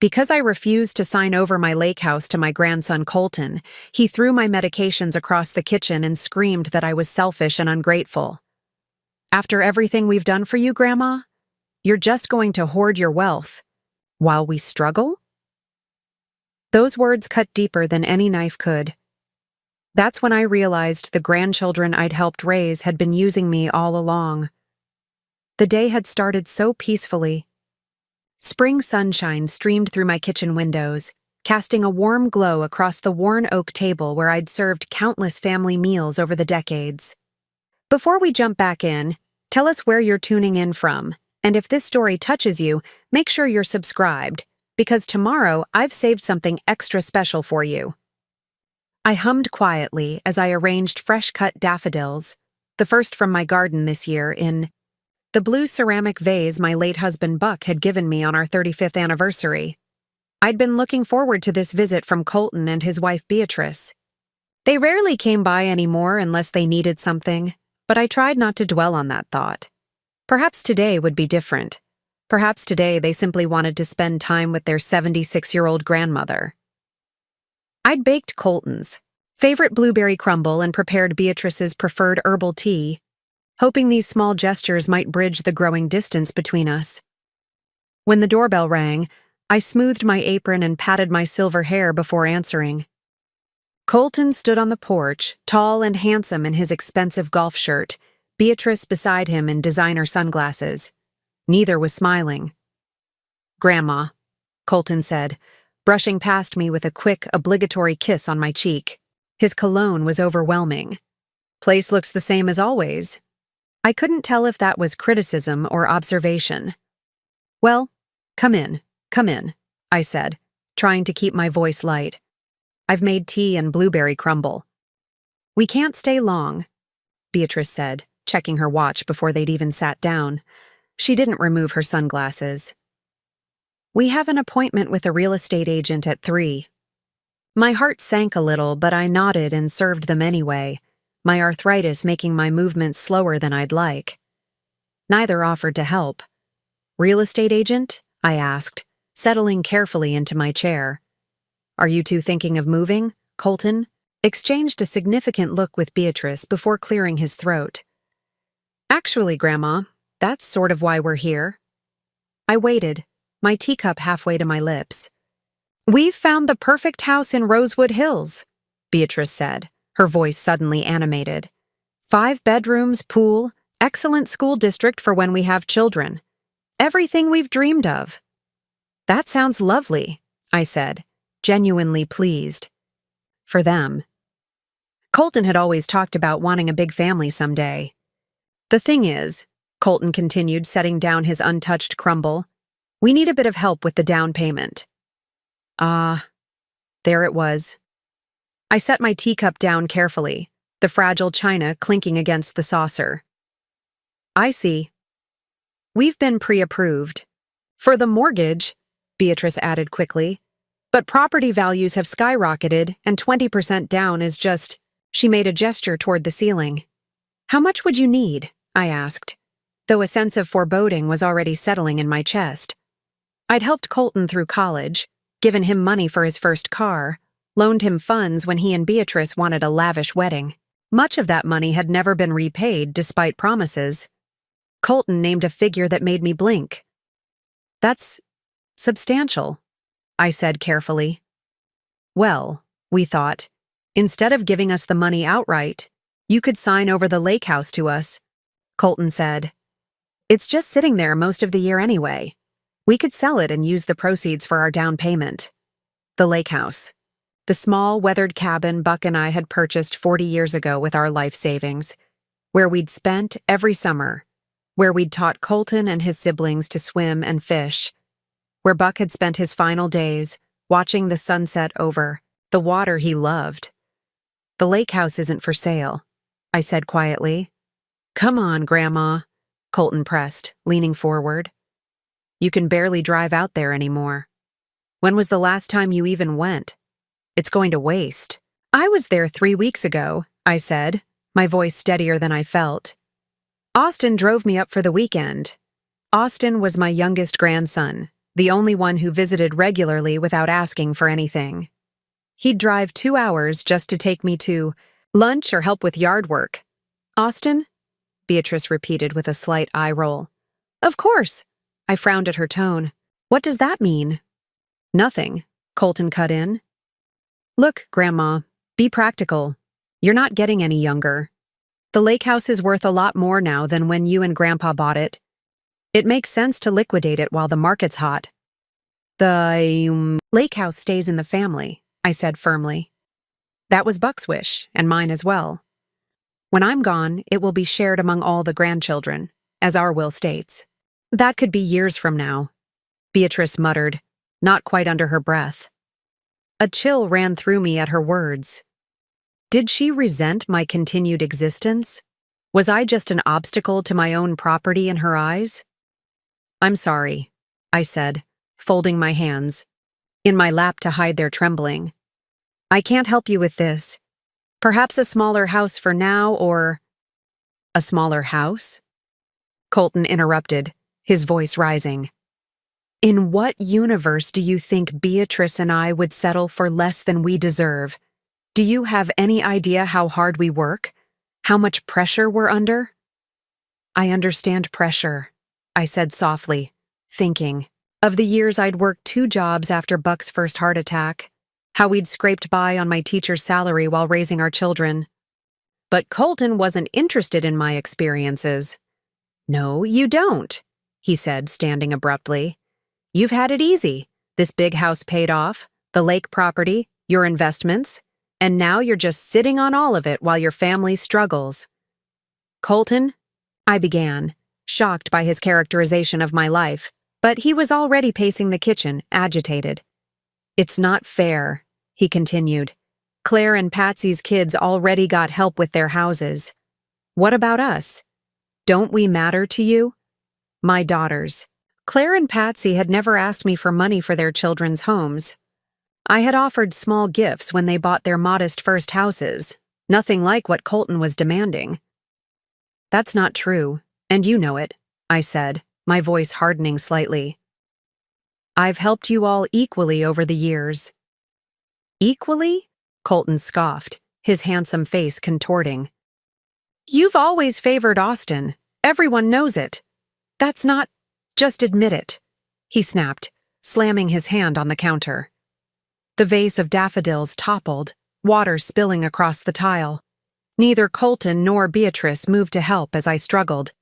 Because I refused to sign over my lake house to my grandson Colton, he threw my medications across the kitchen and screamed that I was selfish and ungrateful. "After everything we've done for you, Grandma, you're just going to hoard your wealth while we struggle?" Those words cut deeper than any knife could. That's when I realized the grandchildren I'd helped raise had been using me all along. The day had started so peacefully. Spring sunshine streamed through my kitchen windows, casting a warm glow across the worn oak table where I'd served countless family meals over the decades. Before we jump back in, tell us where you're tuning in from, and if this story touches you, make sure you're subscribed, because tomorrow I've saved something extra special for you. I hummed quietly as I arranged fresh-cut daffodils, the first from my garden this year, in the blue ceramic vase my late husband Buck had given me on our 35th anniversary. I'd been looking forward to this visit from Colton and his wife Beatrice. They rarely came by anymore unless they needed something, but I tried not to dwell on that thought. Perhaps today would be different. Perhaps today they simply wanted to spend time with their 76-year-old grandmother. I'd baked Colton's favorite blueberry crumble and prepared Beatrice's preferred herbal tea, hoping these small gestures might bridge the growing distance between us. When the doorbell rang, I smoothed my apron and patted my silver hair before answering. Colton stood on the porch, tall and handsome in his expensive golf shirt, Beatrice beside him in designer sunglasses. Neither was smiling. "Grandma," Colton said, brushing past me with a quick, obligatory kiss on my cheek. His cologne was overwhelming. "Place looks the same as always." I couldn't tell if that was criticism or observation. "Well, come in, I said, trying to keep my voice light. "I've made tea and blueberry crumble." "We can't stay long," Beatrice said, checking her watch before they'd even sat down. She didn't remove her sunglasses. "We have an appointment with a real estate agent at 3. My heart sank a little, but I nodded and served them anyway, my arthritis making my movements slower than I'd like. Neither offered to help. "Real estate agent?" I asked, settling carefully into my chair. "Are you two thinking of moving?" Colton exchanged a significant look with Beatrice before clearing his throat. "Actually, Grandma, that's sort of why we're here." I waited, my teacup halfway to my lips. "We've found the perfect house in Rosewood Hills," Beatrice said, her voice suddenly animated. 5 bedrooms, pool, excellent school district for when we have children. Everything we've dreamed of." "That sounds lovely," I said, genuinely pleased. For them. Colton had always talked about wanting a big family someday. "The thing is," Colton continued, setting down his untouched crumble, "we need a bit of help with the down payment." There it was. I set my teacup down carefully, the fragile china clinking against the saucer. "I see. We've been pre-approved. For the mortgage," Beatrice added quickly, "but property values have skyrocketed and 20% down is just—" She made a gesture toward the ceiling. "How much would you need?" I asked, though a sense of foreboding was already settling in my chest. I'd helped Colton through college, given him money for his first car, loaned him funds when he and Beatrice wanted a lavish wedding. Much of that money had never been repaid despite promises. Colton named a figure that made me blink. "That's substantial," I said carefully. "Well," we thought, "instead of giving us the money outright, you could sign over the lake house to us," Colton said. "It's just sitting there most of the year anyway. We could sell it and use the proceeds for our down payment." The lake house. The small, weathered cabin Buck and I had purchased 40 years ago with our life savings, where we'd spent every summer, where we'd taught Colton and his siblings to swim and fish, where Buck had spent his final days watching the sunset over the water he loved. "The lake house isn't for sale," I said quietly. "Come on, Grandma," Colton pressed, leaning forward. "You can barely drive out there anymore. When was the last time you even went? It's going to waste." "I was there 3 weeks ago," I said, my voice steadier than I felt. "Austin drove me up for the weekend." Austin was my youngest grandson, the only one who visited regularly without asking for anything. He'd drive 2 hours just to take me to lunch or help with yard work. Austin? Beatrice repeated with a slight eye roll. Of course. I frowned at her tone. What does that mean? Nothing, Colton cut in. Look, Grandma, be practical. You're not getting any younger. The lake house is worth a lot more now than when you and Grandpa bought it. It makes sense to liquidate it while the market's hot. The lake house stays in the family, I said firmly. That was Buck's wish, and mine as well. When I'm gone, it will be shared among all the grandchildren, as our will states. That could be years from now, Beatrice muttered, not quite under her breath. A chill ran through me at her words. Did she resent my continued existence? Was I just an obstacle to my own property in her eyes? I'm sorry, I said, folding my hands in my lap to hide their trembling. I can't help you with this. Perhaps a smaller house for now, or... A smaller house? Colton interrupted, his voice rising. In what universe do you think Beatrice and I would settle for less than we deserve? Do you have any idea how hard we work? How much pressure we're under? I understand pressure, I said softly, thinking of the years I'd worked 2 jobs after Buck's first heart attack, how we'd scraped by on my teacher's salary while raising our children. But Colton wasn't interested in my experiences. No, you don't, he said, standing abruptly. You've had it easy. This big house paid off, the lake property, your investments, and now you're just sitting on all of it while your family struggles. Colton, I began, shocked by his characterization of my life, but he was already pacing the kitchen, agitated. It's not fair, he continued. Claire and Patsy's kids already got help with their houses. What about us? Don't we matter to you? My daughters. Claire and Patsy had never asked me for money for their children's homes. I had offered small gifts when they bought their modest first houses, nothing like what Colton was demanding. That's not true, and you know it, I said, my voice hardening slightly. I've helped you all equally over the years. Equally? Colton scoffed, his handsome face contorting. You've always favored Austin. Everyone knows it. That's not... Just admit it, he snapped, slamming his hand on the counter. The vase of daffodils toppled, water spilling across the tile. Neither Colton nor Beatrice moved to help as I struggled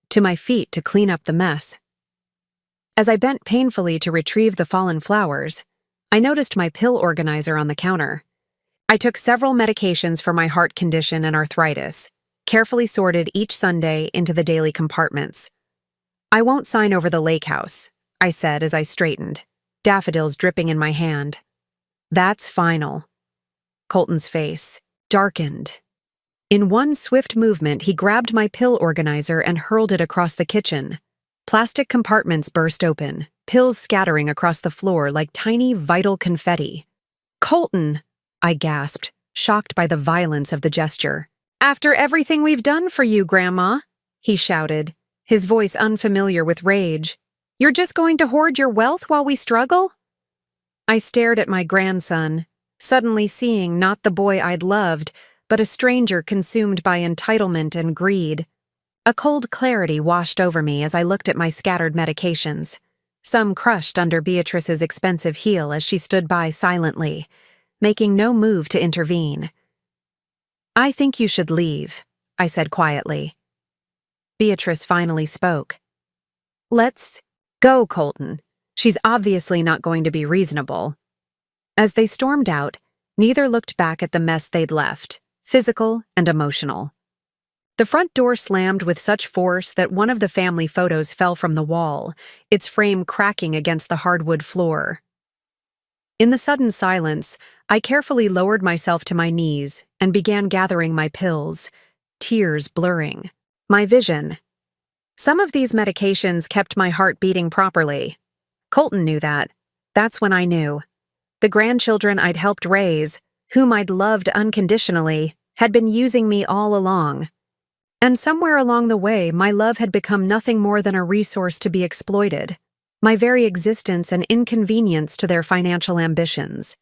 to my feet to clean up the mess. As I bent painfully to retrieve the fallen flowers, I noticed my pill organizer on the counter. I took several medications for my heart condition and arthritis, carefully sorted each Sunday into the daily compartments. I won't sign over the lake house, I said as I straightened, daffodils dripping in my hand. That's final. Colton's face darkened. In one swift movement, he grabbed my pill organizer and hurled it across the kitchen. Plastic compartments burst open, pills scattering across the floor like tiny, vital confetti. Colton, I gasped, shocked by the violence of the gesture. After everything we've done for you, Grandma, he shouted, his voice unfamiliar with rage. You're just going to hoard your wealth while we struggle? I stared at my grandson, suddenly seeing not the boy I'd loved, but a stranger consumed by entitlement and greed. A cold clarity washed over me as I looked at my scattered medications, some crushed under Beatrice's expensive heel as she stood by silently, making no move to intervene. I think you should leave, I said quietly. Beatrice finally spoke. Let's go, Colton. She's obviously not going to be reasonable. As they stormed out, neither looked back at the mess they'd left, physical and emotional. The front door slammed with such force that one of the family photos fell from the wall, its frame cracking against the hardwood floor. In the sudden silence, I carefully lowered myself to my knees and began gathering my pills, tears blurring. My vision. Some of these medications kept my heart beating properly. Colton knew that. That's when I knew. The grandchildren I'd helped raise, whom I'd loved unconditionally, had been using me all along. And somewhere along the way, my love had become nothing more than a resource to be exploited. my very existence an inconvenience to their financial ambitions.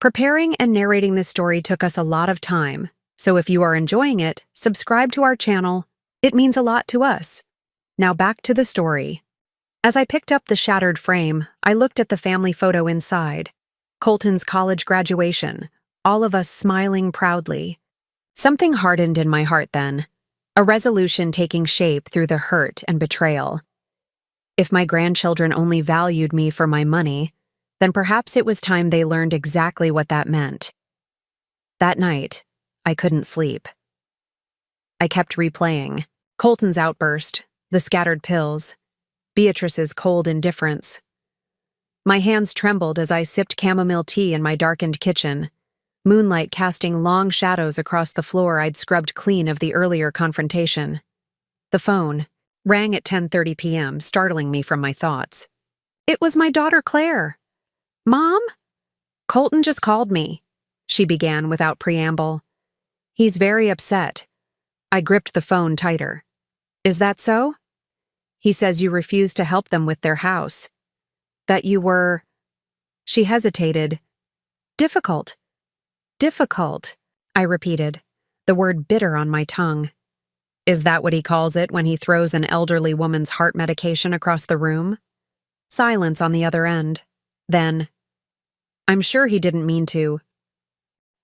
Preparing and narrating this story took us a lot of time, so if you are enjoying it, subscribe to our channel. It means a lot to us. Now back to the story. As I picked up the shattered frame, I looked at the family photo inside. Colton's college graduation, all of us smiling proudly. Something hardened in my heart then, a resolution taking shape through the hurt and betrayal. If my grandchildren only valued me for my money, then perhaps it was time they learned exactly what that meant. That night, I couldn't sleep. I kept replaying Colton's outburst, the scattered pills, Beatrice's cold indifference. My hands trembled as I sipped chamomile tea in my darkened kitchen, moonlight casting long shadows across the floor I'd scrubbed clean of the earlier confrontation. The phone rang at 10:30 p.m., startling me from my thoughts. It was my daughter Claire. "Mom? Colton just called me," she began without preamble. "He's very upset." I gripped the phone tighter. "Is that so?" "He says you refused to help them with their house. That you were—" She hesitated. "Difficult. Difficult," I repeated, the word bitter on my tongue. "Is that what he calls it when he throws an elderly woman's heart medication across the room?" Silence on the other end. Then, "I'm sure he didn't mean to."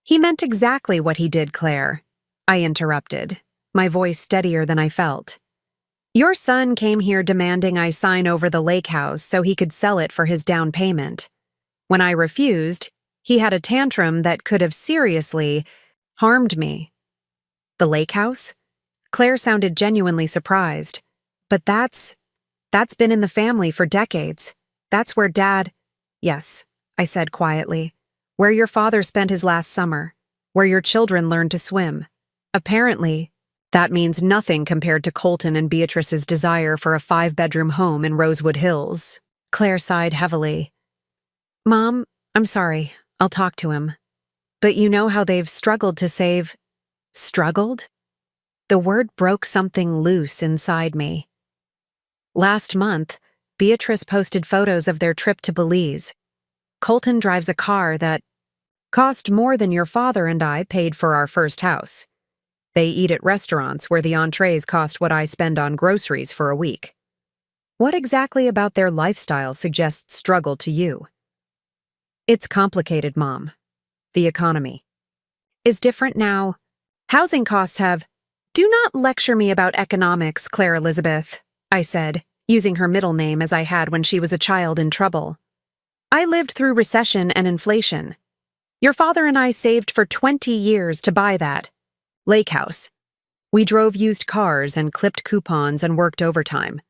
"He meant exactly what he did, Claire," I interrupted, my voice steadier than I felt. "Your son came here demanding I sign over the lake house so he could sell it for his down payment. When I refused, he had a tantrum that could have seriously harmed me." "The lake house?" Claire sounded genuinely surprised. "But that's been in the family for decades. That's where Dad—" "Yes," I said quietly. "Where your father spent his last summer. Where your children learned to swim. Apparently, that means nothing compared to Colton and Beatrice's desire for a 5-bedroom home in Rosewood Hills." Claire sighed heavily. "Mom, I'm sorry. I'll talk to him. But you know how they've struggled to save—" Struggled? The word broke something loose inside me. "Last month, Beatrice posted photos of their trip to Belize. Colton drives a car that cost more than your father and I paid for our first house. They eat at restaurants where the entrees cost what I spend on groceries for a week. What exactly about their lifestyle suggests struggle to you?" "It's complicated, Mom. The economy is different now. Housing costs have—" "Do not lecture me about economics, Claire Elizabeth," I said, using her middle name as I had when she was a child in trouble. "I lived through recession and inflation. Your father and I saved for 20 years to buy that lake house. We drove used cars and clipped coupons and worked overtime.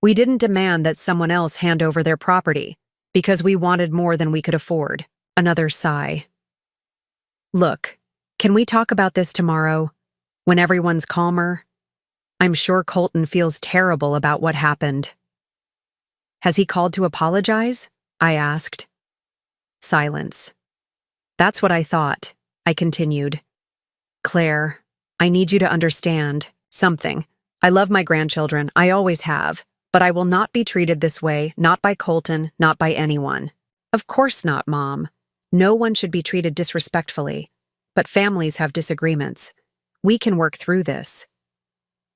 We didn't demand that someone else hand over their property because we wanted more than we could afford." Another sigh. "Look, can we talk about this tomorrow, when everyone's calmer? I'm sure Colton feels terrible about what happened." "Has he called to apologize?" I asked. Silence. "That's what I thought," I continued. "Claire, I need you to understand something. I love my grandchildren, I always have, but I will not be treated this way, not by Colton, not by anyone." "Of course not, Mom. No one should be treated disrespectfully, but families have disagreements. We can work through this."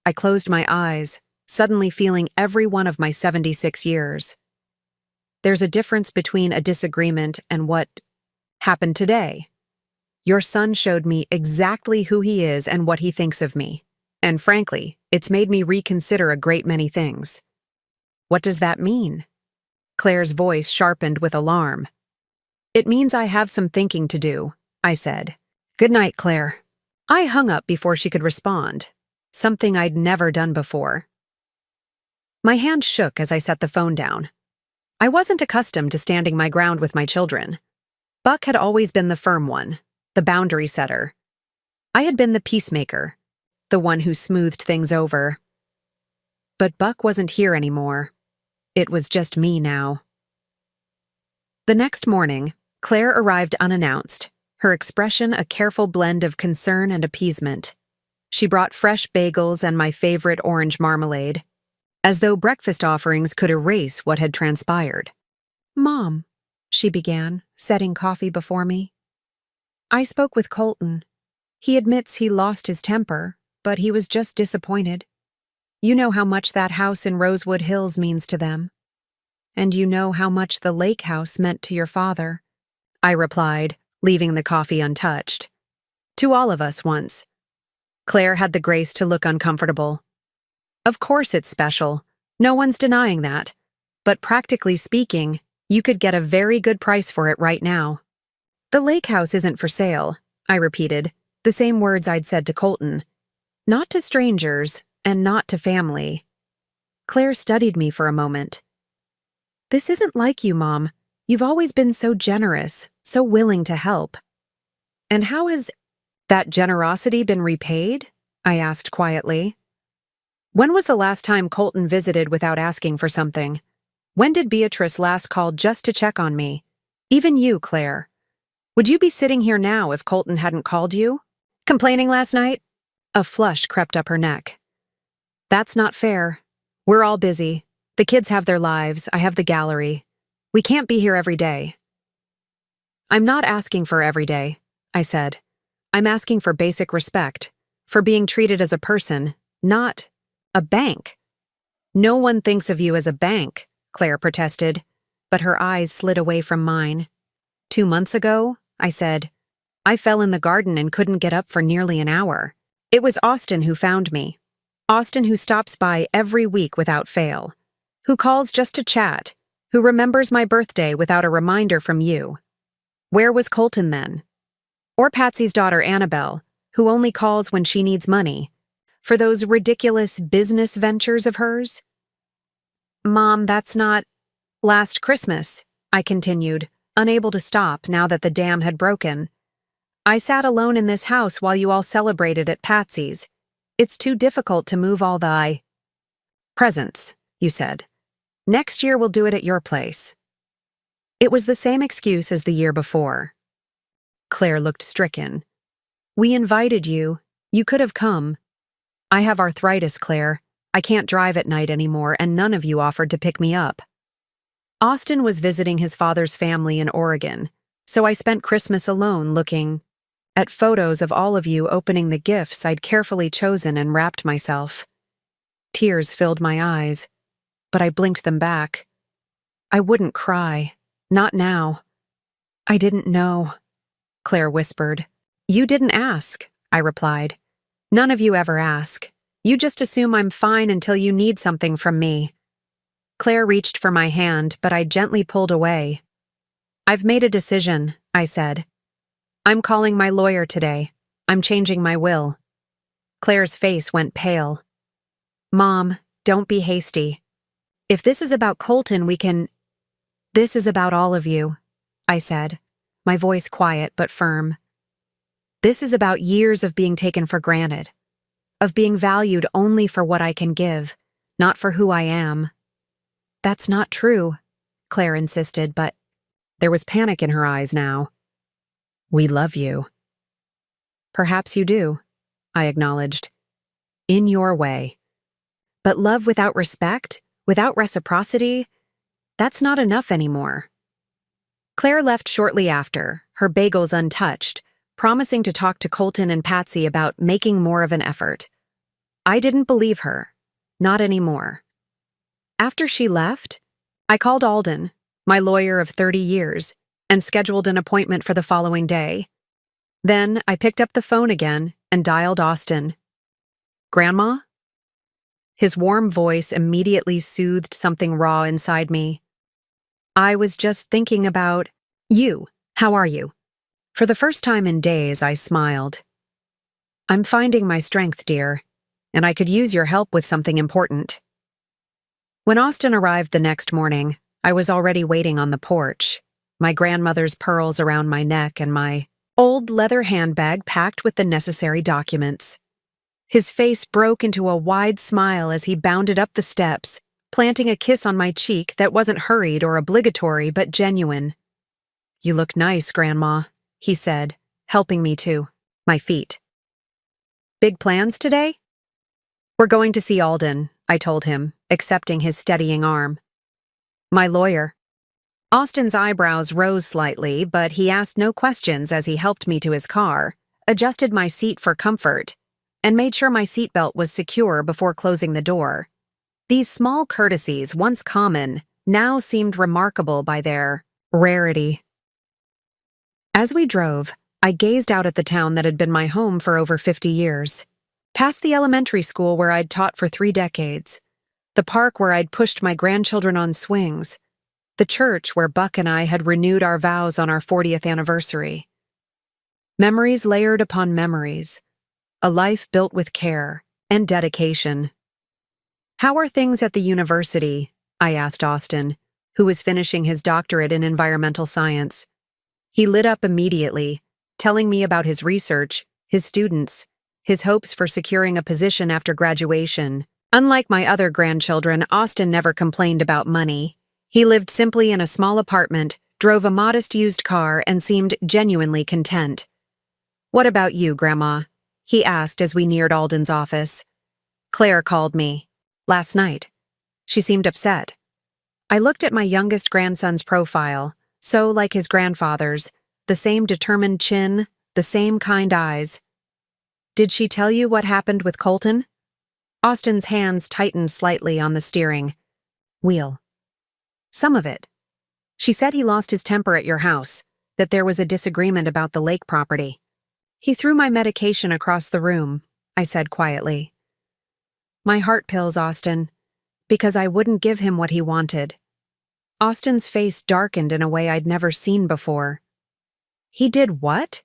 I closed my eyes, suddenly feeling every one of my 76 years. There's a difference between a disagreement and what happened today. Your son showed me exactly who he is and what he thinks of me. And frankly, it's made me reconsider a great many things. What does that mean? Claire's voice sharpened with alarm. It means I have some thinking to do, I said. Good night, Claire. I hung up before she could respond, something I'd never done before. My hand shook as I set the phone down. I wasn't accustomed to standing my ground with my children. Buck had always been the firm one, the boundary setter. I had been the peacemaker, the one who smoothed things over. But Buck wasn't here anymore. It was just me now. The next morning, Claire arrived unannounced, her expression a careful blend of concern and appeasement. She brought fresh bagels and my favorite orange marmalade. as though breakfast offerings could erase what had transpired. "Mom," she began, setting coffee before me. "I spoke with Colton. He admits he lost his temper, but he was just disappointed. You know how much that house in Rosewood Hills means to them. And you know how much the lake house meant to your father," I replied, leaving the coffee untouched. "To all of us once." Claire had the grace to look uncomfortable. "Of course it's special. No one's denying that. But practically speaking, you could get a very good price for it right now." "The lake house isn't for sale," I repeated, the same words I'd said to Colton. "Not to strangers, and not to family." Claire studied me for a moment. "This isn't like you, Mom. You've always been so generous, so willing to help." "And how has that generosity been repaid?" I asked quietly. "When was the last time Colton visited without asking for something? When did Beatrice last call just to check on me? Even you, Claire. Would you be sitting here now if Colton hadn't called you? Complaining last night?" A flush crept up her neck. "That's not fair. We're all busy. The kids have their lives, I have the gallery. We can't be here every day." "I'm not asking for every day," I said. "I'm asking for basic respect, for being treated as a person, not a bank." "No one thinks of you as a bank," Claire protested, but her eyes slid away from mine. "2 months ago," I said, "I fell in the garden and couldn't get up for nearly an hour. It was Austin who found me. Austin who stops by every week without fail, who calls just to chat, who remembers my birthday without a reminder from you. Where was Colton then? Or Patsy's daughter Annabelle, who only calls when she needs money, for those ridiculous business ventures of hers?" "Mom, that's not—" "Last Christmas," I continued, unable to stop now that the dam had broken. "I sat alone in this house while you all celebrated at Patsy's. It's too difficult to move all the presents, you said. Next year we'll do it at your place." It was the same excuse as the year before. Claire looked stricken. "We invited you. You could have come." "I have arthritis, Claire. I can't drive at night anymore, and none of you offered to pick me up." Austin was visiting his father's family in Oregon, so I spent Christmas alone looking at photos of all of you opening the gifts I'd carefully chosen and wrapped myself. Tears filled my eyes, but I blinked them back. I wouldn't cry. Not now. "I didn't know," Claire whispered. "You didn't ask," I replied. "None of you ever ask. You just assume I'm fine until you need something from me." Claire reached for my hand, but I gently pulled away. "I've made a decision," I said. "I'm calling my lawyer today. I'm changing my will." Claire's face went pale. "Mom, don't be hasty. If this is about Colton, we can—" "This is about all of you," I said, my voice quiet but firm. "This is about years of being taken for granted, of being valued only for what I can give, not for who I am." "That's not true," Claire insisted, but there was panic in her eyes now. "We love you." "Perhaps you do," I acknowledged. "In your way. But love without respect, without reciprocity, that's not enough anymore." Claire left shortly after, her bagels untouched, promising to talk to Colton and Patsy about making more of an effort. I didn't believe her. Not anymore. After she left, I called Alden, my lawyer of 30 years, and scheduled an appointment for the following day. Then I picked up the phone again and dialed Austin. "Grandma?" His warm voice immediately soothed something raw inside me. "I was just thinking about you. How are you?" For the first time in days, I smiled. "I'm finding my strength, dear, and I could use your help with something important." When Austin arrived the next morning, I was already waiting on the porch, my grandmother's pearls around my neck and my old leather handbag packed with the necessary documents. His face broke into a wide smile as he bounded up the steps, planting a kiss on my cheek that wasn't hurried or obligatory but genuine. "You look nice, Grandma," he said, helping me to my feet. "Big plans today?" "We're going to see Alden," I told him, accepting his steadying arm. My lawyer. Austin's eyebrows rose slightly, but he asked no questions as he helped me to his car, adjusted my seat for comfort, and made sure my seatbelt was secure before closing the door. These small courtesies, once common, now seemed remarkable by their rarity. As we drove, I gazed out at the town that had been my home for over 50 years. Past the elementary school where I'd taught for 3 decades, the park where I'd pushed my grandchildren on swings, the church where Buck and I had renewed our vows on our 40th anniversary. Memories layered upon memories, a life built with care and dedication. How are things at the university? I asked Austin, who was finishing his doctorate in environmental science. He lit up immediately, telling me about his research, his students, his hopes for securing a position after graduation. Unlike my other grandchildren, Austin never complained about money. He lived simply in a small apartment, drove a modest used car, and seemed genuinely content. What about you, Grandma? He asked as we neared Alden's office. Claire called me. Last night. She seemed upset. I looked at my youngest grandson's profile, so like his grandfather's, the same determined chin, the same kind eyes. Did she tell you what happened with Colton? Austin's hands tightened slightly on the steering wheel. Some of it. She said he lost his temper at your house, that there was a disagreement about the lake property. He threw my medication across the room, I said quietly. My heart pills, Austin, because I wouldn't give him what he wanted. Austin's face darkened in a way I'd never seen before. He did what?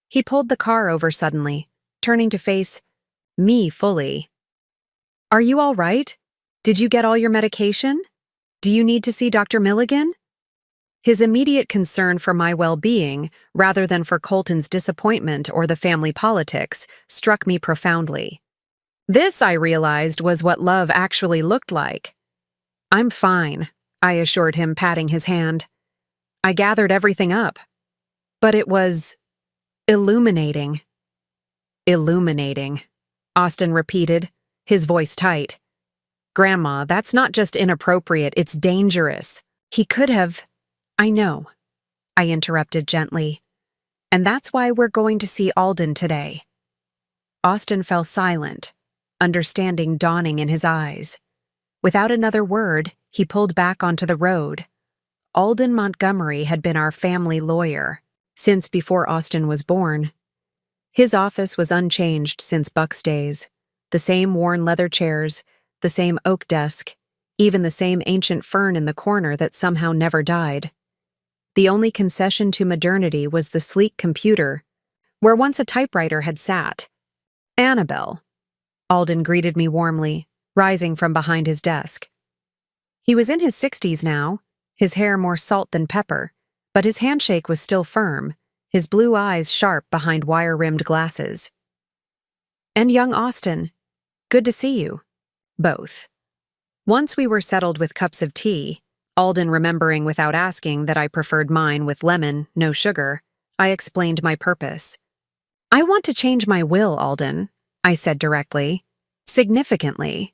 He pulled the car over suddenly, turning to face me fully. Are you all right? Did you get all your medication? Do you need to see Dr. Milligan? His immediate concern for my well-being, rather than for Colton's disappointment or the family politics, struck me profoundly. This, I realized, was what love actually looked like. I'm fine, I assured him, patting his hand. I gathered everything up. But it was illuminating. Illuminating, Austin repeated, his voice tight. Grandma, that's not just inappropriate, it's dangerous. He could have... I know, I interrupted gently. And that's why we're going to see Alden today. Austin fell silent, understanding dawning in his eyes. Without another word, he pulled back onto the road. Alden Montgomery had been our family lawyer since before Austin was born. His office was unchanged since Buck's days. The same worn leather chairs, the same oak desk, even the same ancient fern in the corner that somehow never died. The only concession to modernity was the sleek computer, where once a typewriter had sat. Annabelle. Alden greeted me warmly, rising from behind his desk. He was in his 60s now, his hair more salt than pepper, but his handshake was still firm, his blue eyes sharp behind wire-rimmed glasses. And young Austin. Good to see you. Both. Once we were settled with cups of tea, Alden remembering without asking that I preferred mine with lemon, no sugar, I explained my purpose. I want to change my will, Alden, I said directly, significantly.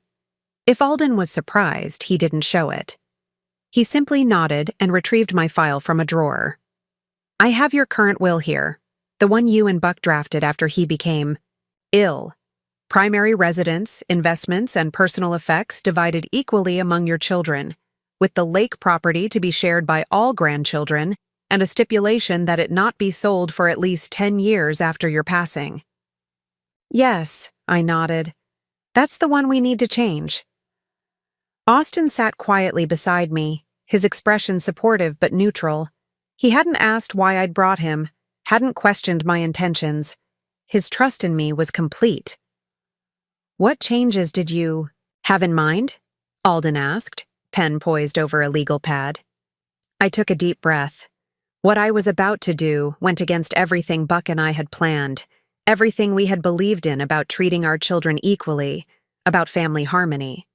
If Alden was surprised, he didn't show it. He simply nodded and retrieved my file from a drawer. I have your current will here, the one you and Buck drafted after he became ill. Primary residence, investments, and personal effects divided equally among your children, with the lake property to be shared by all grandchildren, and a stipulation that it not be sold for at least 10 years after your passing. Yes, I nodded. That's the one we need to change. Austin sat quietly beside me, his expression supportive but neutral. He hadn't asked why I'd brought him, hadn't questioned my intentions. His trust in me was complete. What changes did you have in mind? Alden asked, pen poised over a legal pad. I took a deep breath. What I was about to do went against everything Buck and I had planned, everything we had believed in about treating our children equally, about family harmony.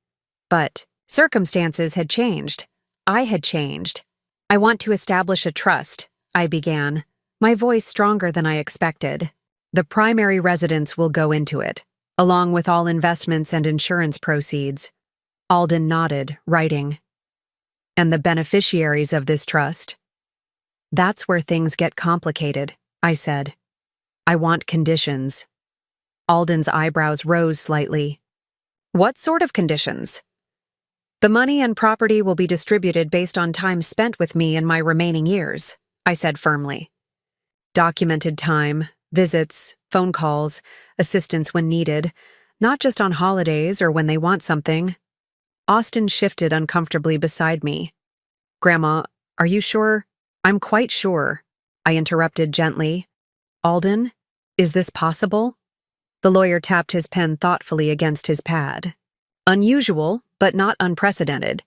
But circumstances had changed. I had changed. I want to establish a trust, I began, my voice stronger than I expected. The primary residence will go into it, along with all investments and insurance proceeds. Alden nodded, writing. And the beneficiaries of this trust? That's where things get complicated, I said. I want conditions. Alden's eyebrows rose slightly. What sort of conditions? The money and property will be distributed based on time spent with me in my remaining years, I said firmly. Documented time, visits, phone calls, assistance when needed, not just on holidays or when they want something. Austin shifted uncomfortably beside me. Grandma, are you sure? I'm quite sure, I interrupted gently. Alden, is this possible? The lawyer tapped his pen thoughtfully against his pad. Unusual, but not unprecedented.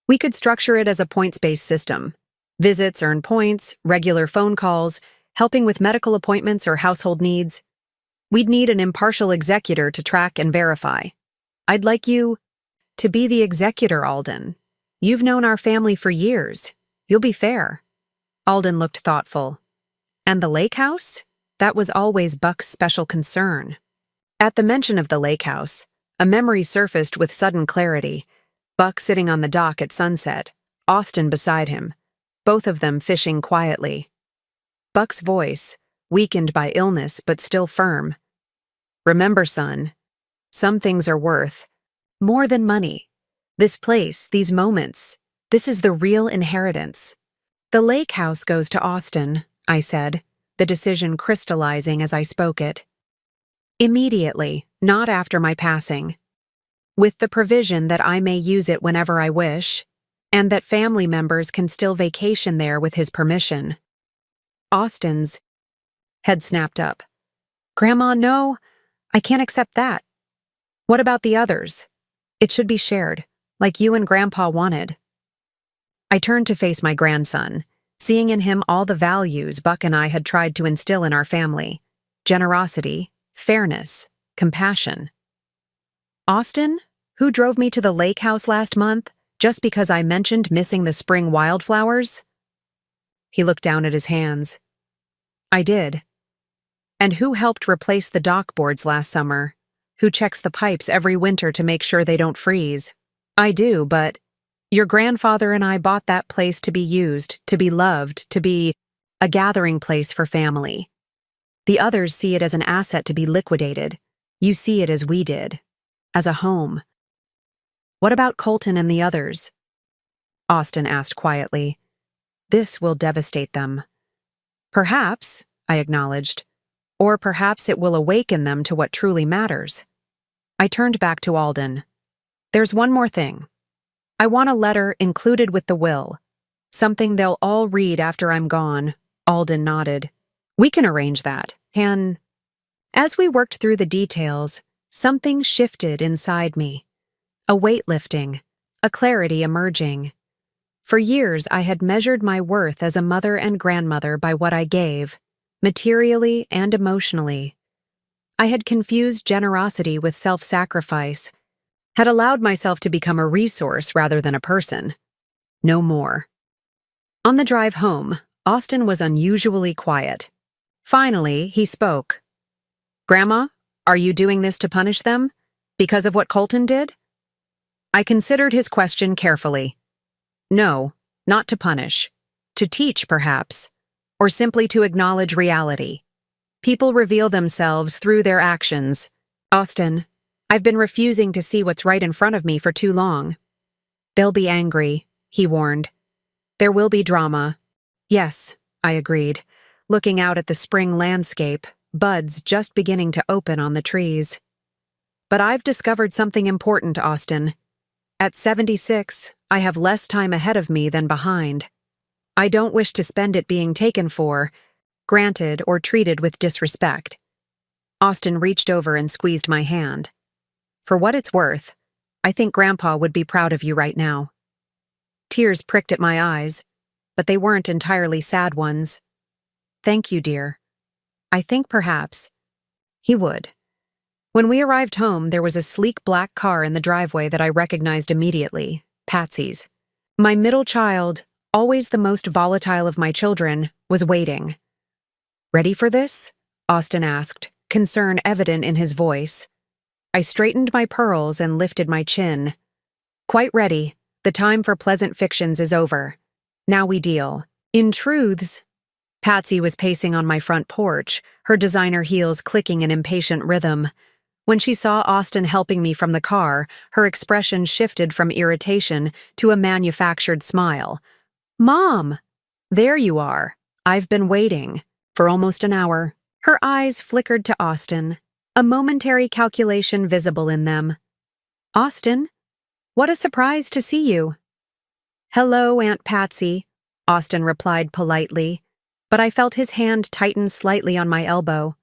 We could structure it as a points-based system. Visits earn points, regular phone calls, helping with medical appointments or household needs. We'd need an impartial executor to track and verify. I'd like you to be the executor, Alden. You've known our family for years. You'll be fair. Alden looked thoughtful. And the lake house? That was always Buck's special concern. At the mention of the lake house, a memory surfaced with sudden clarity. Buck sitting on the dock at sunset, Austin beside him, both of them fishing quietly. Buck's voice, weakened by illness but still firm. Remember, son, some things are worth more than money. This place, these moments, this is the real inheritance. The lake house goes to Austin, I said, the decision crystallizing as I spoke it. Immediately, not after my passing. With the provision that I may use it whenever I wish, and that family members can still vacation there with his permission. Austin's head snapped up. Grandma, no, I can't accept that. What about the others? It should be shared, like you and Grandpa wanted. I turned to face my grandson, seeing in him all the values Buck and I had tried to instill in our family: generosity, fairness, compassion. Austin, who drove me to the lake house last month just because I mentioned missing the spring wildflowers? He looked down at his hands. I did. And who helped replace the dock boards last summer? Who checks the pipes every winter to make sure they don't freeze? I do, but your grandfather and I bought that place to be used, to be loved, to be a gathering place for family. The others see it as an asset to be liquidated. You see it as we did, as a home. What about Colton and the others? Austin asked quietly. This will devastate them. Perhaps, I acknowledged, or perhaps it will awaken them to what truly matters. I turned back to Alden. There's one more thing. I want a letter included with the will. Something they'll all read after I'm gone. Alden nodded. We can arrange that. As we worked through the details, something shifted inside me. A weight lifting, a clarity emerging. For years, I had measured my worth as a mother and grandmother by what I gave, materially and emotionally. I had confused generosity with self-sacrifice, had allowed myself to become a resource rather than a person. No more. On the drive home, Austin was unusually quiet. Finally, he spoke. Grandma, are you doing this to punish them? Because of what Colton did? I considered his question carefully. No, not to punish. To teach, perhaps. Or simply to acknowledge reality. People reveal themselves through their actions. Austin, I've been refusing to see what's right in front of me for too long. They'll be angry, he warned. There will be drama. Yes, I agreed, looking out at the spring landscape, buds just beginning to open on the trees. But I've discovered something important, Austin. At 76, I have less time ahead of me than behind. I don't wish to spend it being taken for, granted, or treated with disrespect. Austin reached over and squeezed my hand. For what it's worth, I think Grandpa would be proud of you right now. Tears pricked at my eyes, but they weren't entirely sad ones. Thank you, dear. I think perhaps he would. When we arrived home, there was a sleek black car in the driveway that I recognized immediately, Patsy's. My middle child, always the most volatile of my children, was waiting. Ready for this? Austin asked, concern evident in his voice. I straightened my pearls and lifted my chin. Quite ready. The time for pleasant fictions is over. Now we deal. In truths. Patsy was pacing on my front porch, her designer heels clicking in impatient rhythm. When she saw Austin helping me from the car, her expression shifted from irritation to a manufactured smile. Mom! There you are. I've been waiting. For almost an hour. Her eyes flickered to Austin, a momentary calculation visible in them. Austin? What a surprise to see you. Hello, Aunt Patsy, Austin replied politely, but I felt his hand tighten slightly on my elbow.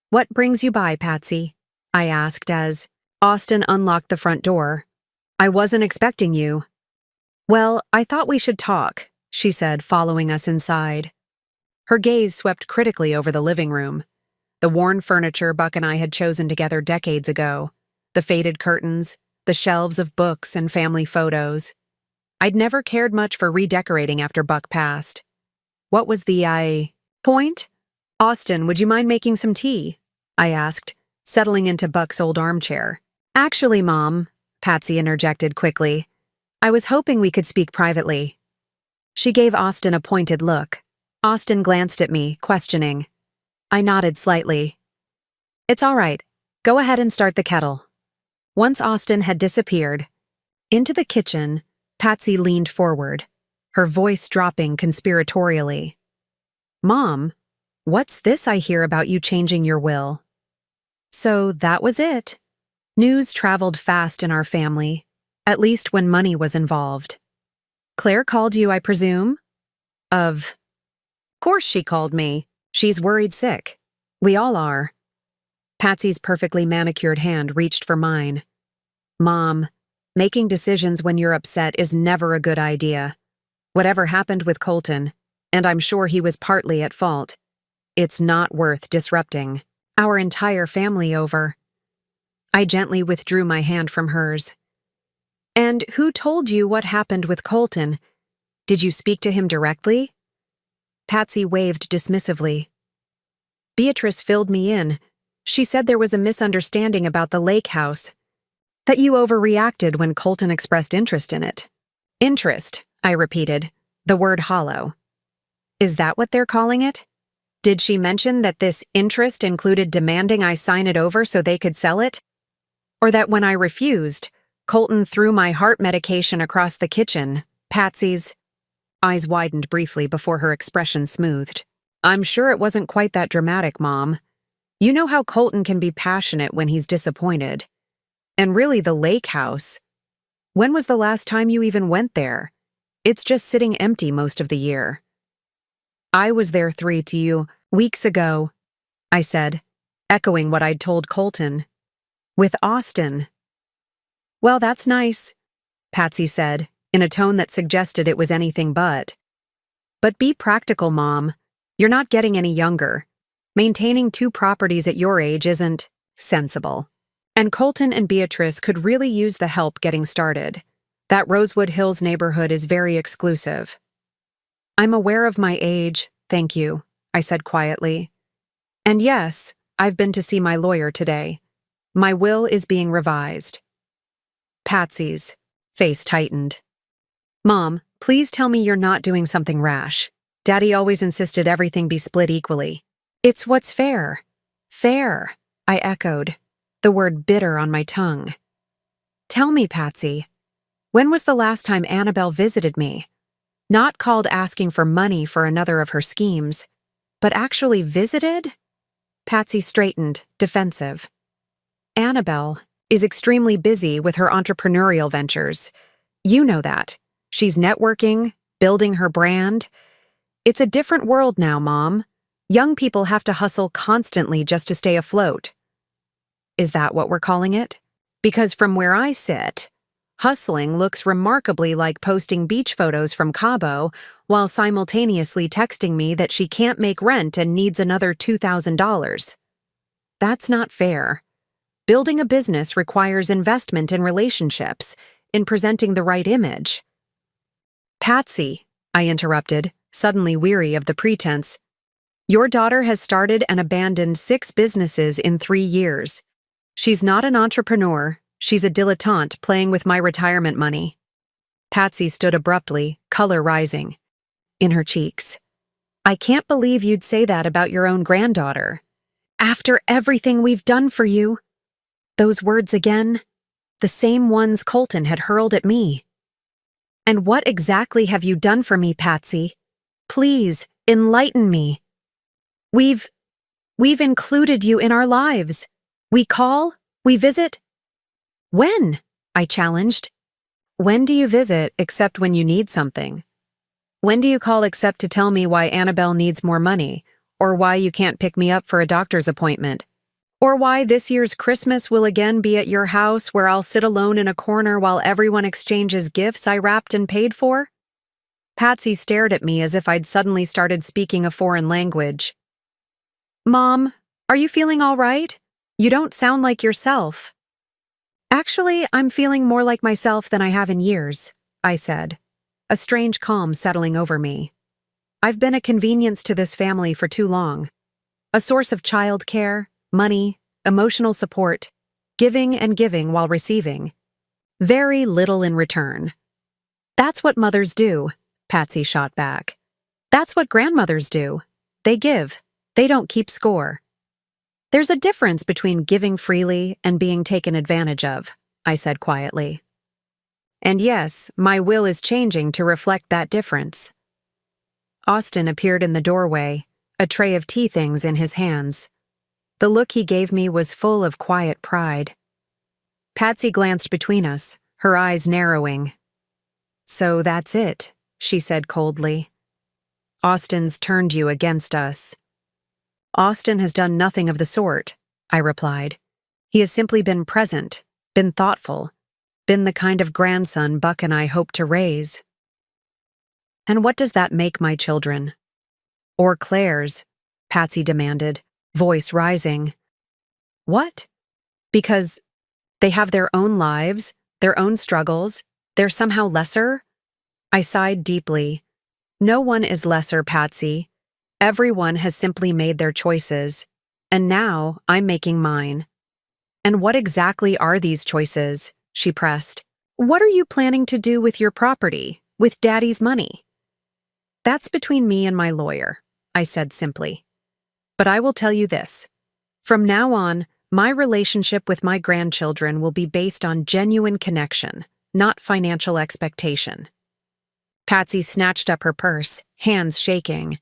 What brings you by, Patsy? I asked as Austin unlocked the front door. I wasn't expecting you. Well, I thought we should talk, she said, following us inside. Her gaze swept critically over the living room. The worn furniture Buck and I had chosen together decades ago, the faded curtains, the shelves of books and family photos. I'd never cared much for redecorating after Buck passed. What was the point? Austin, would you mind making some tea? I asked, settling into Buck's old armchair. Actually, Mom, Patsy interjected quickly, I was hoping we could speak privately. She gave Austin a pointed look. Austin glanced at me, questioning. I nodded slightly. It's all right. Go ahead and start the kettle. Once Austin had disappeared, into the kitchen, Patsy leaned forward, her voice dropping conspiratorially. Mom, what's this I hear about you changing your will? So that was it. News traveled fast in our family, at least when money was involved. Claire called you, I presume? Of course she called me. She's worried sick. We all are. Patsy's perfectly manicured hand reached for mine. Mom, making decisions when you're upset is never a good idea. Whatever happened with Colton, and I'm sure he was partly at fault, it's not worth disrupting our entire family over. I gently withdrew my hand from hers. And who told you what happened with Colton? Did you speak to him directly? Patsy waved dismissively. Beatrice filled me in. She said there was a misunderstanding about the lake house, that you overreacted when Colton expressed interest in it. Interest, I repeated, the word hollow. Is that what they're calling it? Did she mention that this interest included demanding I sign it over so they could sell it? Or that when I refused, Colton threw my heart medication across the kitchen? Patsy's eyes widened briefly before her expression smoothed. I'm sure it wasn't quite that dramatic, Mom. You know how Colton can be passionate when he's disappointed. And really, the lake house. When was the last time you even went there? It's just sitting empty most of the year. I was there 3 weeks ago, I said, echoing what I'd told Colton. With Austin. Well, that's nice, Patsy said, in a tone that suggested it was anything but. But be practical, Mom. You're not getting any younger. Maintaining 2 properties at your age isn't sensible. And Colton and Beatrice could really use the help getting started. That Rosewood Hills neighborhood is very exclusive. I'm aware of my age, thank you, I said quietly. And yes, I've been to see my lawyer today. My will is being revised. Patsy's face tightened. Mom, please tell me you're not doing something rash. Daddy always insisted everything be split equally. It's what's fair. Fair, I echoed, the word bitter on my tongue. Tell me, Patsy, when was the last time Annabelle visited me? Not called asking for money for another of her schemes, but actually visited? Patsy straightened, defensive. Annabelle is extremely busy with her entrepreneurial ventures. You know that. She's networking, building her brand. It's a different world now, Mom. Young people have to hustle constantly just to stay afloat. Is that what we're calling it? Because from where I sit, hustling looks remarkably like posting beach photos from Cabo while simultaneously texting me that she can't make rent and needs another $2,000. That's not fair. Building a business requires investment in relationships, in presenting the right image. Patsy, I interrupted, suddenly weary of the pretense. Your daughter has started and abandoned 6 businesses in 3 years. She's not an entrepreneur. She's a dilettante playing with my retirement money. Patsy stood abruptly, color rising in her cheeks. I can't believe you'd say that about your own granddaughter. After everything we've done for you. Those words again, the same ones Colton had hurled at me. And what exactly have you done for me, Patsy? Please, enlighten me. We've included you in our lives. We call, we visit. When? I challenged. When do you visit except when you need something? When do you call except to tell me why Annabelle needs more money, or why you can't pick me up for a doctor's appointment, or why this year's Christmas will again be at your house where I'll sit alone in a corner while everyone exchanges gifts I wrapped and paid for? Patsy stared at me as if I'd suddenly started speaking a foreign language. Mom, are you feeling all right? You don't sound like yourself. Actually, I'm feeling more like myself than I have in years, I said, a strange calm settling over me. I've been a convenience to this family for too long. A source of child care, money, emotional support, giving and giving while receiving. Very little in return. That's what mothers do, Patsy shot back. That's what grandmothers do. They give. They don't keep score. There's a difference between giving freely and being taken advantage of, I said quietly. And yes, my will is changing to reflect that difference. Austin appeared in the doorway, a tray of tea things in his hands. The look he gave me was full of quiet pride. Patsy glanced between us, her eyes narrowing. So that's it, she said coldly. Austin's turned you against us. Austin has done nothing of the sort, I replied. He has simply been present, been thoughtful, been the kind of grandson Buck and I hope to raise. And what does that make my children? Or Claire's? Patsy demanded, voice rising. What? Because they have their own lives, their own struggles, they're somehow lesser? I sighed deeply. No one is lesser, Patsy. Everyone has simply made their choices, and now I'm making mine. And what exactly are these choices? She pressed. What are you planning to do with your property, with Daddy's money? That's between me and my lawyer, I said simply. But I will tell you this. From now on, my relationship with my grandchildren will be based on genuine connection, not financial expectation. Patsy snatched up her purse, hands shaking.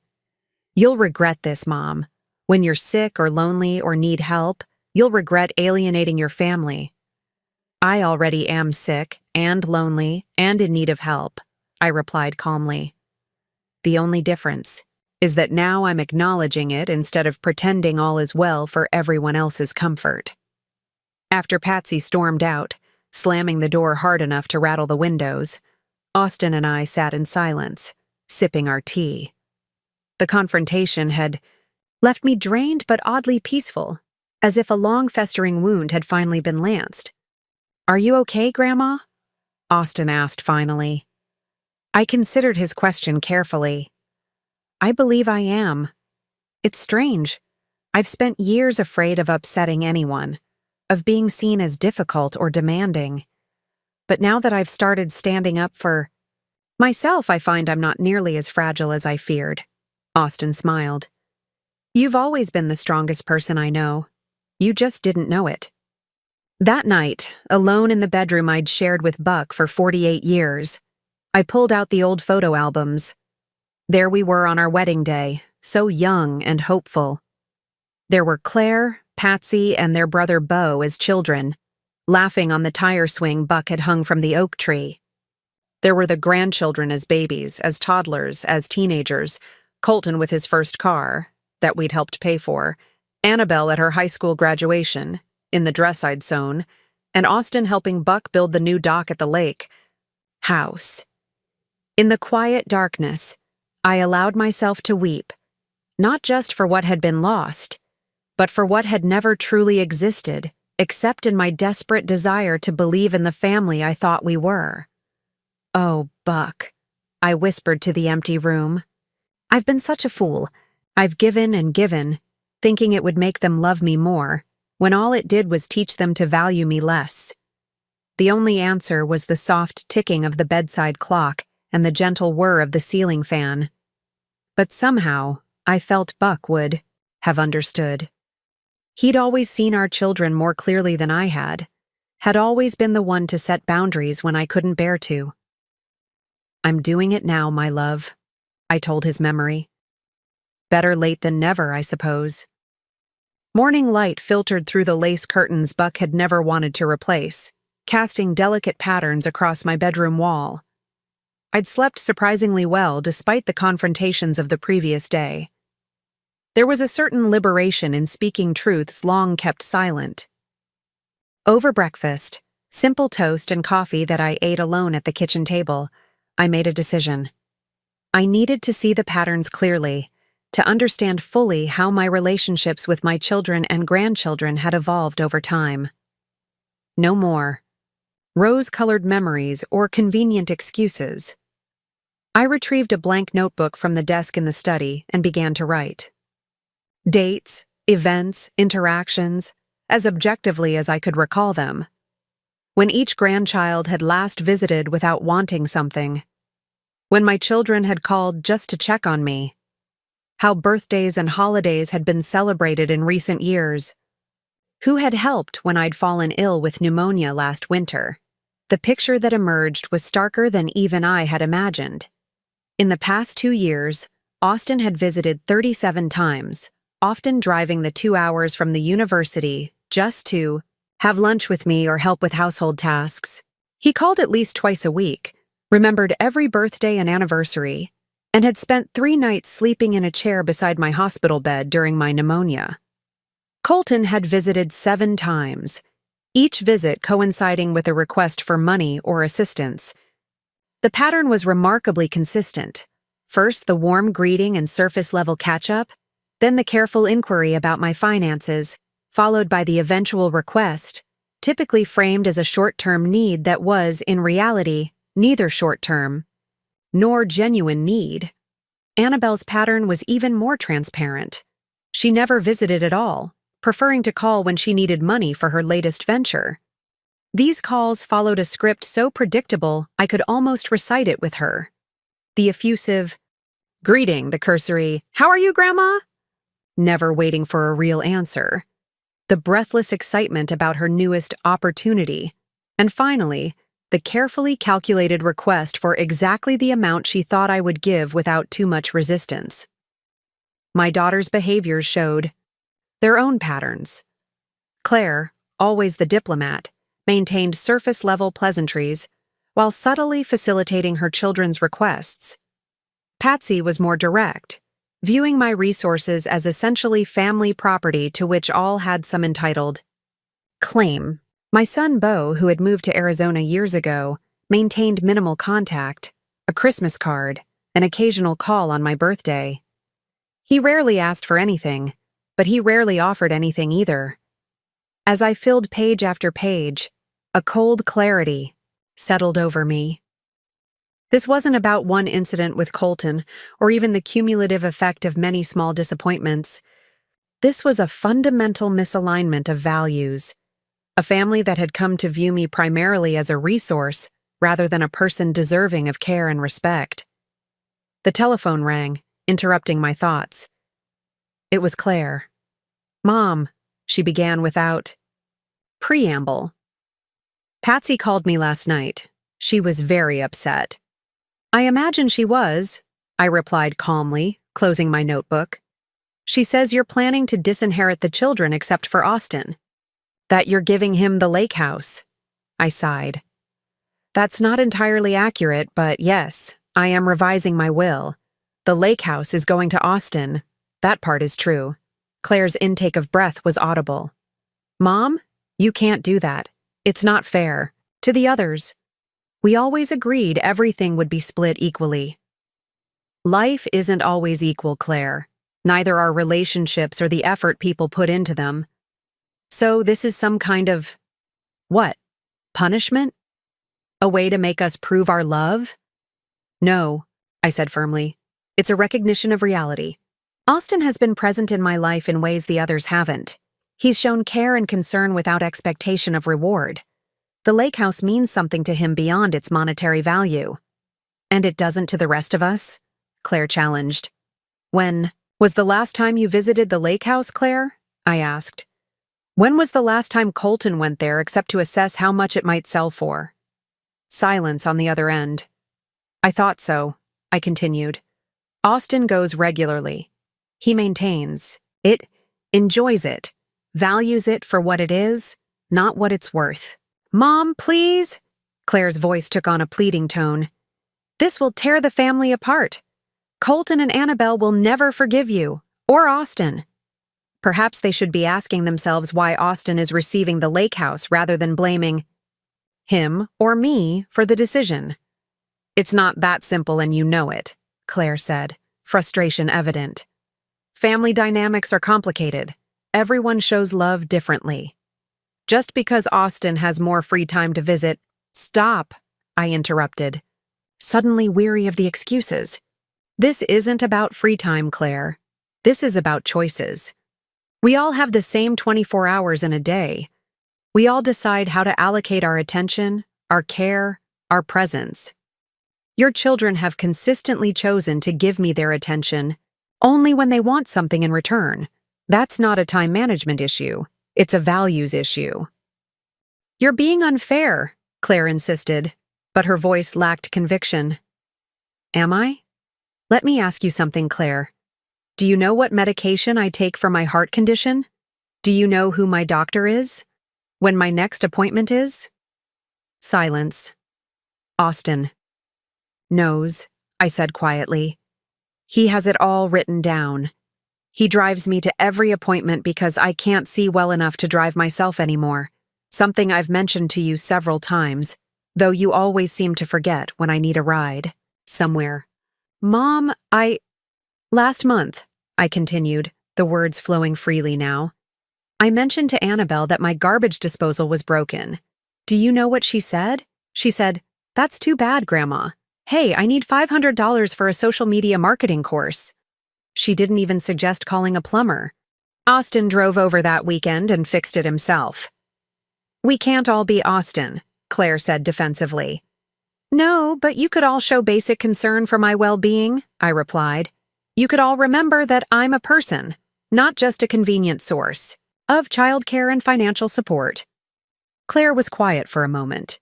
You'll regret this, Mom. When you're sick or lonely or need help, you'll regret alienating your family. I already am sick and lonely and in need of help, I replied calmly. The only difference is that now I'm acknowledging it instead of pretending all is well for everyone else's comfort. After Patsy stormed out, slamming the door hard enough to rattle the windows, Austin and I sat in silence, sipping our tea. The confrontation had left me drained but oddly peaceful, as if a long-festering wound had finally been lanced. Are you okay, Grandma? Austin asked finally. I considered his question carefully. I believe I am. It's strange. I've spent years afraid of upsetting anyone, of being seen as difficult or demanding. But now that I've started standing up for myself, I find I'm not nearly as fragile as I feared. Austin smiled. You've always been the strongest person I know. You just didn't know it. That night, alone in the bedroom I'd shared with Buck for 48 years, I pulled out the old photo albums. There we were on our wedding day, so young and hopeful. There were Claire, Patsy, and their brother Beau as children, laughing on the tire swing Buck had hung from the oak tree. There were the grandchildren as babies, as toddlers, as teenagers, Colton with his first car, that we'd helped pay for, Annabelle at her high school graduation, in the dress I'd sewn, and Austin helping Buck build the new dock at the lake. House. In the quiet darkness, I allowed myself to weep, not just for what had been lost, but for what had never truly existed, except in my desperate desire to believe in the family I thought we were. Oh, Buck, I whispered to the empty room. I've been such a fool. I've given and given, thinking it would make them love me more, when all it did was teach them to value me less. The only answer was the soft ticking of the bedside clock and the gentle whir of the ceiling fan. But somehow, I felt Buck would have understood. He'd always seen our children more clearly than I had always been the one to set boundaries when I couldn't bear to. "I'm doing it now, my love," I told his memory. Better late than never, I suppose. Morning light filtered through the lace curtains Buck had never wanted to replace, casting delicate patterns across my bedroom wall. I'd slept surprisingly well despite the confrontations of the previous day. There was a certain liberation in speaking truths long kept silent. Over breakfast, simple toast and coffee that I ate alone at the kitchen table, I made a decision. I needed to see the patterns clearly, to understand fully how my relationships with my children and grandchildren had evolved over time. No more rose-colored memories or convenient excuses. I retrieved a blank notebook from the desk in the study and began to write. Dates, events, interactions, as objectively as I could recall them. When each grandchild had last visited without wanting something. When my children had called just to check on me. How birthdays and holidays had been celebrated in recent years. Who had helped when I'd fallen ill with pneumonia last winter. The picture that emerged was starker than even I had imagined. In the past 2 years, Austin had visited 37 times, often driving the 2 hours from the university just to have lunch with me or help with household tasks. He called at least twice a week, remembered every birthday and anniversary, and had spent 3 nights sleeping in a chair beside my hospital bed during my pneumonia. Colton had visited 7 times, each visit coinciding with a request for money or assistance. The pattern was remarkably consistent. First the warm greeting and surface-level catch-up, then the careful inquiry about my finances, followed by the eventual request, typically framed as a short-term need that was, in reality, neither short-term nor genuine need. Annabelle's pattern was even more transparent. She never visited at all, preferring to call when she needed money for her latest venture. These calls followed a script so predictable I could almost recite it with her. The effusive greeting, the cursory, "How are you, Grandma?" Never waiting for a real answer. The breathless excitement about her newest opportunity. And finally, the carefully calculated request for exactly the amount she thought I would give without too much resistance. My daughter's behaviors showed their own patterns. Claire, always the diplomat, maintained surface-level pleasantries while subtly facilitating her children's requests. Patsy was more direct, viewing my resources as essentially family property to which all had some entitled claim. My son Beau, who had moved to Arizona years ago, maintained minimal contact, a Christmas card, an occasional call on my birthday. He rarely asked for anything, but he rarely offered anything either. As I filled page after page, a cold clarity settled over me. This wasn't about one incident with Colton, or even the cumulative effect of many small disappointments. This was a fundamental misalignment of values. A family that had come to view me primarily as a resource rather than a person deserving of care and respect. The telephone rang, interrupting my thoughts. It was Claire. "Mom," she began without preamble. "Patsy called me last night. She was very upset." "I imagine she was," I replied calmly, closing my notebook. "She says you're planning to disinherit the children except for Austin. That you're giving him the lake house." I sighed. "That's not entirely accurate, but yes, I am revising my will. The lake house is going to Austin. That part is true." Claire's intake of breath was audible. "Mom, you can't do that. It's not fair. To the others. We always agreed everything would be split equally." "Life isn't always equal, Claire. Neither are relationships or the effort people put into them. So this is some kind of, what, punishment? A way to make us prove our love?" "No," I said firmly. "It's a recognition of reality. Austin has been present in my life in ways the others haven't. He's shown care and concern without expectation of reward. The lake house means something to him beyond its monetary value. And it doesn't to the rest of us? Claire challenged. When was the last time you visited the lake house, Claire? I asked. When was the last time Colton went there except to assess how much it might sell for? Silence on the other end. I thought so, I continued. Austin goes regularly. He maintains it, enjoys it, values it for what it is, not what it's worth. Mom, please? Claire's voice took on a pleading tone. This will tear the family apart. Colton and Annabelle will never forgive you, or Austin. Perhaps they should be asking themselves why Austin is receiving the lake house rather than blaming him or me for the decision. It's not that simple and you know it, Claire said, frustration evident. Family dynamics are complicated. Everyone shows love differently. Just because Austin has more free time to visit, stop, I interrupted, suddenly weary of the excuses. This isn't about free time, Claire. This is about choices. We all have the same 24 hours in a day. We all decide how to allocate our attention, our care, our presence. Your children have consistently chosen to give me their attention only when they want something in return. That's not a time management issue. It's a values issue. You're being unfair, Claire insisted, but her voice lacked conviction. Am I? Let me ask you something, Claire. Do you know what medication I take for my heart condition? Do you know who my doctor is? When my next appointment is? Silence. Austin. Knows, I said quietly. He has it all written down. He drives me to every appointment because I can't see well enough to drive myself anymore, something I've mentioned to you several times, though you always seem to forget when I need a ride, somewhere. Mom, Last month, I continued, the words flowing freely now, I mentioned to Annabelle that my garbage disposal was broken. Do you know what she said? She said, That's too bad, Grandma. Hey, I need $500 for a social media marketing course. She didn't even suggest calling a plumber. Austin drove over that weekend and fixed it himself. We can't all be Austin, Claire said defensively. No, but you could all show basic concern for my well-being, I replied. You could all remember that I'm a person, not just a convenient source of childcare and financial support. Claire was quiet for a moment.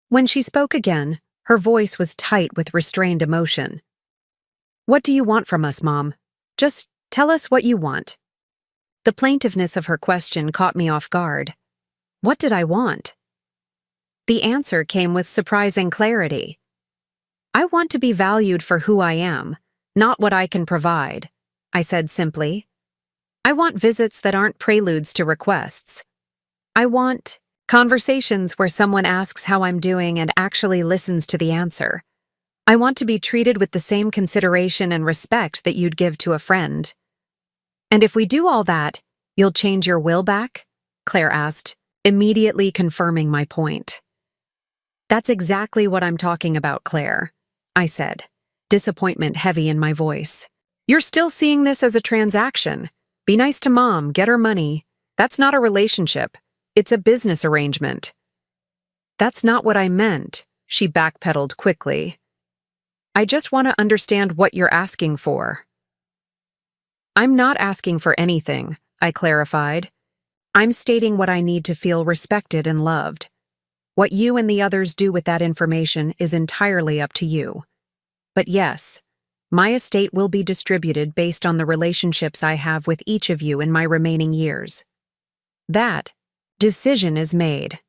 When she spoke again, her voice was tight with restrained emotion. What do you want from us, Mom? Just tell us what you want. The plaintiveness of her question caught me off guard. What did I want? The answer came with surprising clarity. I want to be valued for who I am, not what I can provide, I said simply. I want visits that aren't preludes to requests. I want conversations where someone asks how I'm doing and actually listens to the answer. I want to be treated with the same consideration and respect that you'd give to a friend. And if we do all that, you'll change your will back? Claire asked, immediately confirming my point. That's exactly what I'm talking about, Claire, I said, disappointment heavy in my voice. You're still seeing this as a transaction. Be nice to Mom, get her money. That's not a relationship. It's a business arrangement. That's not what I meant, she backpedaled quickly. I just want to understand what you're asking for. I'm not asking for anything, I clarified. I'm stating what I need to feel respected and loved. What you and the others do with that information is entirely up to you. But yes, my estate will be distributed based on the relationships I have with each of you in my remaining years. That decision is made.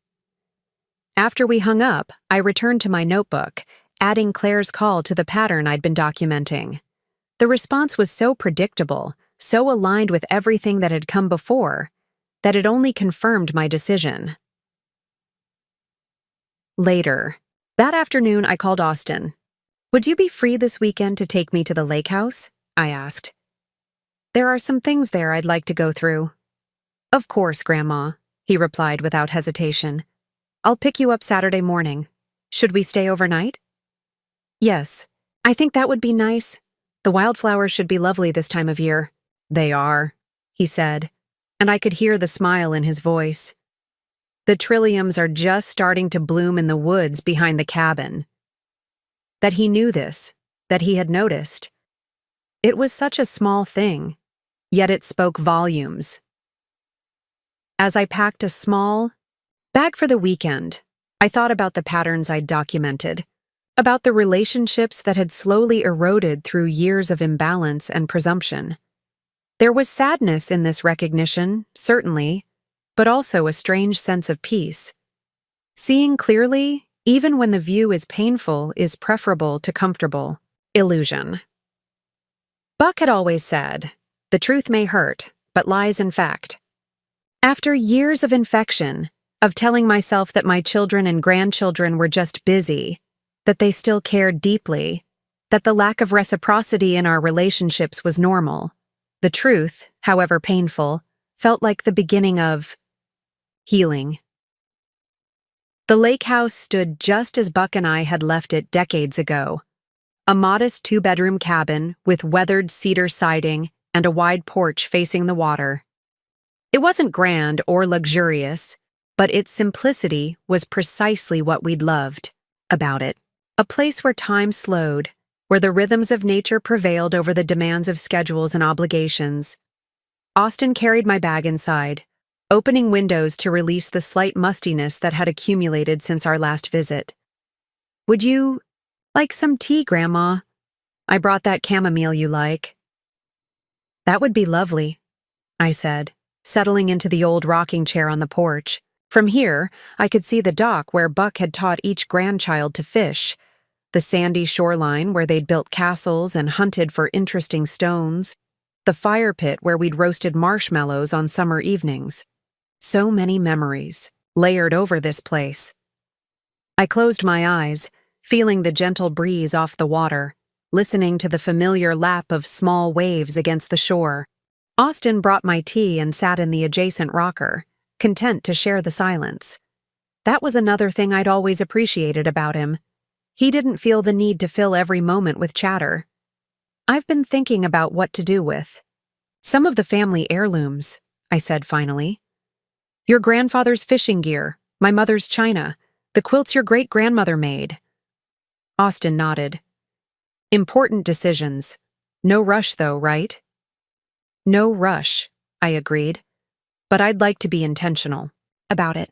After we hung up, I returned to my notebook, adding Claire's call to the pattern I'd been documenting. The response was so predictable, so aligned with everything that had come before, that it only confirmed my decision. Later, that afternoon I called Austin. Would you be free this weekend to take me to the lake house? I asked. There are some things there I'd like to go through. Of course, Grandma, he replied without hesitation. I'll pick you up Saturday morning. Should we stay overnight? Yes, I think that would be nice. The wildflowers should be lovely this time of year. They are, he said. and I could hear the smile in his voice. The trilliums are just starting to bloom in the woods behind the cabin. That he knew this, that he had noticed. It was such a small thing, yet it spoke volumes. As I packed a small bag for the weekend, I thought about the patterns I'd documented, about the relationships that had slowly eroded through years of imbalance and presumption. There was sadness in this recognition, certainly, but also a strange sense of peace. Seeing clearly, even when the view is painful, is preferable to comfortable illusion. Buck had always said, "The truth may hurt, but lies in fact." After years of infection, of telling myself that my children and grandchildren were just busy, that they still cared deeply, that the lack of reciprocity in our relationships was normal, the truth, however painful, felt like the beginning of healing. The lake house stood just as Buck and I had left it decades ago. A modest 2-bedroom cabin with weathered cedar siding and a wide porch facing the water. It wasn't grand or luxurious, but its simplicity was precisely what we'd loved about it. A place where time slowed, where the rhythms of nature prevailed over the demands of schedules and obligations. Austin carried my bag inside, opening windows to release the slight mustiness that had accumulated since our last visit. "Would you like some tea, Grandma? I brought that chamomile you like." "That would be lovely," I said, settling into the old rocking chair on the porch. From here, I could see the dock where Buck had taught each grandchild to fish, the sandy shoreline where they'd built castles and hunted for interesting stones, the fire pit where we'd roasted marshmallows on summer evenings. So many memories, layered over this place. I closed my eyes, feeling the gentle breeze off the water, listening to the familiar lap of small waves against the shore. Austin brought my tea and sat in the adjacent rocker, content to share the silence. That was another thing I'd always appreciated about him. He didn't feel the need to fill every moment with chatter. "I've been thinking about what to do with some of the family heirlooms," I said finally. "Your grandfather's fishing gear, my mother's china, the quilts your great-grandmother made." Austin nodded. "Important decisions. No rush, though, right?" "No rush," I agreed. "But I'd like to be intentional about it.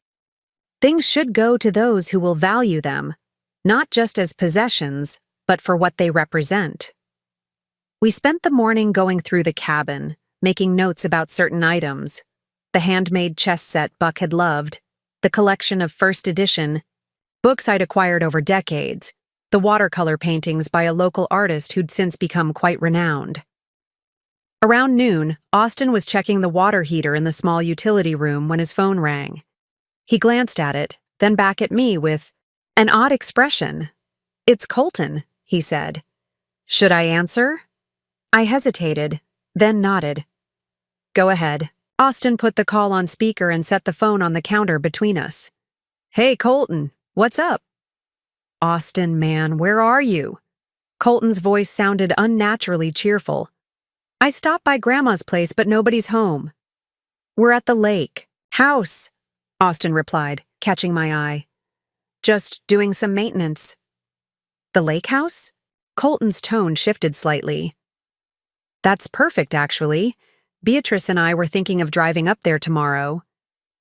Things should go to those who will value them, not just as possessions, but for what they represent." We spent the morning going through the cabin, making notes about certain items. The handmade chess set Buck had loved, the collection of first edition books I'd acquired over decades, the watercolor paintings by a local artist who'd since become quite renowned. Around noon, Austin was checking the water heater in the small utility room when his phone rang. He glanced at it, then back at me with an odd expression. "It's Colton," he said. "Should I answer?" I hesitated, then nodded. "Go ahead." Austin put the call on speaker and set the phone on the counter between us. "Hey, Colton, what's up?" "Austin, man, where are you?" Colton's voice sounded unnaturally cheerful. "I stopped by Grandma's place, but nobody's home." "We're at the lake house," Austin replied, catching my eye. "Just doing some maintenance." "The lake house?" Colton's tone shifted slightly. "That's perfect, actually. Beatrice and I were thinking of driving up there tomorrow.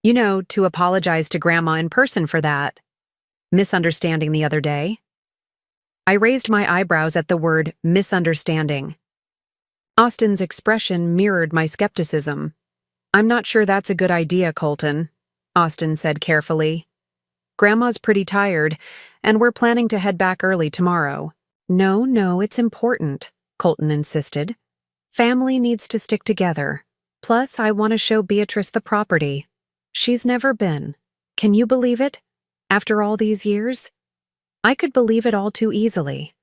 You know, to apologize to Grandma in person for that misunderstanding the other day." I raised my eyebrows at the word misunderstanding. Austin's expression mirrored my skepticism. "I'm not sure that's a good idea, Colton," Austin said carefully. "Grandma's pretty tired, and we're planning to head back early tomorrow." No, it's important," Colton insisted. "Family needs to stick together. Plus, I want to show Beatrice the property. She's never been. Can you believe it? After all these years?" I could believe it all too easily.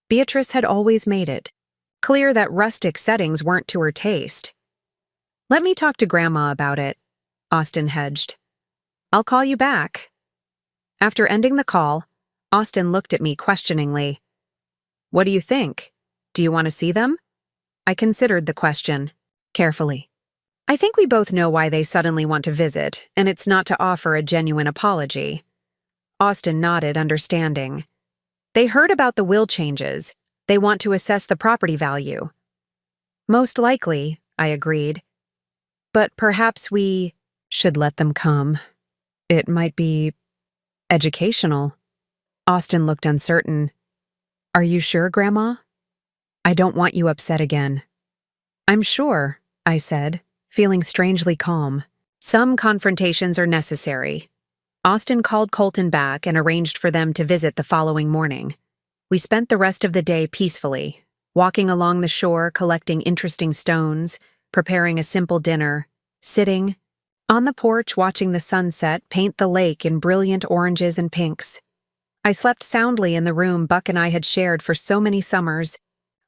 Beatrice had always made it clear that rustic settings weren't to her taste. "Let me talk to Grandma about it," Austin hedged. "I'll call you back." After ending the call, Austin looked at me questioningly. "What do you think? Do you want to see them?" I considered the question carefully. I think we both know why they suddenly want to visit, and it's not to offer a genuine apology. Austin nodded, understanding. They heard about the will changes. They want to assess the property value. Most likely, I agreed. But perhaps we should let them come. It might be educational. Austin looked uncertain. Are you sure, Grandma? I don't want you upset again. I'm sure, I said, feeling strangely calm. Some confrontations are necessary. Austin called Colton back and arranged for them to visit the following morning. We spent the rest of the day peacefully, walking along the shore, collecting interesting stones, preparing a simple dinner, sitting on the porch watching the sunset paint the lake in brilliant oranges and pinks. I slept soundly in the room Buck and I had shared for so many summers,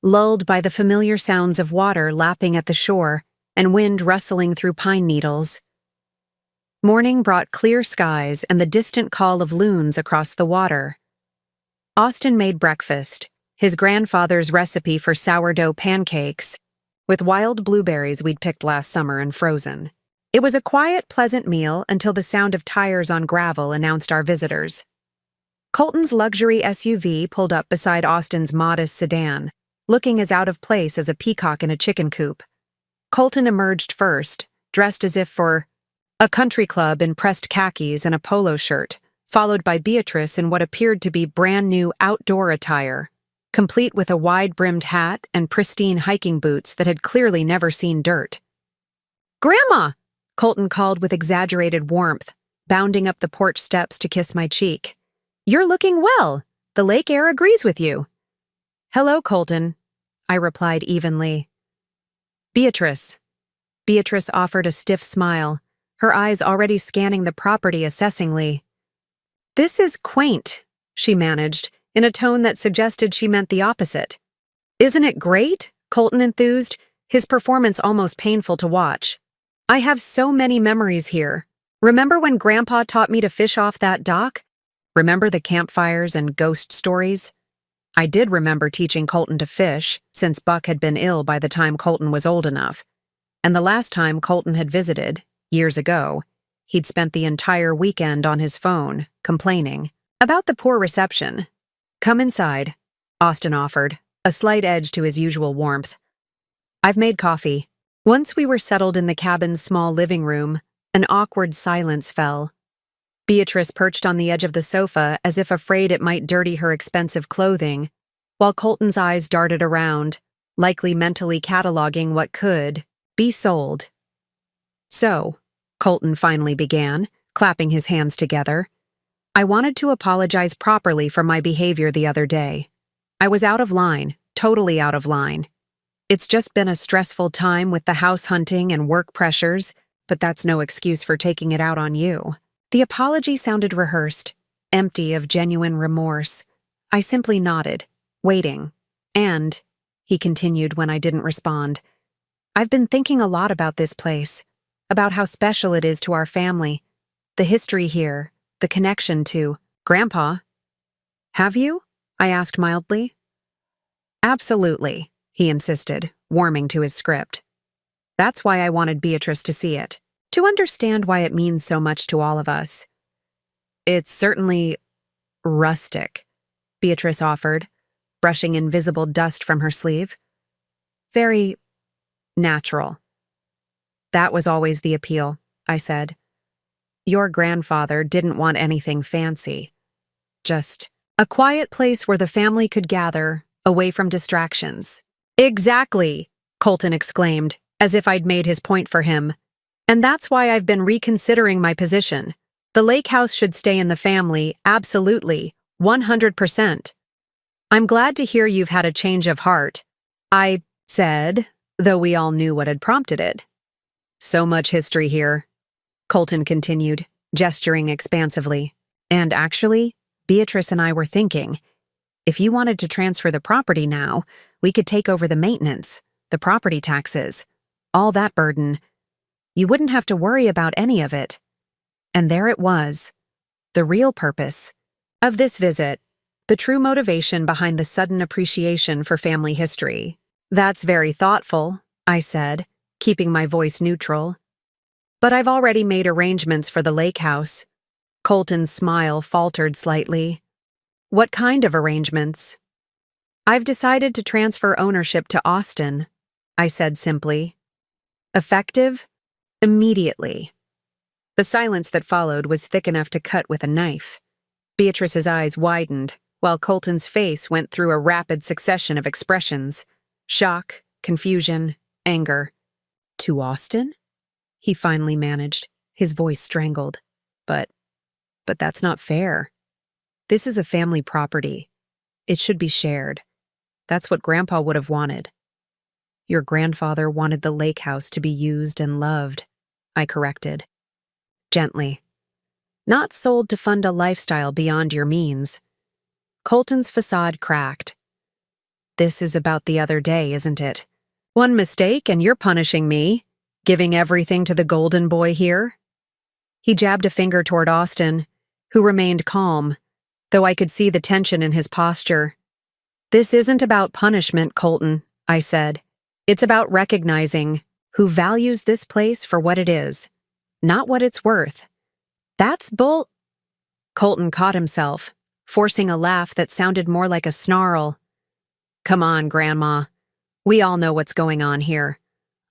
lulled by the familiar sounds of water lapping at the shore and wind rustling through pine needles. Morning brought clear skies and the distant call of loons across the water. Austin made breakfast, his grandfather's recipe for sourdough pancakes, with wild blueberries we'd picked last summer and frozen. It was a quiet, pleasant meal until the sound of tires on gravel announced our visitors. Colton's luxury SUV pulled up beside Austin's modest sedan, looking as out of place as a peacock in a chicken coop. Colton emerged first, dressed as if for a country club in pressed khakis and a polo shirt, followed by Beatrice in what appeared to be brand-new outdoor attire, complete with a wide-brimmed hat and pristine hiking boots that had clearly never seen dirt. "Grandma!" Colton called with exaggerated warmth, bounding up the porch steps to kiss my cheek. "You're looking well. The lake air agrees with you." "Hello, Colton," I replied evenly. "Beatrice." Beatrice offered a stiff smile, her eyes already scanning the property assessingly. "This is quaint," she managed, in a tone that suggested she meant the opposite. "Isn't it great?" Colton enthused, his performance almost painful to watch. "I have so many memories here. Remember when Grandpa taught me to fish off that dock? Remember the campfires and ghost stories?" I did remember teaching Colton to fish, since Buck had been ill by the time Colton was old enough. And the last time Colton had visited, years ago, he'd spent the entire weekend on his phone, complaining about the poor reception. "Come inside," Austin offered, a slight edge to his usual warmth. "I've made coffee." Once we were settled in the cabin's small living room, an awkward silence fell. Beatrice perched on the edge of the sofa as if afraid it might dirty her expensive clothing, while Colton's eyes darted around, likely mentally cataloging what could be sold. "So," Colton finally began, clapping his hands together, "I wanted to apologize properly for my behavior the other day. I was out of line, totally out of line. It's just been a stressful time with the house hunting and work pressures, but that's no excuse for taking it out on you." The apology sounded rehearsed, empty of genuine remorse. I simply nodded, waiting. "And," he continued when I didn't respond, "I've been thinking a lot about this place, about how special it is to our family, the history here, the connection to Grandpa." "Have you?" I asked mildly. "Absolutely," he insisted, warming to his script. "That's why I wanted Beatrice to see it, to understand why it means so much to all of us." "It's certainly rustic," Beatrice offered, brushing invisible dust from her sleeve. "Very natural." "That was always the appeal," I said. "Your grandfather didn't want anything fancy. Just a quiet place where the family could gather, away from distractions." "Exactly," Colton exclaimed, as if I'd made his point for him. "And that's why I've been reconsidering my position. The lake house should stay in the family, absolutely, 100%. I'm glad to hear you've had a change of heart," I said, though we all knew what had prompted it. "So much history here," Colton continued, gesturing expansively. "And actually, Beatrice and I were thinking, if you wanted to transfer the property now, we could take over the maintenance, the property taxes, all that burden. You wouldn't have to worry about any of it." And there it was, the real purpose of this visit, the true motivation behind the sudden appreciation for family history. "That's very thoughtful," I said, keeping my voice neutral. But I've already made arrangements for the lake house. Colton's smile faltered slightly. What kind of arrangements? I've decided to transfer ownership to Austin, I said simply. Effective? Immediately. The silence that followed was thick enough to cut with a knife. Beatrice's eyes widened, while Colton's face went through a rapid succession of expressions. Shock, confusion, anger. To Austin? He finally managed, his voice strangled. But that's not fair. This is a family property. It should be shared. That's what Grandpa would have wanted. Your grandfather wanted the lake house to be used and loved, I corrected. Gently. Not sold to fund a lifestyle beyond your means. Colton's facade cracked. This is about the other day, isn't it? One mistake and you're punishing me, giving everything to the golden boy here. He jabbed a finger toward Austin, who remained calm, though I could see the tension in his posture. This isn't about punishment, Colton, I said. It's about recognizing who values this place for what it is, not what it's worth. That's bull... Colton caught himself, forcing a laugh that sounded more like a snarl. Come on, Grandma. We all know what's going on here.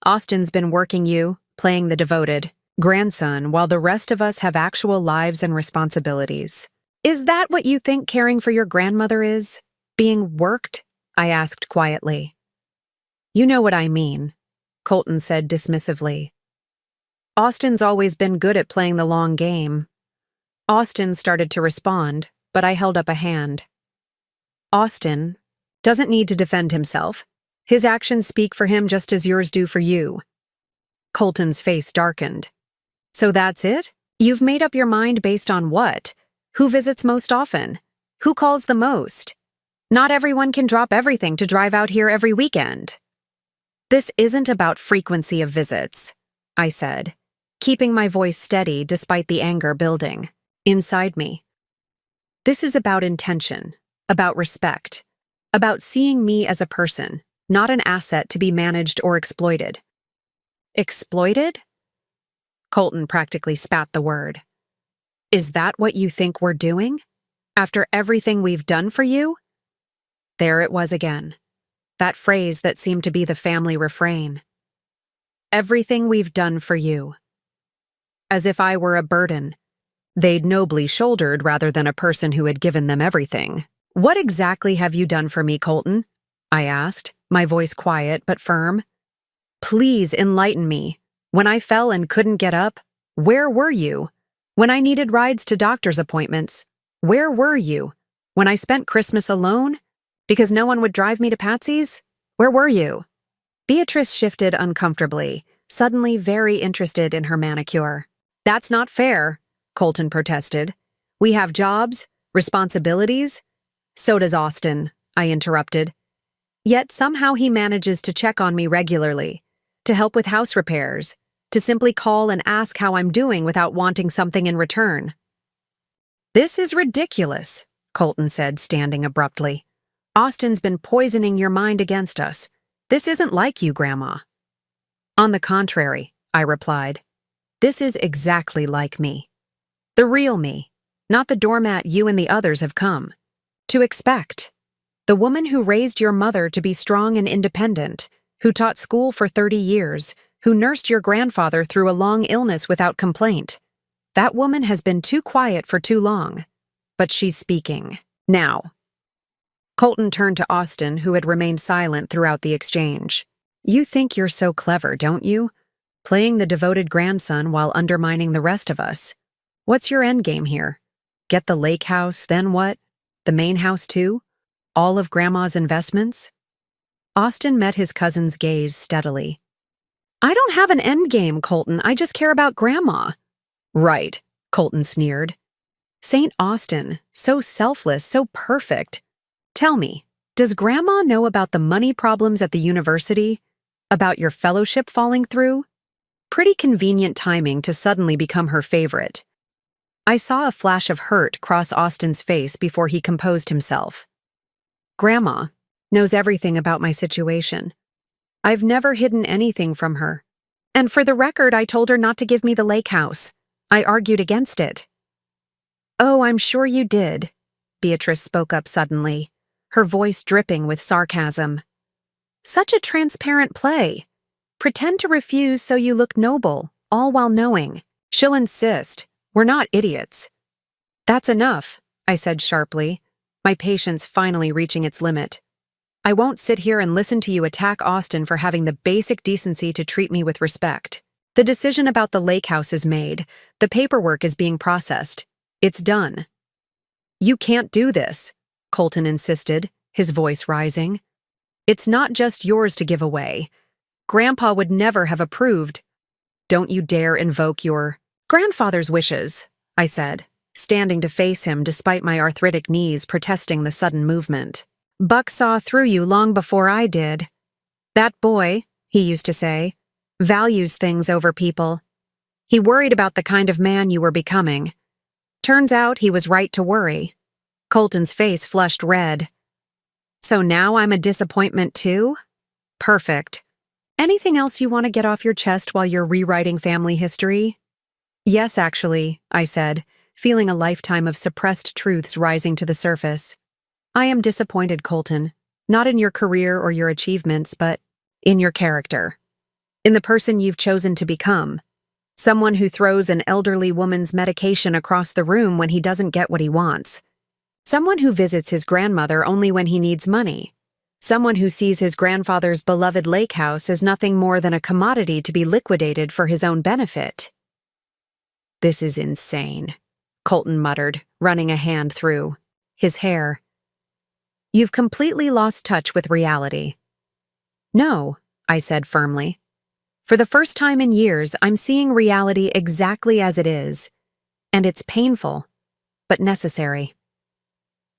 Austin's been working you, playing the devoted grandson, while the rest of us have actual lives and responsibilities. Is that what you think caring for your grandmother is? Being worked? I asked quietly. You know what I mean, Colton said dismissively. Austin's always been good at playing the long game. Austin started to respond, but I held up a hand. Austin doesn't need to defend himself. His actions speak for him just as yours do for you. Colton's face darkened. So that's it? You've made up your mind based on what? Who visits most often? Who calls the most? Not everyone can drop everything to drive out here every weekend. This isn't about frequency of visits, I said, keeping my voice steady despite the anger building inside me. This is about intention, about respect, about seeing me as a person, not an asset to be managed or exploited. Exploited? Colton practically spat the word. Is that what you think we're doing? After everything we've done for you? There it was again. That phrase that seemed to be the family refrain. Everything we've done for you. As if I were a burden they'd nobly shouldered rather than a person who had given them everything. What exactly have you done for me, Colton? I asked, my voice quiet but firm. Please enlighten me. When I fell and couldn't get up, where were you? When I needed rides to doctor's appointments, where were you? When I spent Christmas alone? Because no one would drive me to Patsy's? Where were you? Beatrice shifted uncomfortably, suddenly very interested in her manicure. That's not fair, Colton protested. We have jobs, responsibilities. So does Austin, I interrupted. Yet somehow he manages to check on me regularly, to help with house repairs, to simply call and ask how I'm doing without wanting something in return. This is ridiculous, Colton said, standing abruptly. Austin's been poisoning your mind against us. This isn't like you, Grandma. On the contrary, I replied. This is exactly like me. The real me, not the doormat you and the others have come to expect. The woman who raised your mother to be strong and independent, who taught school for 30 years, who nursed your grandfather through a long illness without complaint. That woman has been too quiet for too long, but she's speaking now. Colton turned to Austin, who had remained silent throughout the exchange. You think you're so clever, don't you? Playing the devoted grandson while undermining the rest of us. What's your end game here? Get the lake house, then what? The main house too? All of Grandma's investments? Austin met his cousin's gaze steadily. I don't have an end game, Colton. I just care about Grandma. Right, Colton sneered. St. Austin, so selfless, so perfect. Tell me, does Grandma know about the money problems at the university? About your fellowship falling through? Pretty convenient timing to suddenly become her favorite. I saw a flash of hurt cross Austin's face before he composed himself. Grandma knows everything about my situation. I've never hidden anything from her, And for the record, I told her not to give me the lake house. I argued against it. Oh, I'm sure you did, Beatrice spoke up suddenly, her voice dripping with sarcasm. Such a transparent play. Pretend to refuse so you look noble, all while knowing. She'll insist. We're not idiots. That's enough, I said sharply, my patience finally reaching its limit. I won't sit here and listen to you attack Austin for having the basic decency to treat me with respect. The decision about the lake house is made. The paperwork is being processed. It's done. You can't do this, Colton insisted, his voice rising. It's not just yours to give away. Grandpa would never have approved. Don't you dare invoke your grandfather's wishes, I said, standing to face him despite my arthritic knees protesting the sudden movement. Buck saw through you long before I did. That boy, he used to say, values things over people. He worried about the kind of man you were becoming. Turns out he was right to worry. Colton's face flushed red. So now I'm a disappointment too? Perfect. Anything else you want to get off your chest while you're rewriting family history? Yes, actually, I said, feeling a lifetime of suppressed truths rising to the surface. I am disappointed, Colton, not in your career or your achievements, but in your character. In the person you've chosen to become. Someone who throws an elderly woman's medication across the room when he doesn't get what he wants. Someone who visits his grandmother only when he needs money. Someone who sees his grandfather's beloved lake house as nothing more than a commodity to be liquidated for his own benefit. This is insane, Colton muttered, running a hand through his hair. You've completely lost touch with reality. No, I said firmly. For the first time in years, I'm seeing reality exactly as it is. And it's painful, but necessary.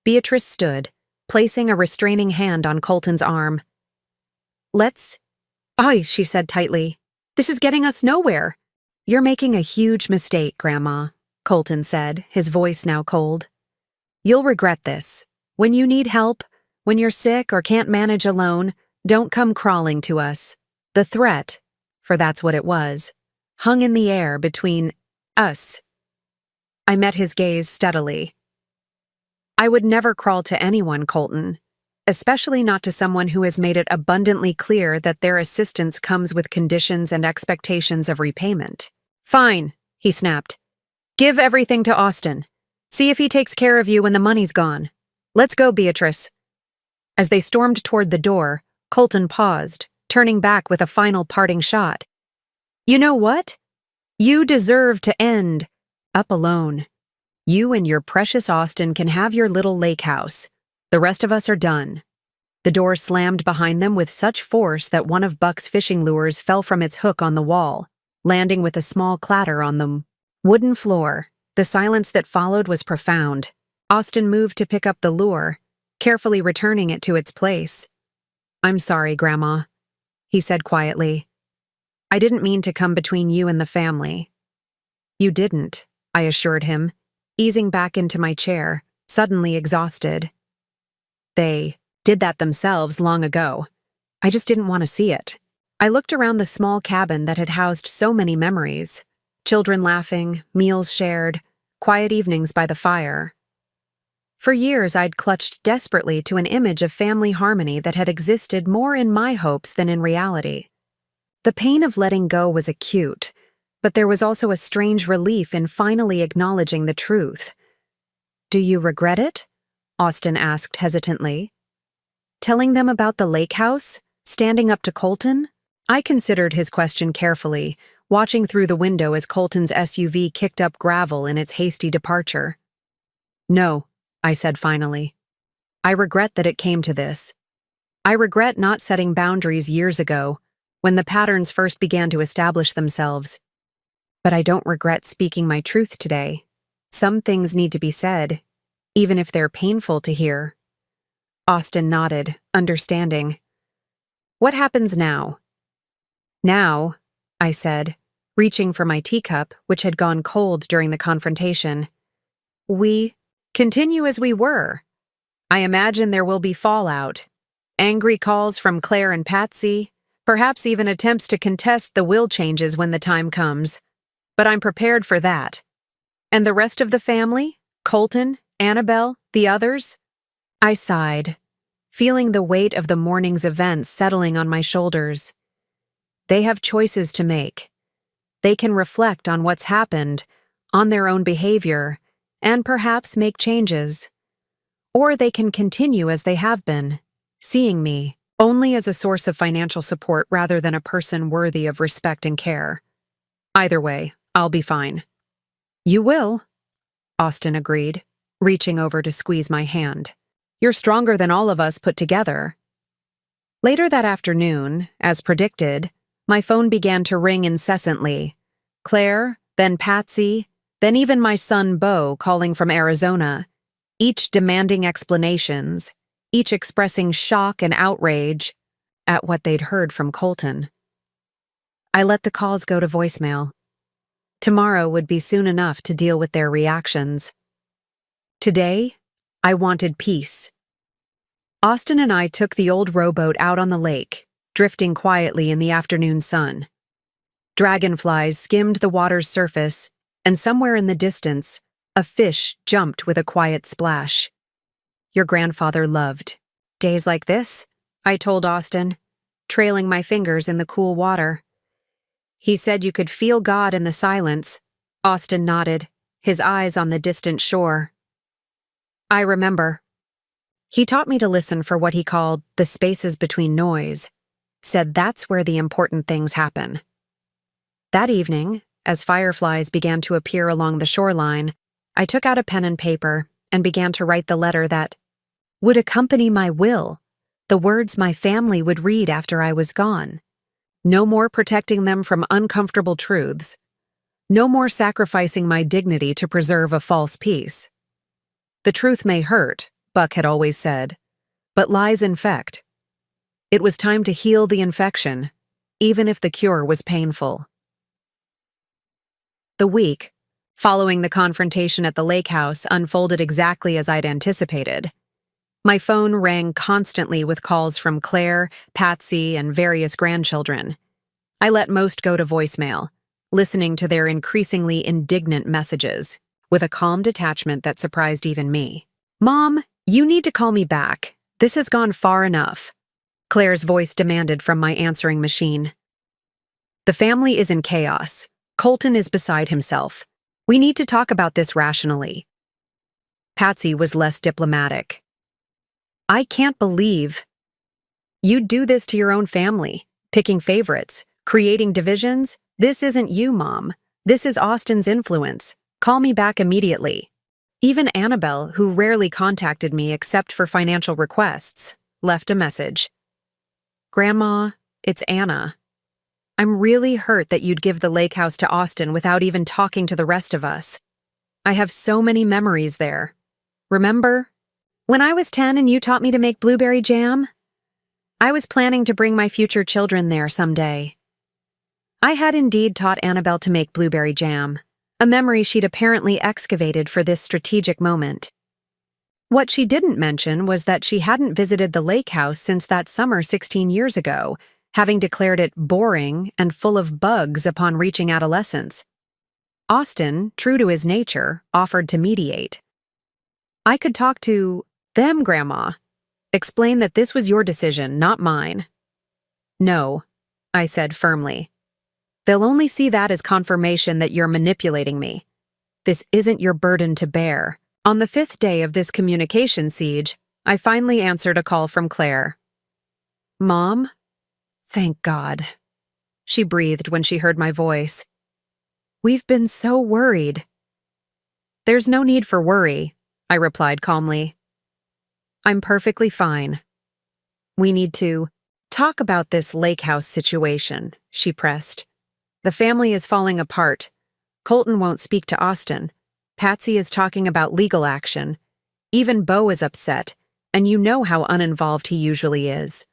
Beatrice stood, placing a restraining hand on Colton's arm. She said tightly. This is getting us nowhere. You're making a huge mistake, Grandma, Colton said, his voice now cold. You'll regret this. When you need help, when you're sick or can't manage alone, don't come crawling to us. The threat, for that's what it was, hung in the air between us. I met his gaze steadily. I would never crawl to anyone, Colton, especially not to someone who has made it abundantly clear that their assistance comes with conditions and expectations of repayment. Fine, he snapped. Give everything to Austin. See if he takes care of you when the money's gone. Let's go, Beatrice. As they stormed toward the door, Colton paused, turning back with a final parting shot. You know what? You deserve to end up alone. You and your precious Austin can have your little lake house. The rest of us are done. The door slammed behind them with such force that one of Buck's fishing lures fell from its hook on the wall, landing with a small clatter on the wooden floor. The silence that followed was profound. Austin moved to pick up the lure, carefully returning it to its place. I'm sorry, Grandma, he said quietly. I didn't mean to come between you and the family. You didn't, I assured him, easing back into my chair, suddenly exhausted. They did that themselves long ago. I just didn't want to see it. I looked around the small cabin that had housed so many memories. Children laughing, meals shared, quiet evenings by the fire. For years, I'd clutched desperately to an image of family harmony that had existed more in my hopes than in reality. The pain of letting go was acute, but there was also a strange relief in finally acknowledging the truth. Do you regret it? Austin asked hesitantly. Telling them about the lake house? Standing up to Colton? I considered his question carefully, watching through the window as Colton's SUV kicked up gravel in its hasty departure. No, I said finally. I regret that it came to this. I regret not setting boundaries years ago, when the patterns first began to establish themselves. But I don't regret speaking my truth today. Some things need to be said, even if they're painful to hear. Austin nodded, understanding. What happens now? Now, I said, reaching for my teacup, which had gone cold during the confrontation. We continue as we were. I imagine there will be fallout. Angry calls from Claire and Patsy, perhaps even attempts to contest the will changes when the time comes. But I'm prepared for that. And the rest of the family? Colton, Annabelle, the others? I sighed, feeling the weight of the morning's events settling on my shoulders. They have choices to make. They can reflect on what's happened, on their own behavior, and perhaps make changes. Or they can continue as they have been, seeing me only as a source of financial support rather than a person worthy of respect and care. Either way, I'll be fine. You will, Austin agreed, reaching over to squeeze my hand. You're stronger than all of us put together. Later that afternoon, as predicted, my phone began to ring incessantly. Claire, then Patsy, then even my son Beau calling from Arizona, each demanding explanations, each expressing shock and outrage at what they'd heard from Colton. I let the calls go to voicemail. Tomorrow would be soon enough to deal with their reactions. Today, I wanted peace. Austin and I took the old rowboat out on the lake, drifting quietly in the afternoon sun. Dragonflies skimmed the water's surface, and somewhere in the distance, a fish jumped with a quiet splash. Your grandfather loved days like this, I told Austin, trailing my fingers in the cool water. He said you could feel God in the silence. Austin nodded, his eyes on the distant shore. I remember. He taught me to listen for what he called the spaces between noise, said that's where the important things happen. That evening, as fireflies began to appear along the shoreline, I took out a pen and paper and began to write the letter that would accompany my will, the words my family would read after I was gone. No more protecting them from uncomfortable truths. No more sacrificing my dignity to preserve a false peace. The truth may hurt, Buck had always said, but lies infect. It was time to heal the infection, even if the cure was painful. The week, following the confrontation at the lake house, unfolded exactly as I'd anticipated. My phone rang constantly with calls from Claire, Patsy, and various grandchildren. I let most go to voicemail, listening to their increasingly indignant messages, with a calm detachment that surprised even me. Mom, you need to call me back. This has gone far enough, Claire's voice demanded from my answering machine. The family is in chaos. Colton is beside himself. We need to talk about this rationally. Patsy was less diplomatic. I can't believe you'd do this to your own family, picking favorites, creating divisions. This isn't you, Mom. This is Austin's influence. Call me back immediately. Even Annabelle, who rarely contacted me except for financial requests, left a message. Grandma, it's Anna. I'm really hurt that you'd give the lake house to Austin without even talking to the rest of us. I have so many memories there. Remember? When I was 10 and you taught me to make blueberry jam? I was planning to bring my future children there someday. I had indeed taught Annabelle to make blueberry jam, a memory she'd apparently excavated for this strategic moment. What she didn't mention was that she hadn't visited the lake house since that summer 16 years ago, having declared it boring and full of bugs upon reaching adolescence. Austin, true to his nature, offered to mediate. I could talk to them, Grandma. Explain that this was your decision, not mine. No, I said firmly. They'll only see that as confirmation that you're manipulating me. This isn't your burden to bear. On the 5th day of this communication siege, I finally answered a call from Claire. Mom? Thank God. She breathed when she heard my voice. We've been so worried. There's no need for worry, I replied calmly. I'm perfectly fine. We need to talk about this lake house situation, she pressed. The family is falling apart. Colton won't speak to Austin. Patsy is talking about legal action. Even Beau is upset, and you know how uninvolved he usually is.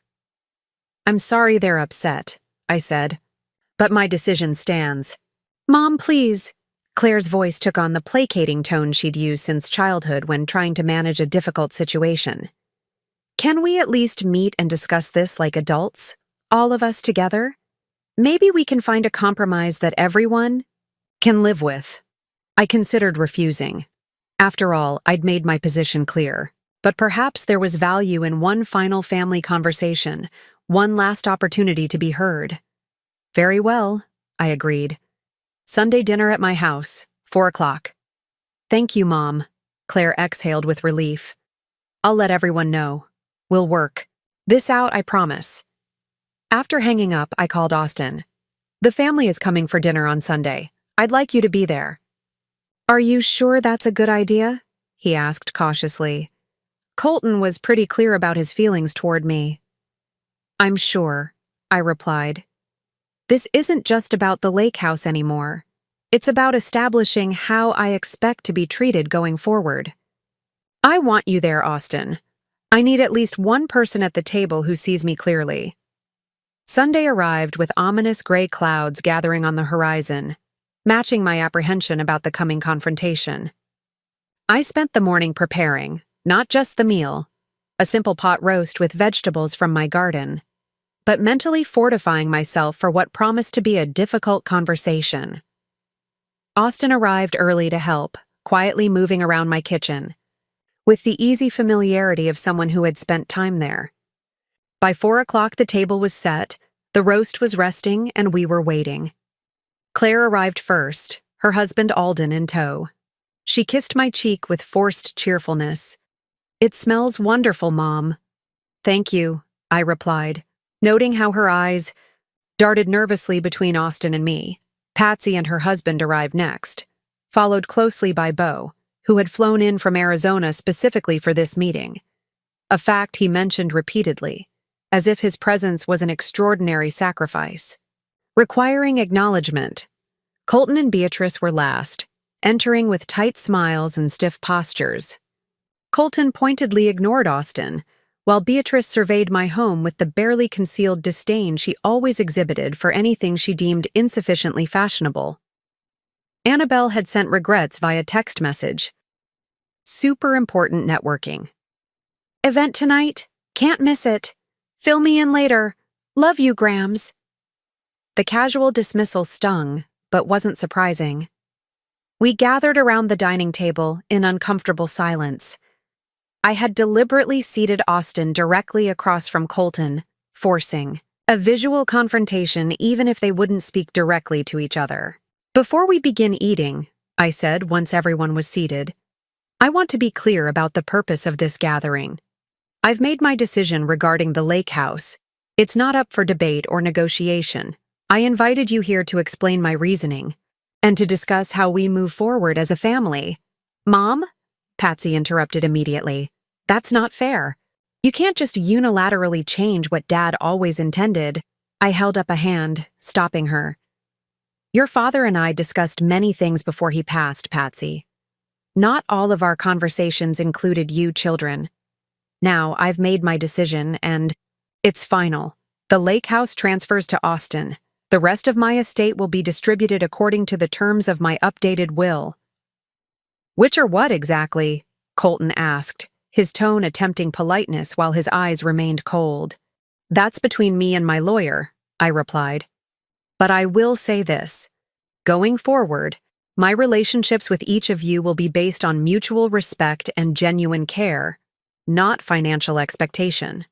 I'm sorry they're upset, I said, but my decision stands. Mom, please. Claire's voice took on the placating tone she'd used since childhood when trying to manage a difficult situation. Can we at least meet and discuss this like adults? All of us together? Maybe we can find a compromise that everyone can live with. I considered refusing. After all, I'd made my position clear. But perhaps there was value in one final family conversation, one last opportunity to be heard. Very well, I agreed. Sunday dinner at my house, 4 o'clock. Thank you, Mom. Claire exhaled with relief. I'll let everyone know. We'll work this out, I promise. After hanging up, I called Austin. The family is coming for dinner on Sunday. I'd like you to be there. Are you sure that's a good idea? He asked cautiously. Colton was pretty clear about his feelings toward me. I'm sure, I replied. This isn't just about the lake house anymore. It's about establishing how I expect to be treated going forward. I want you there, Austin. I need at least one person at the table who sees me clearly. Sunday arrived with ominous gray clouds gathering on the horizon, matching my apprehension about the coming confrontation. I spent the morning preparing, not just the meal, a simple pot roast with vegetables from my garden, but mentally fortifying myself for what promised to be a difficult conversation. Austin arrived early to help, quietly moving around my kitchen, with the easy familiarity of someone who had spent time there. By 4 o'clock the table was set, the roast was resting, and we were waiting. Claire arrived first, her husband Alden in tow. She kissed my cheek with forced cheerfulness. It smells wonderful, Mom. Thank you, I replied, noting how her eyes darted nervously between Austin and me. Patsy and her husband arrived next, followed closely by Beau, who had flown in from Arizona specifically for this meeting, a fact he mentioned repeatedly, as if his presence was an extraordinary sacrifice. Requiring acknowledgement, Colton and Beatrice were last, entering with tight smiles and stiff postures. Colton pointedly ignored Austin, while Beatrice surveyed my home with the barely concealed disdain she always exhibited for anything she deemed insufficiently fashionable. Annabelle had sent regrets via text message. Super important networking. Event tonight? Can't miss it. Fill me in later. Love you, Grams. The casual dismissal stung, but wasn't surprising. We gathered around the dining table in uncomfortable silence. I had deliberately seated Austin directly across from Colton, forcing a visual confrontation even if they wouldn't speak directly to each other. Before we begin eating, I said once everyone was seated, I want to be clear about the purpose of this gathering. I've made my decision regarding the lake house. It's not up for debate or negotiation. I invited you here to explain my reasoning and to discuss how we move forward as a family. Mom? Patsy interrupted immediately. That's not fair. You can't just unilaterally change what Dad always intended. I held up a hand, stopping her. Your father and I discussed many things before he passed, Patsy. Not all of our conversations included you children. Now, I've made my decision, and it's final. The lake house transfers to Austin. The rest of my estate will be distributed according to the terms of my updated will. Which are what exactly? Colton asked, his tone attempting politeness while his eyes remained cold. That's between me and my lawyer, I replied. But I will say this. Going forward, my relationships with each of you will be based on mutual respect and genuine care, not financial expectation.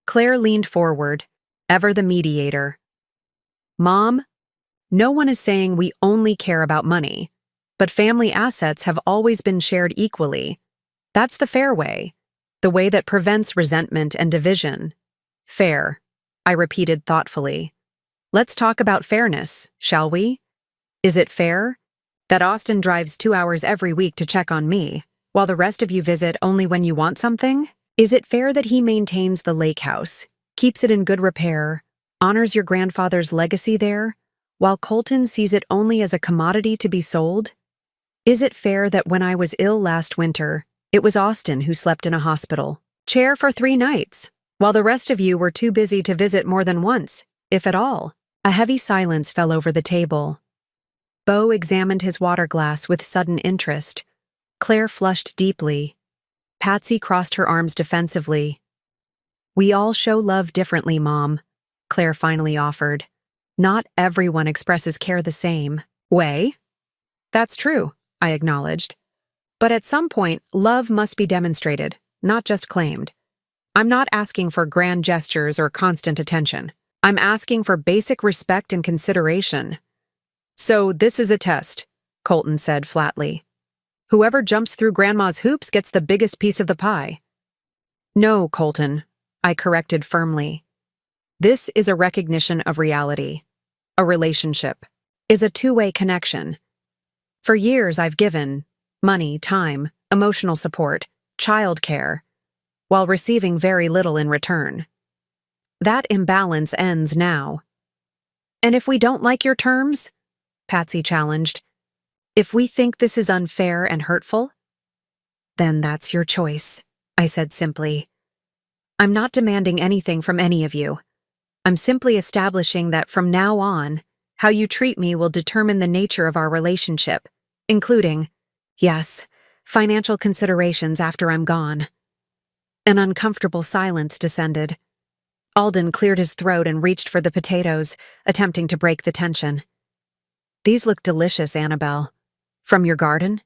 Claire leaned forward, ever the mediator. Mom, no one is saying we only care about money, but family assets have always been shared equally. That's the fair way, the way that prevents resentment and division. Fair, I repeated thoughtfully. Let's talk about fairness, shall we? Is it fair that Austin drives 2 hours every week to check on me, while the rest of you visit only when you want something? Is it fair that he maintains the lake house, keeps it in good repair, honors your grandfather's legacy there, while Colton sees it only as a commodity to be sold? Is it fair that when I was ill last winter, it was Austin who slept in a hospital chair for 3 nights, while the rest of you were too busy to visit more than once, if at all? A heavy silence fell over the table. Beau examined his water glass with sudden interest. Claire flushed deeply. Patsy crossed her arms defensively. We all show love differently, Mom. Claire finally offered. Not everyone expresses care the same way. That's true, I acknowledged. But at some point, love must be demonstrated, not just claimed. I'm not asking for grand gestures or constant attention. I'm asking for basic respect and consideration. So this is a test, Colton said flatly. Whoever jumps through Grandma's hoops gets the biggest piece of the pie. No, Colton, I corrected firmly. This is a recognition of reality. A relationship is a two-way connection. For years I've given money, time, emotional support, childcare, while receiving very little in return. That imbalance ends now. And if we don't like your terms, Patsy challenged, if we think this is unfair and hurtful, then that's your choice, I said simply. I'm not demanding anything from any of you. I'm simply establishing that from now on, how you treat me will determine the nature of our relationship, including, yes, financial considerations after I'm gone. An uncomfortable silence descended. Alden cleared his throat and reached for the potatoes, attempting to break the tension. These look delicious, Annabelle. From your garden?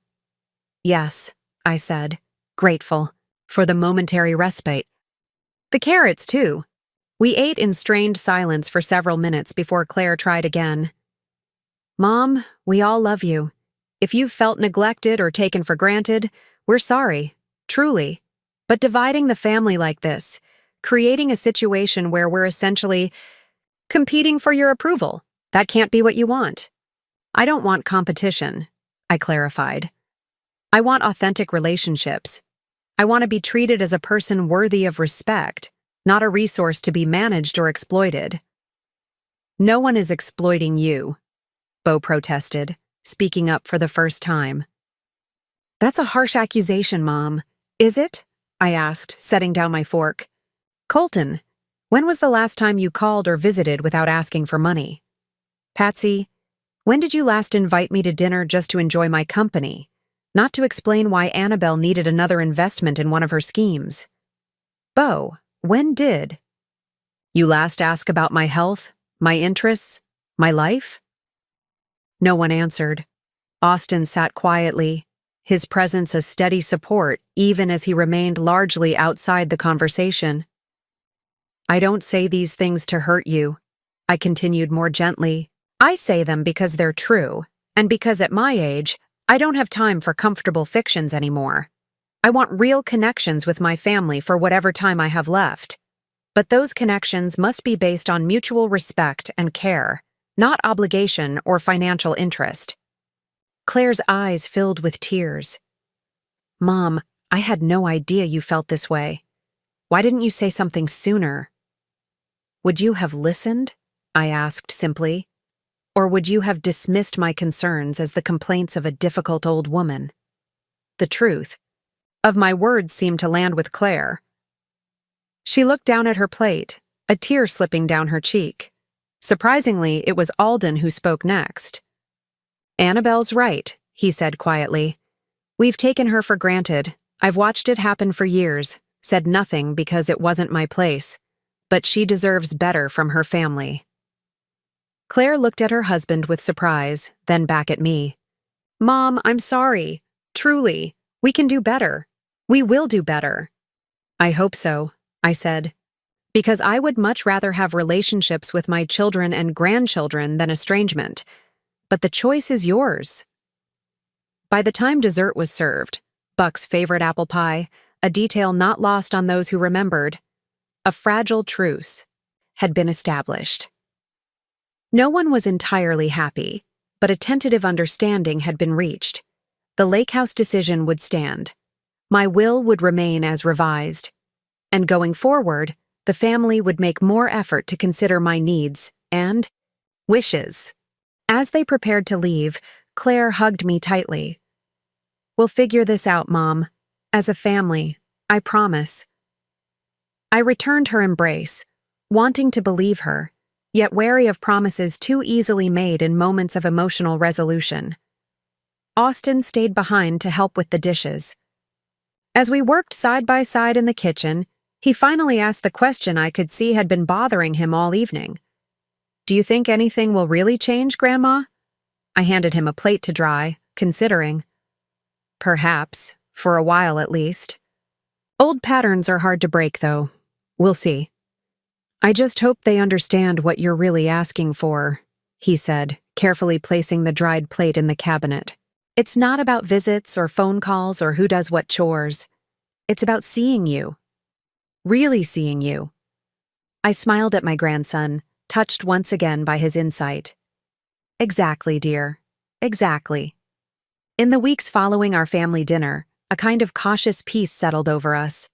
Yes, I said, grateful for the momentary respite. The carrots, too. We ate in strained silence for several minutes before Claire tried again. Mom, we all love you. If you've felt neglected or taken for granted, we're sorry, truly. But dividing the family like this, creating a situation where we're essentially competing for your approval, that can't be what you want. I don't want competition, I clarified. I want authentic relationships. I want to be treated as a person worthy of respect, not a resource to be managed or exploited. No one is exploiting you, Bo protested, speaking up for the first time. That's a harsh accusation, Mom. Is it? I asked, setting down my fork. Colton, when was the last time you called or visited without asking for money? Patsy, when did you last invite me to dinner just to enjoy my company, not to explain why Annabelle needed another investment in one of her schemes? Bo, when did you last ask about my health, my interests, my life? No one answered. Austin sat quietly, his presence a steady support even as he remained largely outside the conversation. I don't say these things to hurt you, I continued more gently. I say them because they're true, and because at my age, I don't have time for comfortable fictions anymore. I want real connections with my family for whatever time I have left. But those connections must be based on mutual respect and care, not obligation or financial interest. Claire's eyes filled with tears. Mom, I had no idea you felt this way. Why didn't you say something sooner? Would you have listened? I asked simply. Or would you have dismissed my concerns as the complaints of a difficult old woman? The truth of my words seemed to land with Claire. She looked down at her plate, a tear slipping down her cheek. Surprisingly, it was Alden who spoke next. Annabelle's right, he said quietly. We've taken her for granted. I've watched it happen for years, said nothing because it wasn't my place. But she deserves better from her family. Claire looked at her husband with surprise, then back at me. Mom, I'm sorry. Truly, we can do better. We will do better. I hope so, I said. Because I would much rather have relationships with my children and grandchildren than estrangement. But the choice is yours. By the time dessert was served, Buck's favorite apple pie, a detail not lost on those who remembered, a fragile truce had been established. No one was entirely happy, but a tentative understanding had been reached. The Lake House decision would stand. My will would remain as revised. And going forward, the family would make more effort to consider my needs and wishes. As they prepared to leave, Claire hugged me tightly. We'll figure this out, Mom. As a family, I promise. I returned her embrace, wanting to believe her, yet wary of promises too easily made in moments of emotional resolution. Austin stayed behind to help with the dishes. As we worked side by side in the kitchen, He finally asked the question I could see had been bothering him all evening. "Do you think anything will really change, Grandma?" I handed him a plate to dry, considering. "Perhaps, for a while at least. Old patterns are hard to break, though. We'll see." "I just hope they understand what you're really asking for," he said, carefully placing the dried plate in the cabinet. "It's not about visits or phone calls or who does what chores. It's about seeing you. Really seeing you." I smiled at my grandson, touched once again by his insight. "Exactly, dear. Exactly." In the weeks following our family dinner, a kind of cautious peace settled over us.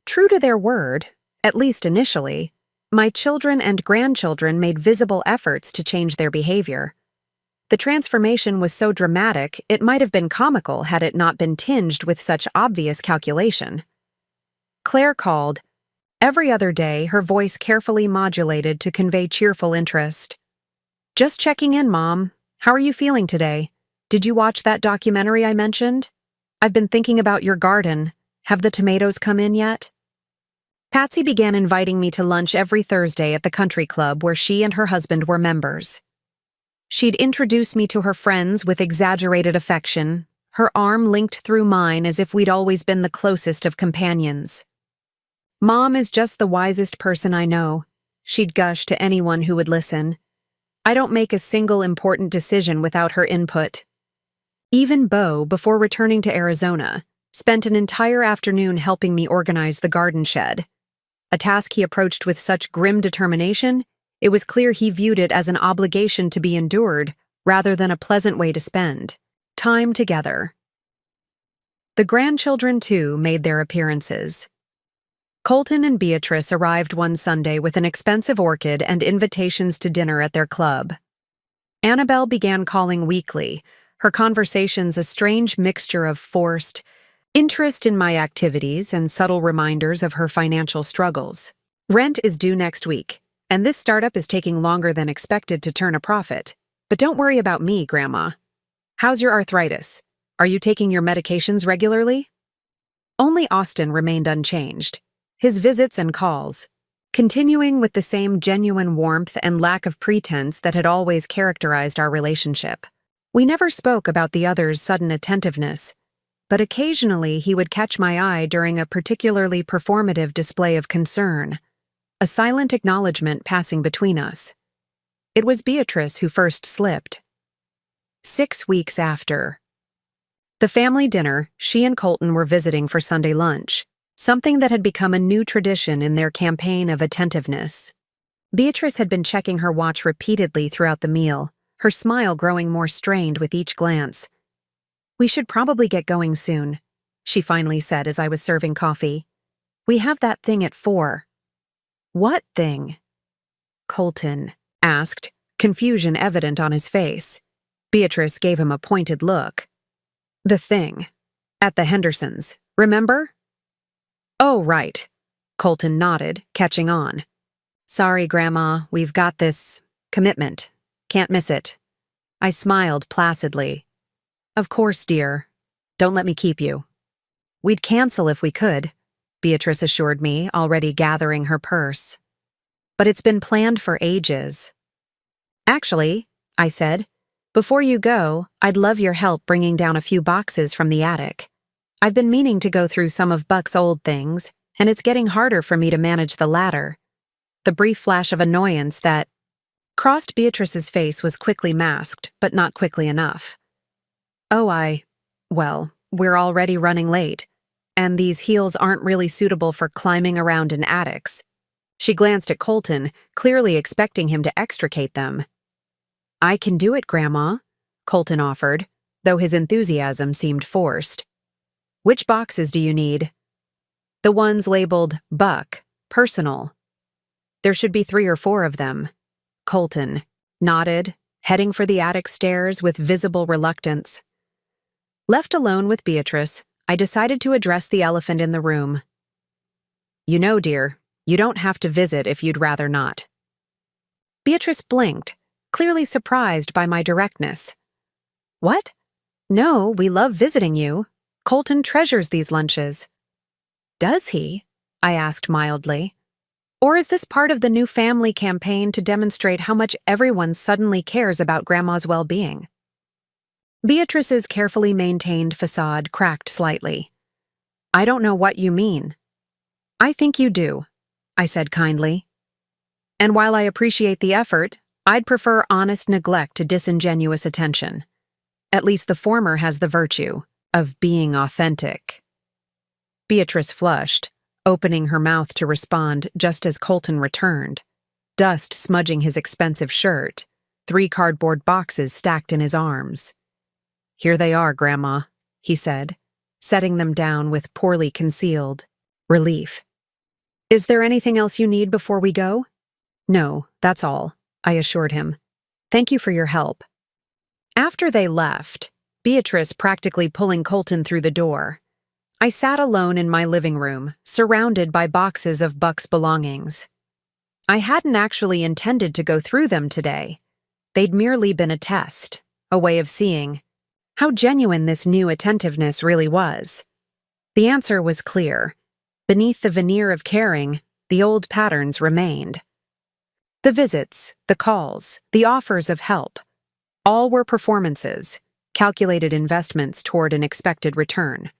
True to their word, at least initially, my children and grandchildren made visible efforts to change their behavior. The transformation was so dramatic it might have been comical had it not been tinged with such obvious calculation. Claire called. Every other day, her voice carefully modulated to convey cheerful interest. "Just checking in, Mom. How are you feeling today? Did you watch that documentary I mentioned? I've been thinking about your garden. Have the tomatoes come in yet?" Patsy began inviting me to lunch every Thursday at the country club where she and her husband were members. She'd introduce me to her friends with exaggerated affection, her arm linked through mine as if we'd always been the closest of companions. "Mom is just the wisest person I know," she'd gush to anyone who would listen. "I don't make a single important decision without her input." Even Beau, before returning to Arizona, spent an entire afternoon helping me organize the garden shed. A task he approached with such grim determination, it was clear he viewed it as an obligation to be endured rather than a pleasant way to spend time together. The grandchildren, too, made their appearances. Colton and Beatrice arrived one Sunday with an expensive orchid and invitations to dinner at their club. Annabelle began calling weekly, her conversations a strange mixture of forced interest in my activities and subtle reminders of her financial struggles. "Rent is due next week, and this startup is taking longer than expected to turn a profit. But don't worry about me, Grandma. How's your arthritis? Are you taking your medications regularly?" Only Austin remained unchanged, his visits and calls, continuing with the same genuine warmth and lack of pretense that had always characterized our relationship. We never spoke about the other's sudden attentiveness, but occasionally he would catch my eye during a particularly performative display of concern, a silent acknowledgement passing between us. It was Beatrice who first slipped. 6 weeks after the family dinner, she and Colton were visiting for Sunday lunch, something that had become a new tradition in their campaign of attentiveness. Beatrice had been checking her watch repeatedly throughout the meal, her smile growing more strained with each glance. "We should probably get going soon," she finally said as I was serving coffee. "We have that thing at 4. "What thing?" Colton asked, confusion evident on his face. Beatrice gave him a pointed look. "The thing. At the Hendersons, remember?" "Oh, right." Colton nodded, catching on. "Sorry, Grandma, we've got this commitment. Can't miss it." I smiled placidly. "Of course, dear. Don't let me keep you." "We'd cancel if we could," Beatrice assured me, already gathering her purse. "But it's been planned for ages." "Actually," I said, "before you go, I'd love your help bringing down a few boxes from the attic. I've been meaning to go through some of Buck's old things, and it's getting harder for me to manage the latter." The brief flash of annoyance that crossed Beatrice's face was quickly masked, but not quickly enough. "Oh, well, we're already running late, and these heels aren't really suitable for climbing around in attics." She glanced at Colton, clearly expecting him to extricate them. "I can do it, Grandma," Colton offered, though his enthusiasm seemed forced. "Which boxes do you need?" "The ones labeled Buck, personal." "There should be 3 or 4 of them." Colton nodded, heading for the attic stairs with visible reluctance. Left alone with Beatrice, I decided to address the elephant in the room. "You know, dear, you don't have to visit if you'd rather not." Beatrice blinked, clearly surprised by my directness. "What? No, we love visiting you. Colton treasures these lunches." "Does he?" I asked mildly. Or is this part of the new family campaign to demonstrate how much everyone suddenly cares about Grandma's well-being? Beatrice's carefully maintained facade cracked slightly. I don't know what you mean. I think you do, I said kindly. And while I appreciate the effort, I'd prefer honest neglect to disingenuous attention. At least the former has the virtue of being authentic. Beatrice flushed, opening her mouth to respond just as Colton returned, dust smudging his expensive shirt, 3 cardboard boxes stacked in his arms. Here they are, Grandma, he said, setting them down with poorly concealed relief. Is there anything else you need before we go? No, that's all, I assured him. Thank you for your help. After they left, Beatrice practically pulling Colton through the door, I sat alone in my living room, surrounded by boxes of Buck's belongings. I hadn't actually intended to go through them today. They'd merely been a test, a way of seeing how genuine this new attentiveness really was. The answer was clear. Beneath the veneer of caring, the old patterns remained. The visits, the calls, the offers of help, all were performances, calculated investments toward an expected return.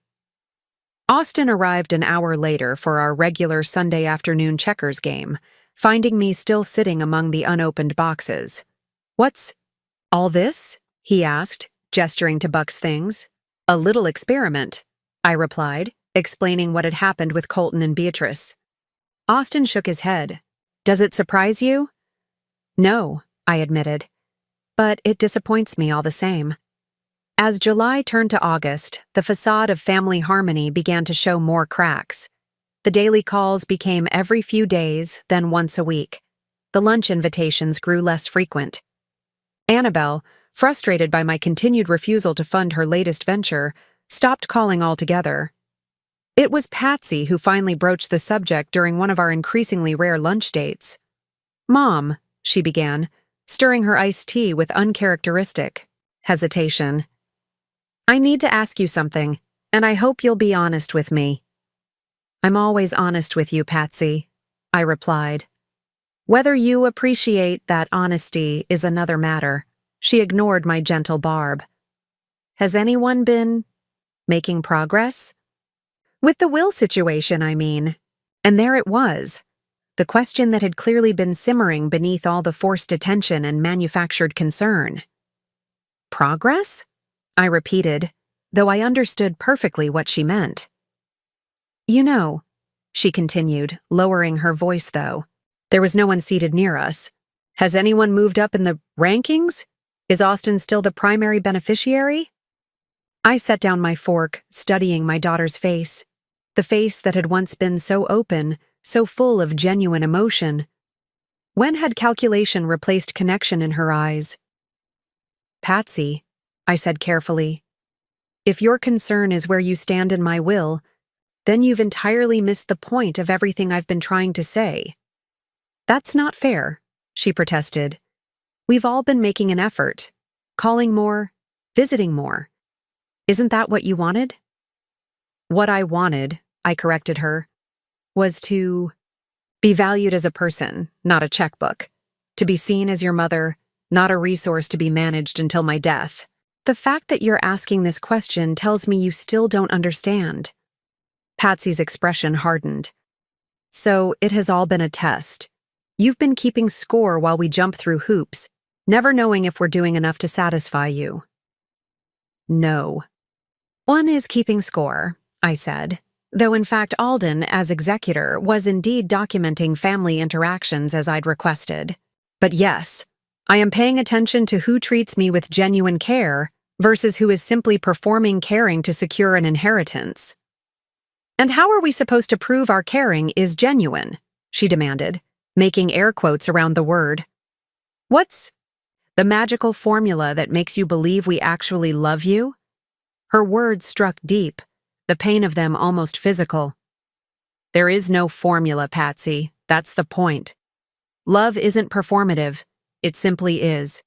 Austin arrived an hour later for our regular Sunday afternoon checkers game, finding me still sitting among the unopened boxes. What's all this? He asked, gesturing to Buck's things. A little experiment, I replied, explaining what had happened with Colton and Beatrice. Austin shook his head. Does it surprise you? No, I admitted. But it disappoints me all the same. As July turned to August, the facade of family harmony began to show more cracks. The daily calls became every few days, then once a week. The lunch invitations grew less frequent. Annabelle, frustrated by my continued refusal to fund her latest venture, stopped calling altogether. It was Patsy who finally broached the subject during one of our increasingly rare lunch dates. Mom, she began, stirring her iced tea with uncharacteristic hesitation. I need to ask you something, and I hope you'll be honest with me. I'm always honest with you, Patsy, I replied. Whether you appreciate that honesty is another matter. She ignored my gentle barb. Has anyone been making progress? With the will situation, I mean. And there it was. The question that had clearly been simmering beneath all the forced attention and manufactured concern. Progress? I repeated, though I understood perfectly what she meant. You know, she continued, lowering her voice though. There was no one seated near us. Has anyone moved up in the rankings? Is Austin still the primary beneficiary? I set down my fork, studying my daughter's face. The face that had once been so open, so full of genuine emotion. When had calculation replaced connection in her eyes? Patsy, I said carefully, if your concern is where you stand in my will, then you've entirely missed the point of everything I've been trying to say. That's not fair, she protested. We've all been making an effort, calling more, visiting more. Isn't that what you wanted? What I wanted, I corrected her, was to be valued as a person, not a checkbook. To be seen as your mother, not a resource to be managed until my death. The fact that you're asking this question tells me you still don't understand. Patsy's expression hardened. So it has all been a test. You've been keeping score while we jump through hoops, never knowing if we're doing enough to satisfy you. No. One is keeping score, I said, though in fact Alden, as executor, was indeed documenting family interactions as I'd requested. But yes, I am paying attention to who treats me with genuine care versus who is simply performing caring to secure an inheritance. And how are we supposed to prove our caring is genuine? She demanded, making air quotes around the word. What's the magical formula that makes you believe we actually love you? Her words struck deep, the pain of them almost physical. There is no formula, Patsy. That's the point. Love isn't performative. It simply is.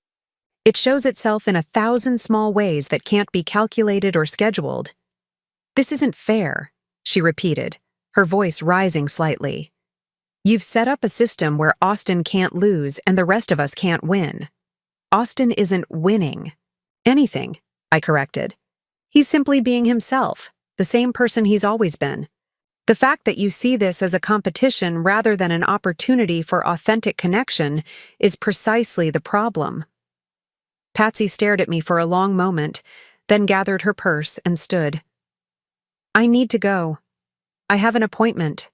It shows itself in 1,000 small ways that can't be calculated or scheduled. This isn't fair, she repeated, her voice rising slightly. You've set up a system where Austin can't lose and the rest of us can't win. Austin isn't winning anything, I corrected. He's simply being himself, the same person he's always been. The fact that you see this as a competition rather than an opportunity for authentic connection is precisely the problem. Patsy stared at me for a long moment, then gathered her purse and stood. I need to go. I have an appointment.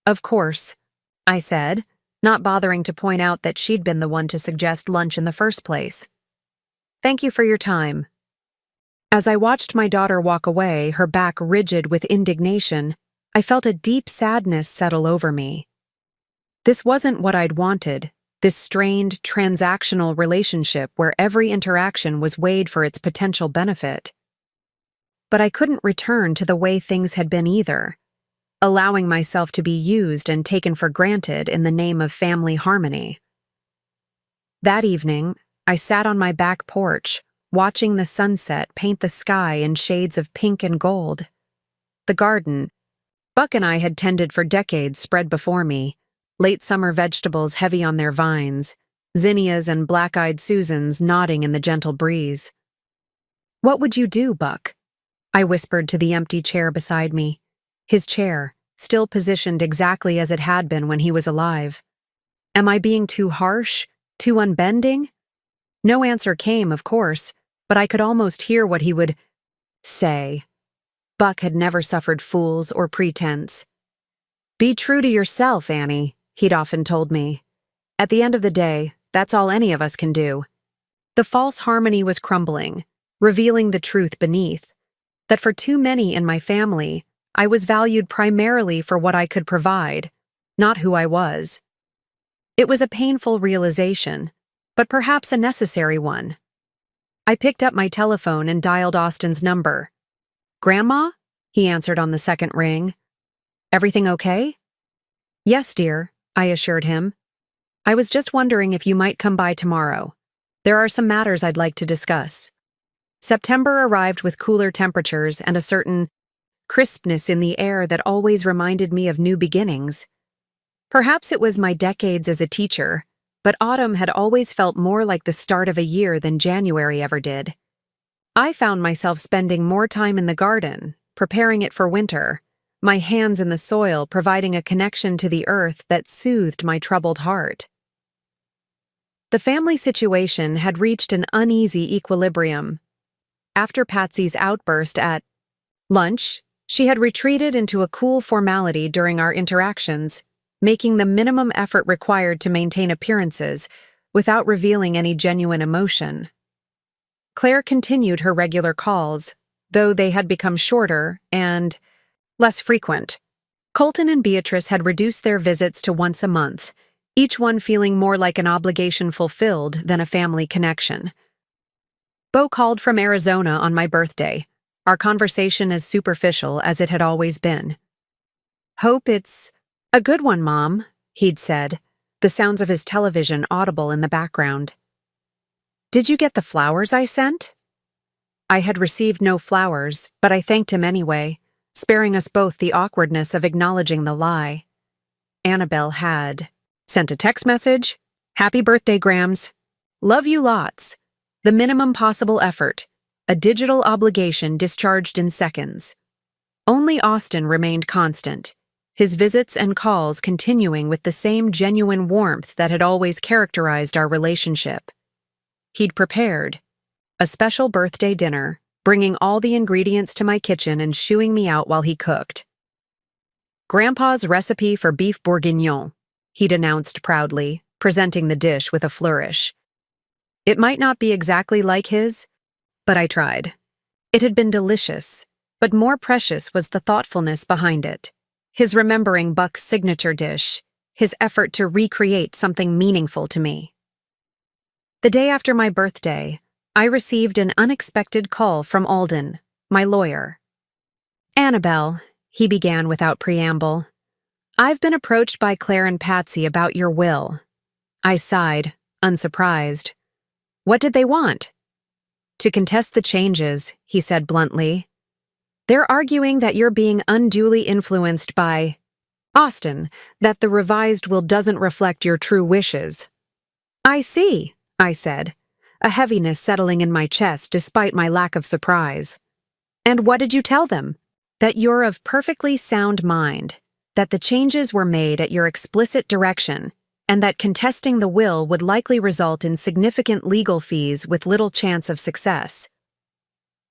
Of course, I said, not bothering to point out that she'd been the one to suggest lunch in the first place. Thank you for your time. As I watched my daughter walk away, her back rigid with indignation, I felt a deep sadness settle over me. This wasn't what I'd wanted, this strained, transactional relationship where every interaction was weighed for its potential benefit. But I couldn't return to the way things had been either, allowing myself to be used and taken for granted in the name of family harmony. That evening, I sat on my back porch, watching the sunset paint the sky in shades of pink and gold. The garden Buck and I had tended for decades spread before me, late summer vegetables heavy on their vines, zinnias and black-eyed Susans nodding in the gentle breeze. What would you do, Buck? I whispered to the empty chair beside me, his chair, still positioned exactly as it had been when he was alive. Am I being too harsh, too unbending? No answer came, of course, but I could almost hear what he would say. Buck had never suffered fools or pretense. Be true to yourself, Annie, he'd often told me. At the end of the day, that's all any of us can do. The false harmony was crumbling, revealing the truth beneath, that for too many in my family, I was valued primarily for what I could provide, not who I was. It was a painful realization, but perhaps a necessary one. I picked up my telephone and dialed Austin's number. Grandma? He answered on the second ring. Everything okay? Yes, dear, I assured him. I was just wondering if you might come by tomorrow. There are some matters I'd like to discuss. September arrived with cooler temperatures and a certain crispness in the air that always reminded me of new beginnings. Perhaps it was my decades as a teacher, but autumn had always felt more like the start of a year than January ever did. I found myself spending more time in the garden, preparing it for winter, my hands in the soil providing a connection to the earth that soothed my troubled heart. The family situation had reached an uneasy equilibrium. After Patsy's outburst at lunch, she had retreated into a cool formality during our interactions, making the minimum effort required to maintain appearances without revealing any genuine emotion. Claire continued her regular calls, though they had become shorter and less frequent. Colton and Beatrice had reduced their visits to once a month, each one feeling more like an obligation fulfilled than a family connection. Bo called from Arizona on my birthday, our conversation as superficial as it had always been. Hope it's a good one, Mom, he'd said, the sounds of his television audible in the background. Did you get the flowers I sent? I had received no flowers, but I thanked him anyway, sparing us both the awkwardness of acknowledging the lie. Annabelle had sent a text message. Happy birthday, Grams. Love you lots. The minimum possible effort. A digital obligation discharged in seconds. Only Austin remained constant, his visits and calls continuing with the same genuine warmth that had always characterized our relationship. He'd prepared a special birthday dinner, bringing all the ingredients to my kitchen and shooing me out while he cooked. Grandpa's recipe for beef bourguignon, he'd announced proudly, presenting the dish with a flourish. It might not be exactly like his, but I tried. It had been delicious, but more precious was the thoughtfulness behind it. His remembering Buck's signature dish, his effort to recreate something meaningful to me. The day after my birthday, I received an unexpected call from Alden, my lawyer. Annabelle, he began without preamble, I've been approached by Claire and Patsy about your will. I sighed, unsurprised. What did they want? To contest the changes, he said bluntly. They're arguing that you're being unduly influenced by Austin, that the revised will doesn't reflect your true wishes. I see, I said, a heaviness settling in my chest despite my lack of surprise. And what did you tell them? That you're of perfectly sound mind, that the changes were made at your explicit direction, and that contesting the will would likely result in significant legal fees with little chance of success.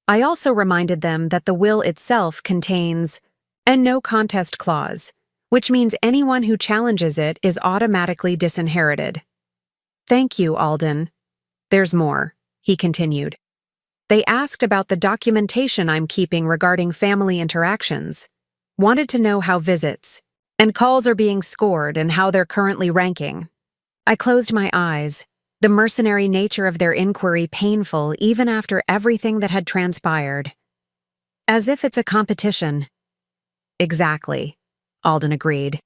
I also reminded them that the will itself contains a no contest clause, which means anyone who challenges it is automatically disinherited. Thank you, Alden. There's more, he continued. They asked about the documentation I'm keeping regarding family interactions, wanted to know how visits and calls are being scored and how they're currently ranking. I closed my eyes, the mercenary nature of their inquiry painful even after everything that had transpired. As if it's a competition. Exactly, Alden agreed.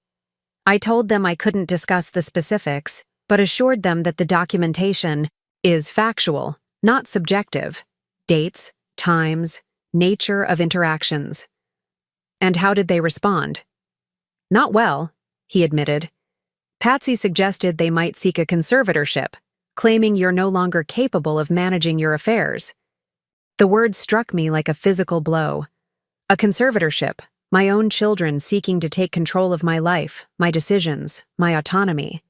I told them I couldn't discuss the specifics, but assured them that the documentation is factual, not subjective. Dates, times, nature of interactions. And how did they respond? Not well, he admitted. Patsy suggested they might seek a conservatorship, claiming you're no longer capable of managing your affairs. The word struck me like a physical blow. A conservatorship, my own children seeking to take control of my life, my decisions, my autonomy.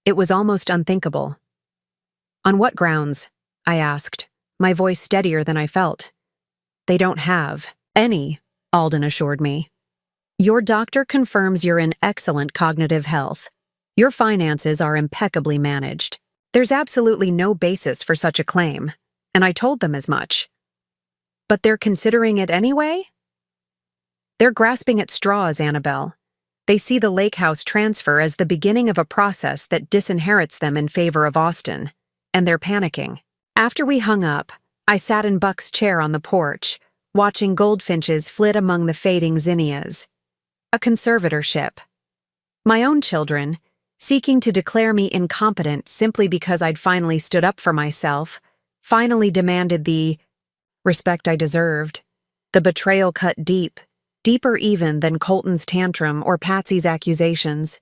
It was almost unthinkable. On what grounds? I asked, my voice steadier than I felt. They don't have any, Alden assured me. Your doctor confirms you're in excellent cognitive health. Your finances are impeccably managed. There's absolutely no basis for such a claim, and I told them as much. But they're considering it anyway? They're grasping at straws, Annabelle. They see the Lake House transfer as the beginning of a process that disinherits them in favor of Austin, and they're panicking. After we hung up, I sat in Buck's chair on the porch, watching goldfinches flit among the fading zinnias. A conservatorship. My own children, seeking to declare me incompetent simply because I'd finally stood up for myself, finally demanded the respect I deserved. The betrayal cut deep, deeper even than Colton's tantrum or Patsy's accusations.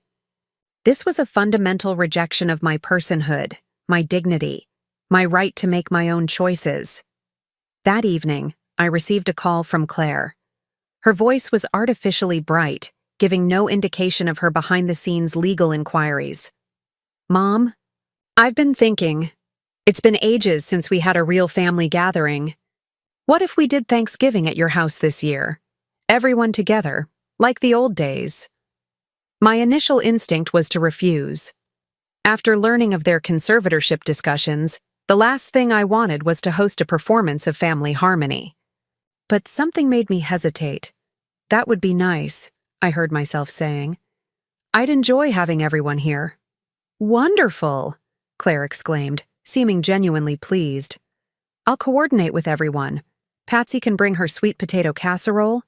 This was a fundamental rejection of my personhood, my dignity, my right to make my own choices. That evening, I received a call from Claire. Her voice was artificially bright, giving no indication of her behind-the-scenes legal inquiries. Mom, I've been thinking. It's been ages since we had a real family gathering. What if we did Thanksgiving at your house this year? Everyone together, like the old days. My initial instinct was to refuse. After learning of their conservatorship discussions, the last thing I wanted was to host a performance of family harmony. But something made me hesitate. That would be nice, I heard myself saying. I'd enjoy having everyone here. Wonderful, Claire exclaimed, seeming genuinely pleased. I'll coordinate with everyone. Patsy can bring her sweet potato casserole.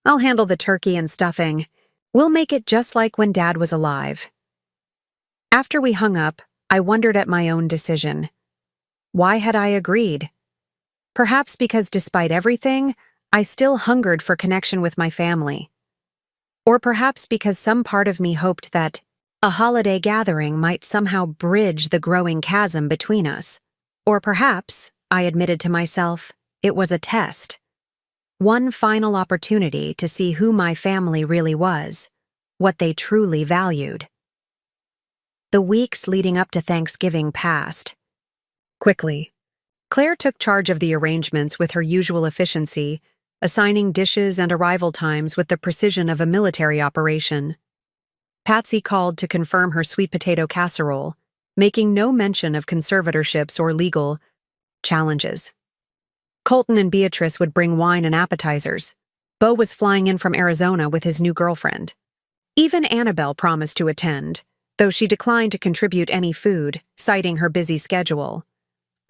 I'll handle the turkey and stuffing. We'll make it just like when Dad was alive. After we hung up, I wondered at my own decision. Why had I agreed? Perhaps because despite everything, I still hungered for connection with my family. Or perhaps because some part of me hoped that a holiday gathering might somehow bridge the growing chasm between us. Or perhaps, I admitted to myself, it was a test. One final opportunity to see who my family really was, what they truly valued. The weeks leading up to Thanksgiving passed. Quickly. Claire took charge of the arrangements with her usual efficiency, assigning dishes and arrival times with the precision of a military operation. Patsy called to confirm her sweet potato casserole, making no mention of conservatorships or legal challenges. Colton and Beatrice would bring wine and appetizers. Beau was flying in from Arizona with his new girlfriend. Even Annabelle promised to attend, though she declined to contribute any food, citing her busy schedule.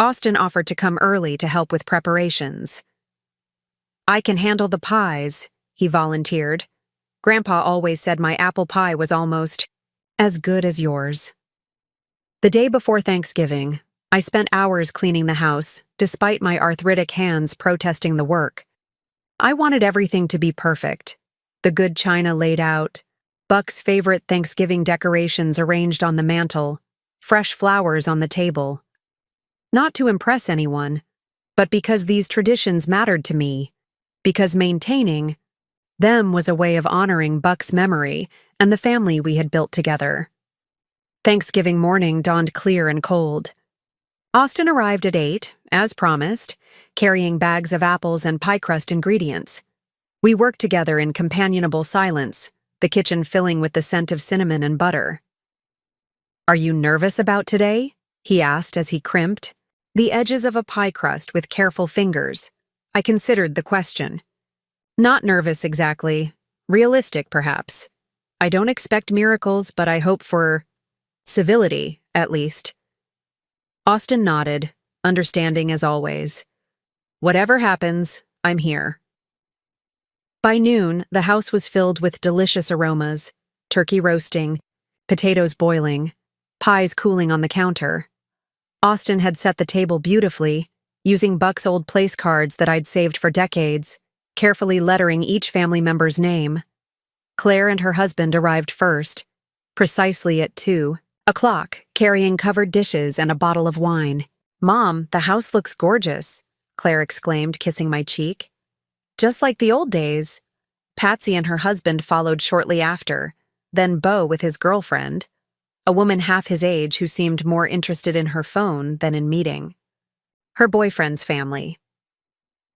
Austin offered to come early to help with preparations. I can handle the pies, he volunteered. Grandpa always said my apple pie was almost as good as yours. The day before Thanksgiving, I spent hours cleaning the house, despite my arthritic hands protesting the work. I wanted everything to be perfect. The good china laid out, Buck's favorite Thanksgiving decorations arranged on the mantel, fresh flowers on the table. Not to impress anyone, but because these traditions mattered to me, because maintaining them was a way of honoring Buck's memory and the family we had built together. Thanksgiving morning dawned clear and cold. Austin arrived at 8, as promised, carrying bags of apples and pie crust ingredients. We worked together in companionable silence, the kitchen filling with the scent of cinnamon and butter. "Are you nervous about today?" he asked as he crimped the edges of a pie crust with careful fingers. I considered the question. Not nervous exactly. Realistic, perhaps. I don't expect miracles, but I hope for civility, at least. Austin nodded, understanding as always. Whatever happens, I'm here. By noon, the house was filled with delicious aromas, turkey roasting, potatoes boiling, pies cooling on the counter. Austin had set the table beautifully, using Buck's old place cards that I'd saved for decades, carefully lettering each family member's name. Claire and her husband arrived first, precisely at 2:00, carrying covered dishes and a bottle of wine. "Mom, the house looks gorgeous," Claire exclaimed, kissing my cheek. "Just like the old days." Patsy and her husband followed shortly after, then Beau with his girlfriend, a woman half his age who seemed more interested in her phone than in meeting. Her boyfriend's family.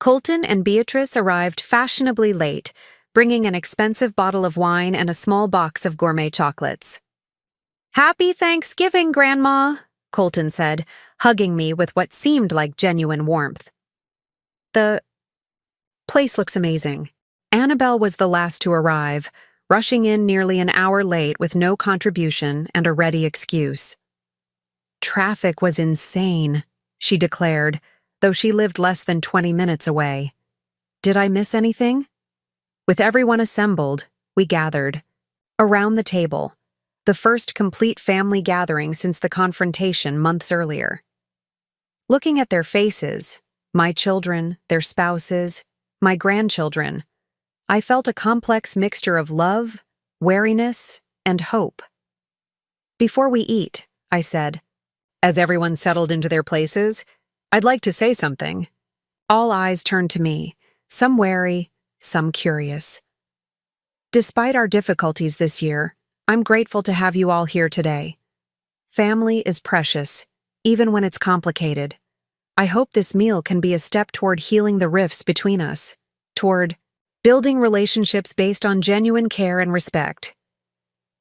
Colton and Beatrice arrived fashionably late, bringing an expensive bottle of wine and a small box of gourmet chocolates. "Happy Thanksgiving, Grandma," Colton said, hugging me with what seemed like genuine warmth. "The place looks amazing." Annabelle was the last to arrive, rushing in nearly an hour late with no contribution and a ready excuse. "Traffic was insane," she declared, though she lived less than 20 minutes away. Did I miss anything? With everyone assembled, we gathered. Around the table, the first complete family gathering since the confrontation months earlier. Looking at their faces, my children, their spouses, my grandchildren, I felt a complex mixture of love, wariness, and hope. "Before we eat," I said, as everyone settled into their places, "I'd like to say something." All eyes turned to me, some wary, some curious. Despite our difficulties this year, I'm grateful to have you all here today. Family is precious, even when it's complicated. I hope this meal can be a step toward healing the rifts between us, toward building relationships based on genuine care and respect.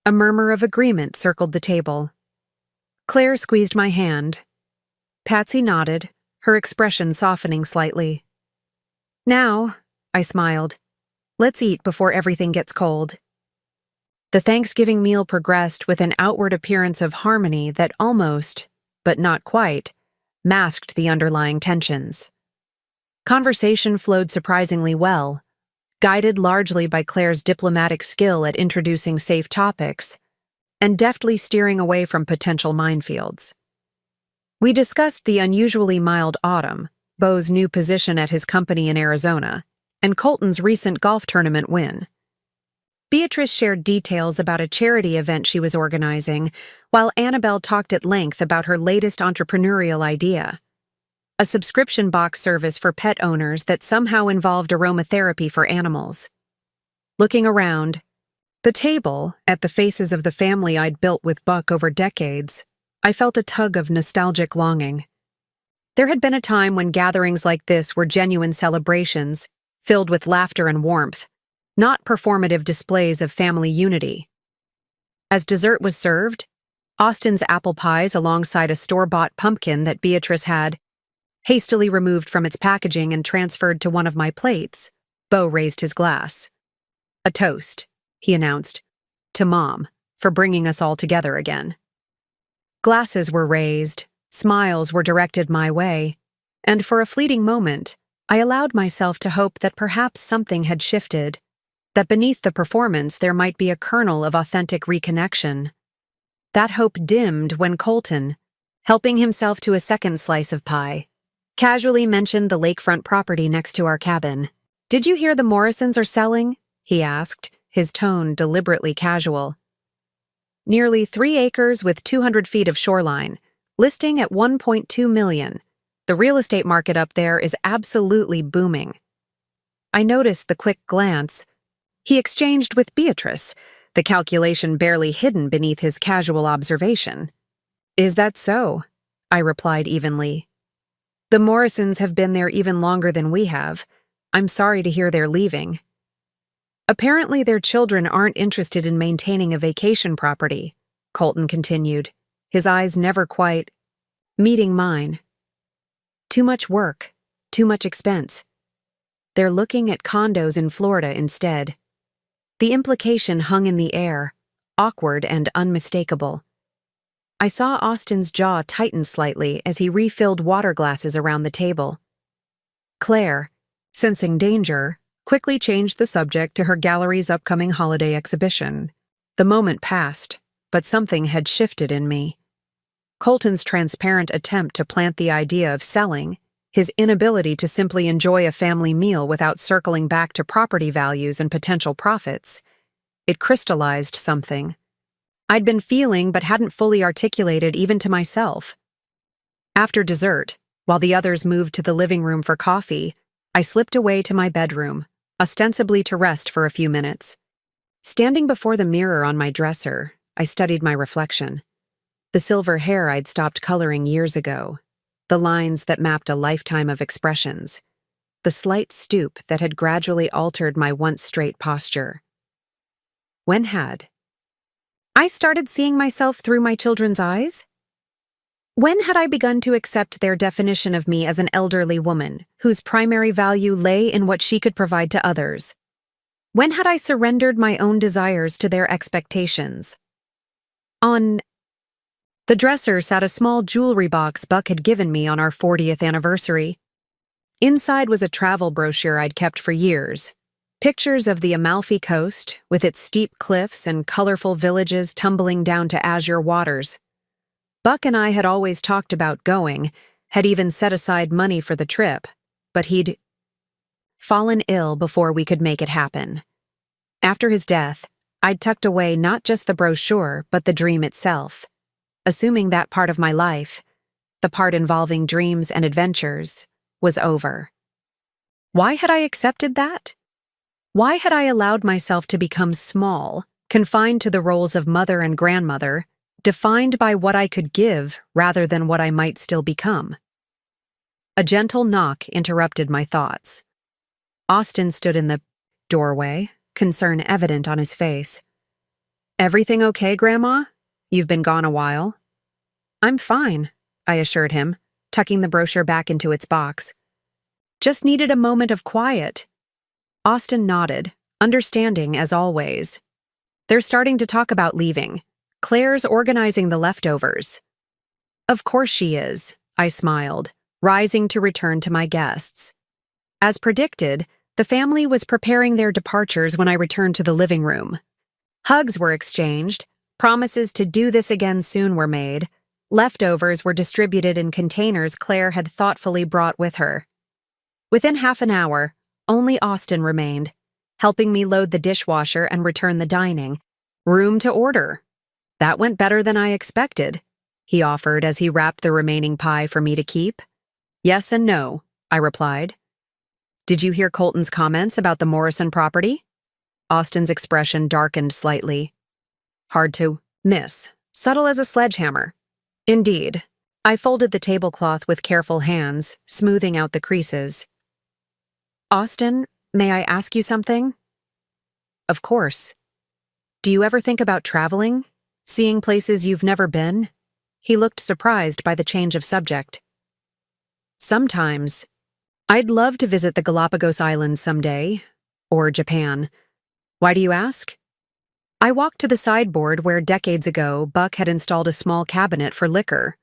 A murmur of agreement circled the table. Claire squeezed my hand. Patsy nodded, her expression softening slightly. "Now," I smiled, "let's eat before everything gets cold." The Thanksgiving meal progressed with an outward appearance of harmony that almost, but not quite, masked the underlying tensions. Conversation flowed surprisingly well, guided largely by Claire's diplomatic skill at introducing safe topics and deftly steering away from potential minefields. We discussed the unusually mild autumn, Beau's new position at his company in Arizona, and Colton's recent golf tournament win. Beatrice shared details about a charity event she was organizing, while Annabelle talked at length about her latest entrepreneurial idea, a subscription box service for pet owners that somehow involved aromatherapy for animals. Looking around, the table, at the faces of the family I'd built with Buck over decades, I felt a tug of nostalgic longing. There had been a time when gatherings like this were genuine celebrations, filled with laughter and warmth, not performative displays of family unity. As dessert was served, Austin's apple pies alongside a store-bought pumpkin that Beatrice had hastily removed from its packaging and transferred to one of my plates, Beau raised his glass. "A toast," he announced, "to Mom, for bringing us all together again." Glasses were raised, smiles were directed my way, and for a fleeting moment, I allowed myself to hope that perhaps something had shifted, that beneath the performance there might be a kernel of authentic reconnection. That hope dimmed when Colton, helping himself to a second slice of pie, casually mentioned the lakefront property next to our cabin. Did you hear the Morrisons are selling? He asked, his tone deliberately casual. Nearly 3 acres with 200 feet of shoreline, listing at $1.2 million. The real estate market up there is absolutely booming. I noticed the quick glance he exchanged with Beatrice, the calculation barely hidden beneath his casual observation. Is that so? I replied evenly. The Morrisons have been there even longer than we have. I'm sorry to hear they're leaving. Apparently their children aren't interested in maintaining a vacation property, Colton continued, his eyes never quite meeting mine. Too much work, too much expense. They're looking at condos in Florida instead. The implication hung in the air, awkward and unmistakable. I saw Austin's jaw tighten slightly as he refilled water glasses around the table. Claire, sensing danger, quickly changed the subject to her gallery's upcoming holiday exhibition. The moment passed, but something had shifted in me. Colton's transparent attempt to plant the idea of selling, his inability to simply enjoy a family meal without circling back to property values and potential profits. It crystallized something I'd been feeling but hadn't fully articulated even to myself. After dessert, while the others moved to the living room for coffee, I slipped away to my bedroom, ostensibly to rest for a few minutes. Standing before the mirror on my dresser, I studied my reflection. The silver hair I'd stopped coloring years ago, the lines that mapped a lifetime of expressions, the slight stoop that had gradually altered my once straight posture. When had I started seeing myself through my children's eyes? When had I begun to accept their definition of me as an elderly woman, whose primary value lay in what she could provide to others? When had I surrendered my own desires to their expectations? On the dresser sat a small jewelry box Buck had given me on our 40th anniversary. Inside was a travel brochure I'd kept for years. Pictures of the Amalfi Coast, with its steep cliffs and colorful villages tumbling down to azure waters. Buck and I had always talked about going, had even set aside money for the trip, but he'd fallen ill before we could make it happen. After his death, I'd tucked away not just the brochure, but the dream itself, assuming that part of my life, the part involving dreams and adventures, was over. Why had I accepted that? Why had I allowed myself to become small, confined to the roles of mother and grandmother, defined by what I could give rather than what I might still become? A gentle knock interrupted my thoughts. Austin stood in the doorway, concern evident on his face. Everything okay, Grandma? You've been gone a while. I'm fine, I assured him, tucking the brochure back into its box. Just needed a moment of quiet. Austin nodded, understanding as always. They're starting to talk about leaving. Claire's organizing the leftovers. Of course she is, I smiled, rising to return to my guests. As predicted, the family was preparing their departures when I returned to the living room. Hugs were exchanged, promises to do this again soon were made, leftovers were distributed in containers Claire had thoughtfully brought with her. Within half an hour, only Austin remained, helping me load the dishwasher and return the dining. Room to order. That went better than I expected, he offered as he wrapped the remaining pie for me to keep. Yes and no, I replied. Did you hear Colton's comments about the Morrison property? Austin's expression darkened slightly. Hard to miss, subtle as a sledgehammer. Indeed. I folded the tablecloth with careful hands, smoothing out the creases. Austin, may I ask you something? Of course. Do you ever think about traveling? Seeing places you've never been? He looked surprised by the change of subject. Sometimes. I'd love to visit the Galapagos Islands someday, or Japan. Why do you ask? I walked to the sideboard where decades ago Buck had installed a small cabinet for liquor.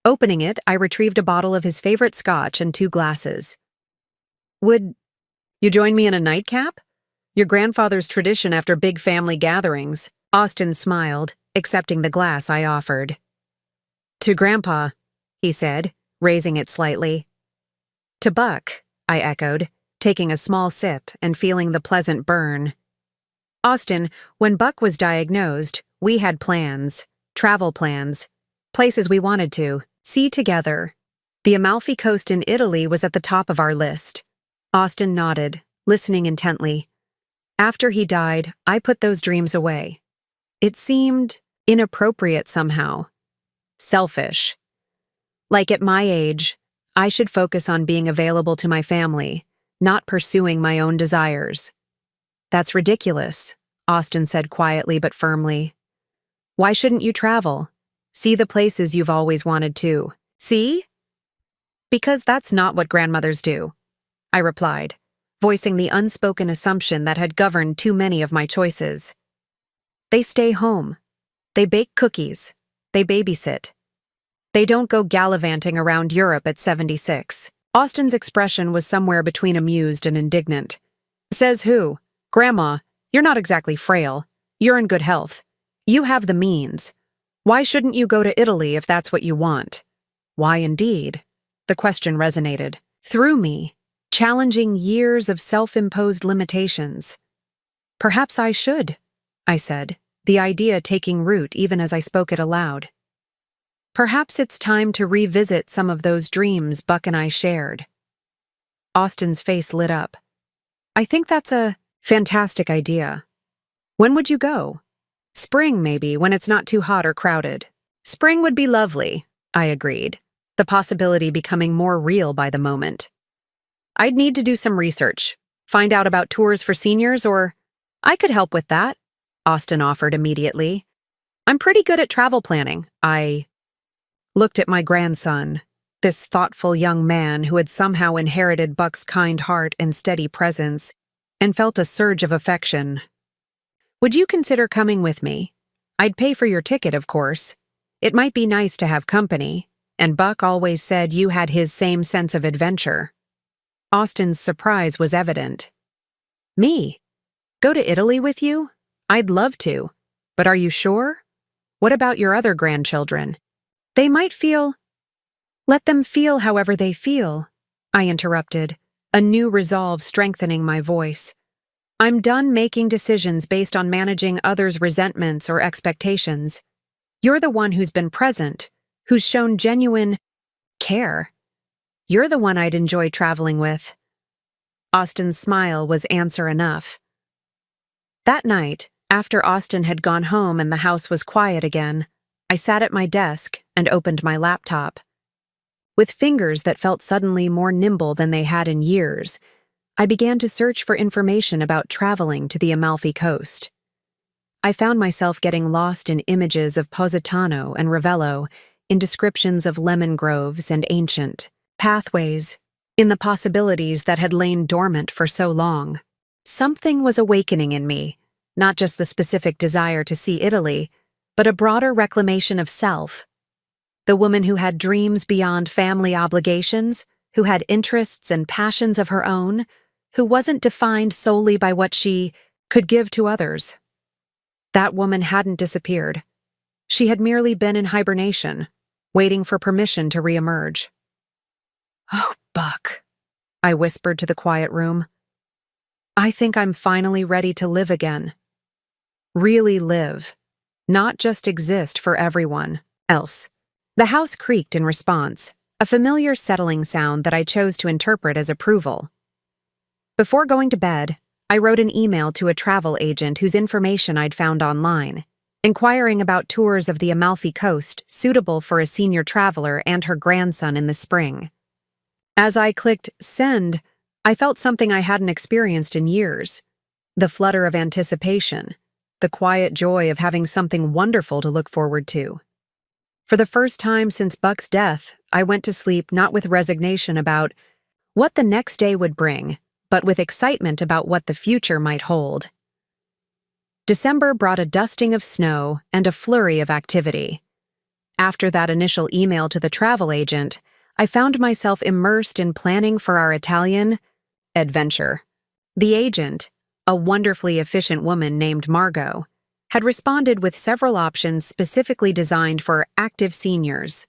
Opening it, I retrieved a bottle of his favorite scotch and 2 glasses. Would you join me in a nightcap? Your grandfather's tradition after big family gatherings. Austin smiled, accepting the glass I offered. To Grandpa, he said, raising it slightly. To Buck, I echoed, taking a small sip and feeling the pleasant burn. Austin, when Buck was diagnosed, we had plans, travel plans, places we wanted to see together. The Amalfi Coast in Italy was at the top of our list. Austin nodded, listening intently. After he died, I put those dreams away. It seemed inappropriate somehow. Selfish. Like at my age, I should focus on being available to my family, not pursuing my own desires. That's ridiculous, Austin said quietly but firmly. Why shouldn't you travel? See the places you've always wanted to. See? Because that's not what grandmothers do, I replied, voicing the unspoken assumption that had governed too many of my choices. They stay home. They bake cookies. They babysit. They don't go gallivanting around Europe at 76. Austin's expression was somewhere between amused and indignant. Says who? Grandma, you're not exactly frail. You're in good health. You have the means. Why shouldn't you go to Italy if that's what you want? Why indeed? The question resonated through me, challenging years of self-imposed limitations. Perhaps I should, I said, the idea taking root even as I spoke it aloud. Perhaps it's time to revisit some of those dreams Buck and I shared. Austin's face lit up. I think that's a fantastic idea. When would you go? Spring, maybe, when it's not too hot or crowded. Spring would be lovely, I agreed, the possibility becoming more real by the moment. I'd need to do some research, find out about tours for seniors, or I could help with that, Austin offered immediately. I'm pretty good at travel planning. I looked at my grandson, this thoughtful young man who had somehow inherited Buck's kind heart and steady presence, and felt a surge of affection. Would you consider coming with me? I'd pay for your ticket, of course. It might be nice to have company, and Buck always said you had his same sense of adventure. Austin's surprise was evident. Me? Go to Italy with you? I'd love to. But are you sure? What about your other grandchildren? They might feel— Let them feel however they feel, I interrupted, a new resolve strengthening my voice. I'm done making decisions based on managing others' resentments or expectations. You're the one who's been present, who's shown genuine care. You're the one I'd enjoy traveling with. Austin's smile was answer enough. That night, after Austin had gone home and the house was quiet again, I sat at my desk and opened my laptop. With fingers that felt suddenly more nimble than they had in years, I began to search for information about traveling to the Amalfi Coast. I found myself getting lost in images of Positano and Ravello, in descriptions of lemon groves and ancient pathways, in the possibilities that had lain dormant for so long. Something was awakening in me, not just the specific desire to see Italy, but a broader reclamation of self. The woman who had dreams beyond family obligations, who had interests and passions of her own, who wasn't defined solely by what she could give to others. That woman hadn't disappeared. She had merely been in hibernation, waiting for permission to reemerge. Oh, Buck, I whispered to the quiet room. I think I'm finally ready to live again. Really live, not just exist for everyone else. The house creaked in response, a familiar settling sound that I chose to interpret as approval. Before going to bed, I wrote an email to a travel agent whose information I'd found online, inquiring about tours of the Amalfi Coast suitable for a senior traveler and her grandson in the spring. As I clicked send, I felt something I hadn't experienced in years, the flutter of anticipation, the quiet joy of having something wonderful to look forward to. For the first time since Buck's death, I went to sleep not with resignation about what the next day would bring, but with excitement about what the future might hold. December brought a dusting of snow and a flurry of activity. After that initial email to the travel agent, I found myself immersed in planning for our Italian adventure. The agent, a wonderfully efficient woman named Margot, had responded with several options specifically designed for active seniors,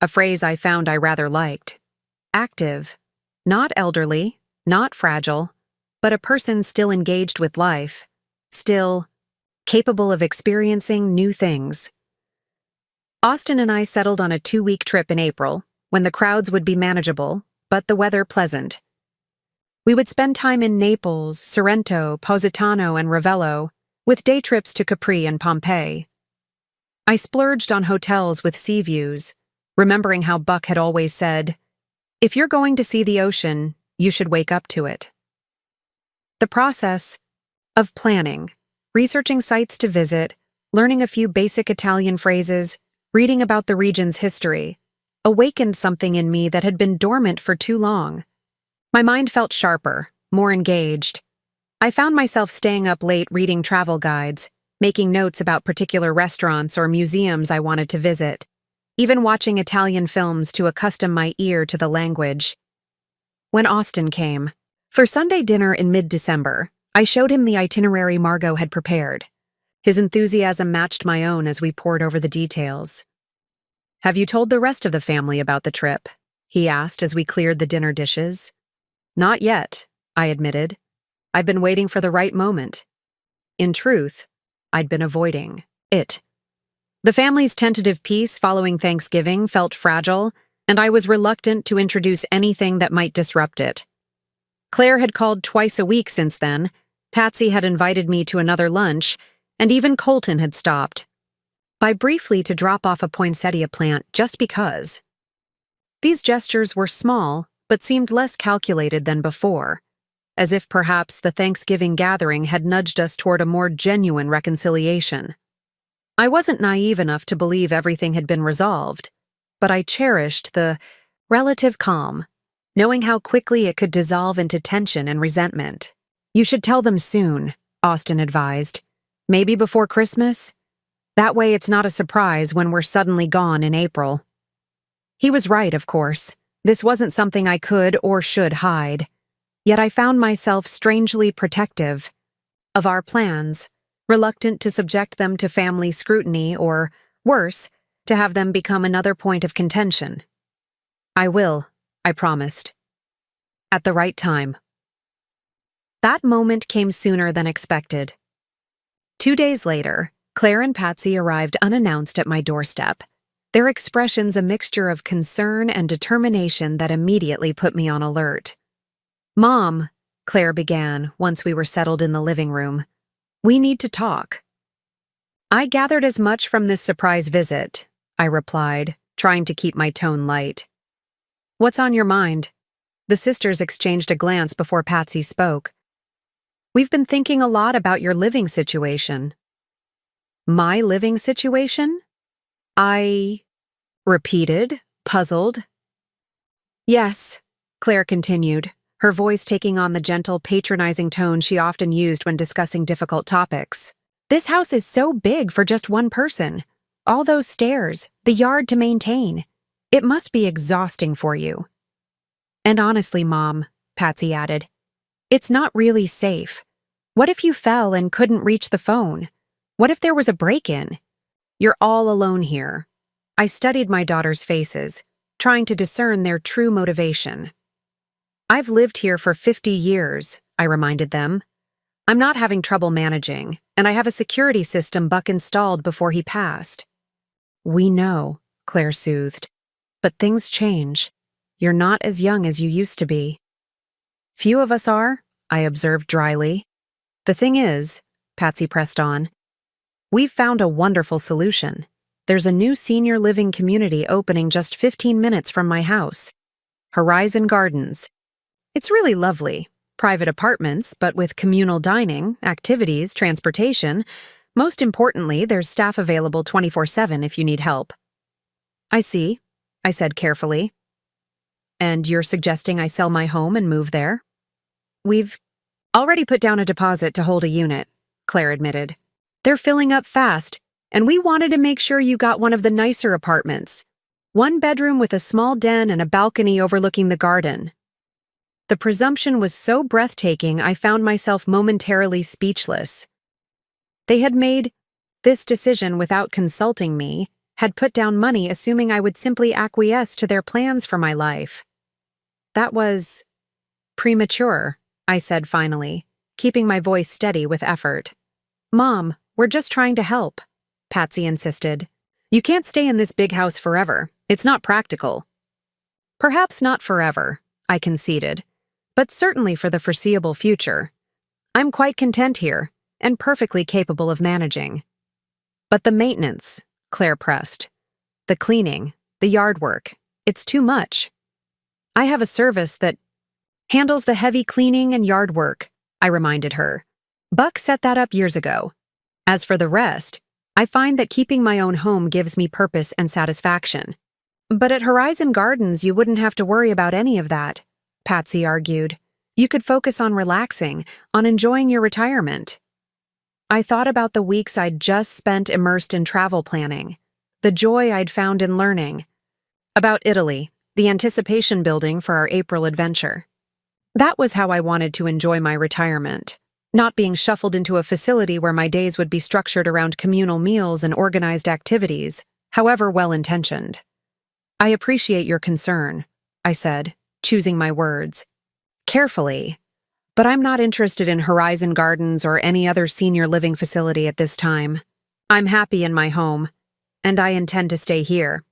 a phrase I found I rather liked. Active, not elderly, not fragile, but a person still engaged with life, still capable of experiencing new things. Austin and I settled on a 2-week trip in April, when the crowds would be manageable, but the weather pleasant. We would spend time in Naples, Sorrento, Positano, and Ravello, with day trips to Capri and Pompeii. I splurged on hotels with sea views, remembering how Buck had always said, "If you're going to see the ocean, you should wake up to it." The process of planning, researching sites to visit, learning a few basic Italian phrases, reading about the region's history, awakened something in me that had been dormant for too long. My mind felt sharper, more engaged. I found myself staying up late reading travel guides, making notes about particular restaurants or museums I wanted to visit, even watching Italian films to accustom my ear to the language. When Austin came, for Sunday dinner in mid-December, I showed him the itinerary Margot had prepared. His enthusiasm matched my own as we pored over the details. "Have you told the rest of the family about the trip?" he asked as we cleared the dinner dishes. "Not yet," I admitted. "I've been waiting for the right moment." In truth, I'd been avoiding it. The family's tentative peace following Thanksgiving felt fragile, and I was reluctant to introduce anything that might disrupt it. Claire had called twice a week since then, Patsy had invited me to another lunch, and even Colton had stopped by briefly to drop off a poinsettia plant just because. These gestures were small, but seemed less calculated than before, as if perhaps the Thanksgiving gathering had nudged us toward a more genuine reconciliation. I wasn't naive enough to believe everything had been resolved, but I cherished the relative calm, knowing how quickly it could dissolve into tension and resentment. "You should tell them soon," Austin advised. "Maybe before Christmas? That way it's not a surprise when we're suddenly gone in April." He was right, of course. This wasn't something I could or should hide. Yet I found myself strangely protective of our plans, reluctant to subject them to family scrutiny or, worse, to have them become another point of contention. "I will," I promised. "At the right time." That moment came sooner than expected. 2 days later, Claire and Patsy arrived unannounced at my doorstep, their expressions a mixture of concern and determination that immediately put me on alert. "Mom," Claire began once we were settled in the living room, "we need to talk." "I gathered as much from this surprise visit," I replied, trying to keep my tone light. "What's on your mind?" The sisters exchanged a glance before Patsy spoke. "We've been thinking a lot about your living situation." "My living situation?" I repeated, puzzled. "Yes," Claire continued, her voice taking on the gentle, patronizing tone she often used when discussing difficult topics. "This house is so big for just one person. All those stairs, the yard to maintain. It must be exhausting for you." "And honestly, Mom," Patsy added, "it's not really safe. What if you fell and couldn't reach the phone? What if there was a break-in? You're all alone here." I studied my daughter's faces, trying to discern their true motivation. "I've lived here for 50 years, I reminded them. "I'm not having trouble managing, and I have a security system Buck installed before he passed." "We know," Claire soothed. "But things change. You're not as young as you used to be." "Few of us are," I observed dryly. "The thing is," Patsy pressed on, "we've found a wonderful solution. There's a new senior living community opening just 15 minutes from my house. Horizon Gardens. It's really lovely. Private apartments, but with communal dining, activities, transportation. Most importantly, there's staff available 24/7 if you need help." "I see," I said carefully. "And you're suggesting I sell my home and move there?" "We've already put down a deposit to hold a unit," Claire admitted. "They're filling up fast, and we wanted to make sure you got one of the nicer apartments. 1 bedroom with a small den and a balcony overlooking the garden." The presumption was so breathtaking I found myself momentarily speechless. They had made this decision without consulting me, had put down money assuming I would simply acquiesce to their plans for my life. That was Premature, I said finally, keeping my voice steady with effort. Mom, we're just trying to help, Patsy insisted. You can't stay in this big house forever. It's not practical. Perhaps not forever, I conceded, but certainly for the foreseeable future. I'm quite content here, and perfectly capable of managing. But the maintenance, Claire pressed. The cleaning, the yard work, it's too much. I have a service that handles the heavy cleaning and yard work, I reminded her. Buck set that up years ago. As for the rest, I find that keeping my own home gives me purpose and satisfaction. But at Horizon Gardens, you wouldn't have to worry about any of that, Patsy argued. You could focus on relaxing, on enjoying your retirement. I thought about the weeks I'd just spent immersed in travel planning, the joy I'd found in learning. About Italy, the anticipation building for our April adventure. That was how I wanted to enjoy my retirement, not being shuffled into a facility where my days would be structured around communal meals and organized activities, however well-intentioned. I appreciate your concern, I said, choosing my words. Carefully, but I'm not interested in Horizon Gardens or any other senior living facility at this time. I'm happy in my home, and I intend to stay here.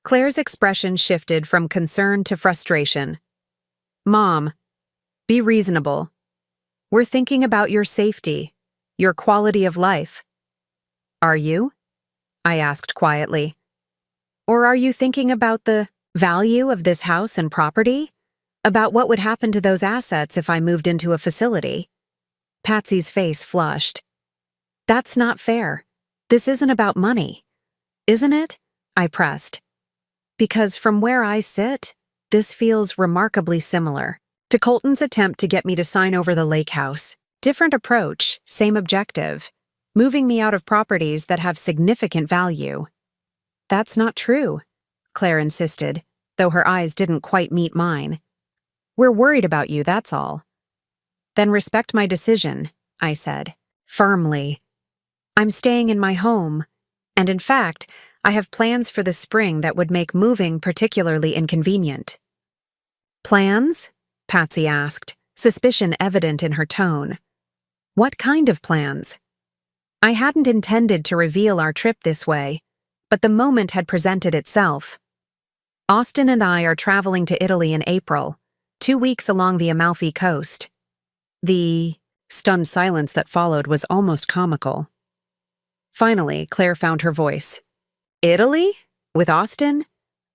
Claire's expression shifted from concern to frustration. Mom, be reasonable. We're thinking about your safety, your quality of life. Are you? I asked quietly. Or are you thinking about the value of this house and property? About what would happen to those assets if I moved into a facility? Patsy's face flushed. That's not fair. This isn't about money. Isn't it? I pressed. Because from where I sit, this feels remarkably similar to Colton's attempt to get me to sign over the lake house. Different approach, same objective, moving me out of properties that have significant value. That's not true, Claire insisted, though her eyes didn't quite meet mine. We're worried about you, that's all. Then respect my decision, I said, firmly. I'm staying in my home, and in fact, I have plans for the spring that would make moving particularly inconvenient. Plans? Patsy asked, suspicion evident in her tone. What kind of plans? I hadn't intended to reveal our trip this way, but the moment had presented itself. Austin and I are traveling to Italy in April, 2 weeks along the Amalfi Coast. The stunned silence that followed was almost comical. Finally, Claire found her voice. Italy? With Austin?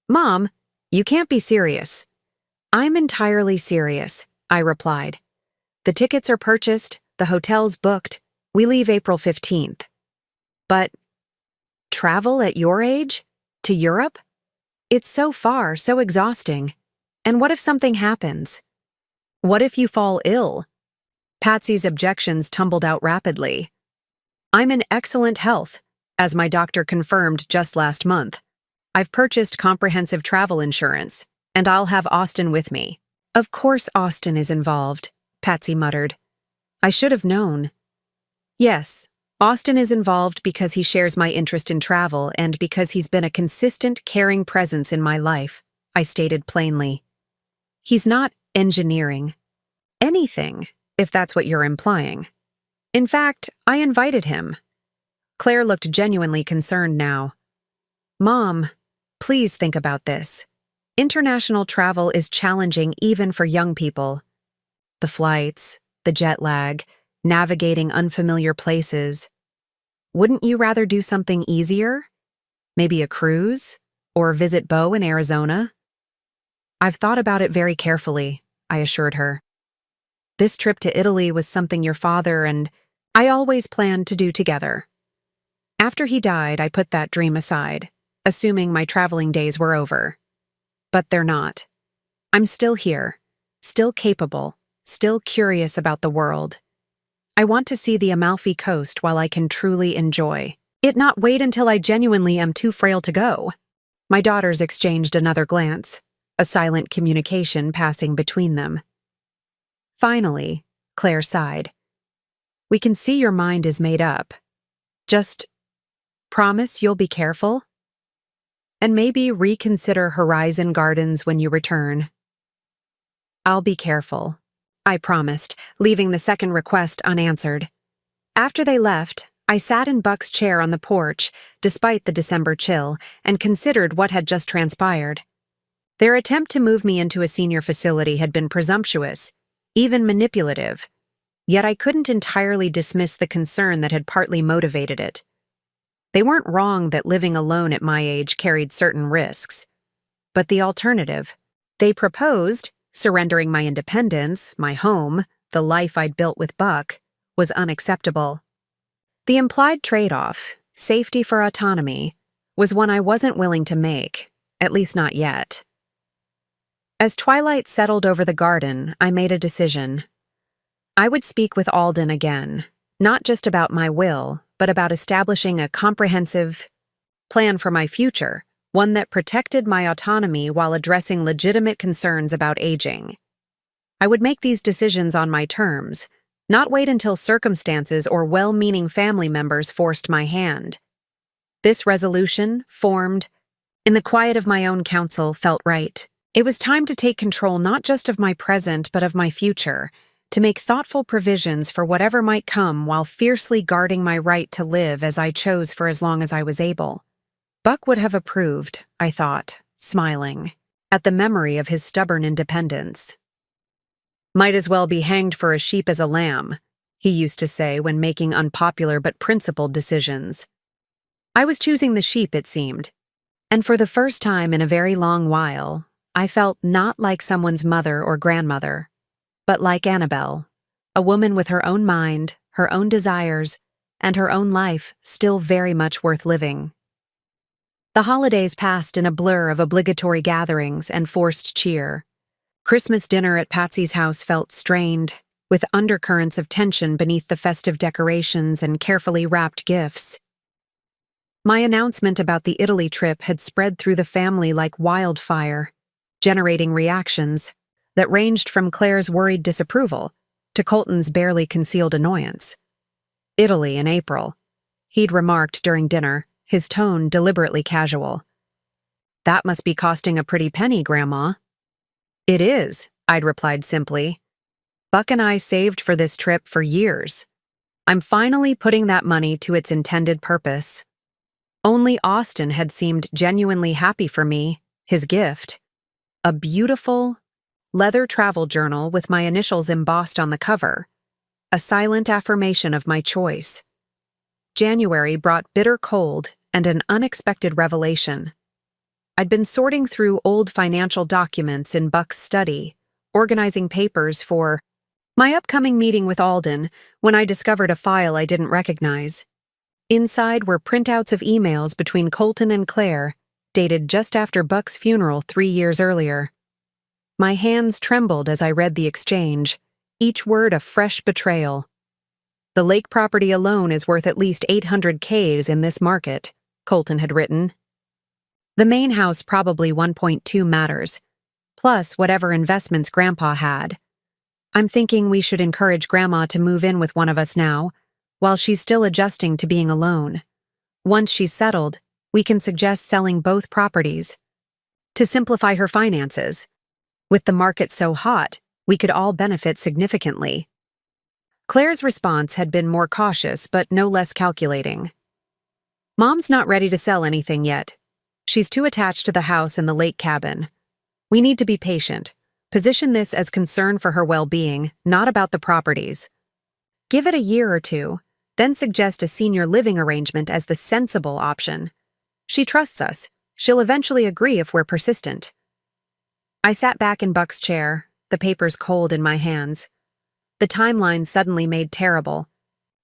Mom, you can't be serious. I'm entirely serious, I replied. The tickets are purchased, the hotel's booked, we leave April 15th. But travel at your age? To Europe? It's so far, so exhausting. And what if something happens? What if you fall ill? Patsy's objections tumbled out rapidly. I'm in excellent health, as my doctor confirmed just last month. I've purchased comprehensive travel insurance, and I'll have Austin with me. Of course Austin is involved, Patsy muttered. I should have known. Yes, Austin is involved because he shares my interest in travel and because he's been a consistent, caring presence in my life, I stated plainly. He's not engineering anything, if that's what you're implying. In fact, I invited him. Claire looked genuinely concerned now. Mom, please think about this. International travel is challenging even for young people. The flights, the jet lag, navigating unfamiliar places. Wouldn't you rather do something easier? Maybe a cruise? Or visit Bo in Arizona? I've thought about it very carefully, I assured her. This trip to Italy was something your father and I always planned to do together. After he died, I put that dream aside, assuming my traveling days were over. But they're not. I'm still here, still capable, still curious about the world. I want to see the Amalfi Coast while I can truly enjoy it, not wait until I genuinely am too frail to go. My daughters exchanged another glance, a silent communication passing between them. Finally, Claire sighed. We can see your mind is made up. Just promise you'll be careful? And maybe reconsider Horizon Gardens when you return. I'll be careful, I promised, leaving the second request unanswered. After they left, I sat in Buck's chair on the porch, despite the December chill, and considered what had just transpired. Their attempt to move me into a senior facility had been presumptuous, even manipulative, yet I couldn't entirely dismiss the concern that had partly motivated it. They weren't wrong that living alone at my age carried certain risks. But the alternative, they proposed, surrendering my independence, my home, the life I'd built with Buck, was unacceptable. The implied trade-off, safety for autonomy, was one I wasn't willing to make, at least not yet. As twilight settled over the garden, I made a decision. I would speak with Alden again, not just about my will, but about establishing a comprehensive plan for my future, one that protected my autonomy while addressing legitimate concerns about aging. I would make these decisions on my terms, not wait until circumstances or well-meaning family members forced my hand. This resolution, formed in the quiet of my own counsel, felt right. It was time to take control not just of my present but of my future, to make thoughtful provisions for whatever might come while fiercely guarding my right to live as I chose for as long as I was able. Buck would have approved, I thought, smiling, at the memory of his stubborn independence. "Might as well be hanged for a sheep as a lamb," he used to say when making unpopular but principled decisions. I was choosing the sheep, it seemed, and for the first time in a very long while, I felt not like someone's mother or grandmother, but like Annabelle, a woman with her own mind, her own desires, and her own life still very much worth living. The holidays passed in a blur of obligatory gatherings and forced cheer. Christmas dinner at Patsy's house felt strained, with undercurrents of tension beneath the festive decorations and carefully wrapped gifts. My announcement about the Italy trip had spread through the family like wildfire, generating reactions that ranged from Claire's worried disapproval to Colton's barely concealed annoyance. "Italy in April," he'd remarked during dinner, his tone deliberately casual. "That must be costing a pretty penny, Grandma." "It is," I'd replied simply. "Buck and I saved for this trip for years. I'm finally putting that money to its intended purpose." Only Austin had seemed genuinely happy for me, his gift. A beautiful, leather travel journal with my initials embossed on the cover, a silent affirmation of my choice. January brought bitter cold and an unexpected revelation. I'd been sorting through old financial documents in Buck's study, organizing papers for my upcoming meeting with Alden, when I discovered a file I didn't recognize. Inside were printouts of emails between Colton and Claire, dated just after Buck's funeral 3 years earlier. My hands trembled as I read the exchange, each word a fresh betrayal. "The lake property alone is worth at least 800 Ks in this market," Colton had written. "The main house probably 1.2 matters, plus whatever investments Grandpa had. I'm thinking we should encourage Grandma to move in with one of us now, while she's still adjusting to being alone. Once she's settled, we can suggest selling both properties to simplify her finances. With the market so hot, we could all benefit significantly." Claire's response had been more cautious but no less calculating. "Mom's not ready to sell anything yet. She's too attached to the house and the lake cabin. We need to be patient. Position this as concern for her well-being, not about the properties. Give it a year or two, then suggest a senior living arrangement as the sensible option. She trusts us. She'll eventually agree if we're persistent." I sat back in Buck's chair, the papers cold in my hands. The timeline suddenly made terrible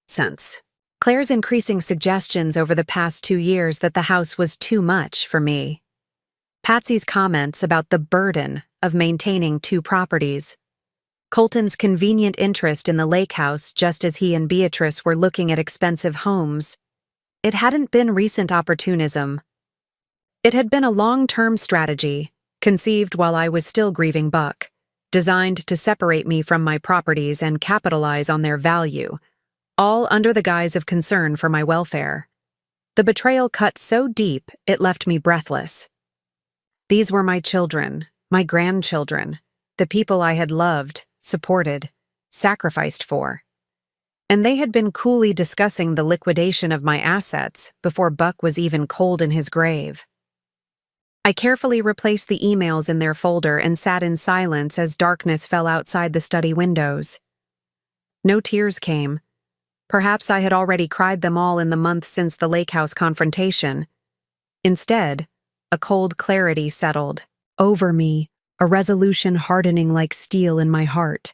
sense. Claire's increasing suggestions over the past 2 years that the house was too much for me. Patsy's comments about the burden of maintaining 2 properties. Colton's convenient interest in the lake house just as he and Beatrice were looking at expensive homes. It hadn't been recent opportunism. It had been a long-term strategy, conceived while I was still grieving Buck, designed to separate me from my properties and capitalize on their value, all under the guise of concern for my welfare. The betrayal cut so deep it left me breathless. These were my children, my grandchildren. the people I had loved, supported, sacrificed for. And they had been coolly discussing the liquidation of my assets before Buck was even cold in his grave. I carefully replaced the emails in their folder and sat in silence as darkness fell outside the study windows. No tears came. Perhaps I had already cried them all in the month since the lake house confrontation. Instead, a cold clarity settled over me, a resolution hardening like steel in my heart.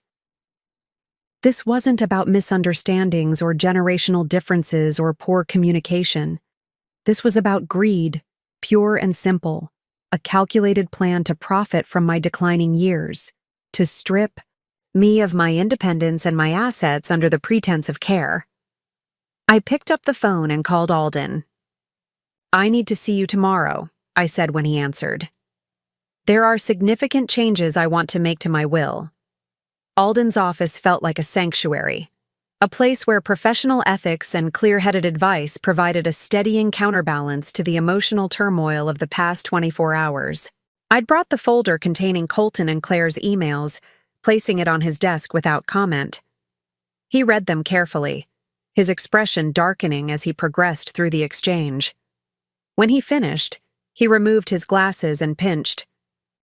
This wasn't about misunderstandings or generational differences or poor communication. This was about greed, pure and simple, a calculated plan to profit from my declining years, to strip me of my independence and my assets under the pretense of care. I picked up the phone and called Alden. "I need to see you tomorrow," I said when he answered. "There are significant changes I want to make to my will." Alden's office felt like a sanctuary, a place where professional ethics and clear-headed advice provided a steadying counterbalance to the emotional turmoil of the past 24 hours. I'd brought the folder containing Colton and Claire's emails, placing it on his desk without comment. He read them carefully, his expression darkening as he progressed through the exchange. When he finished, he removed his glasses and pinched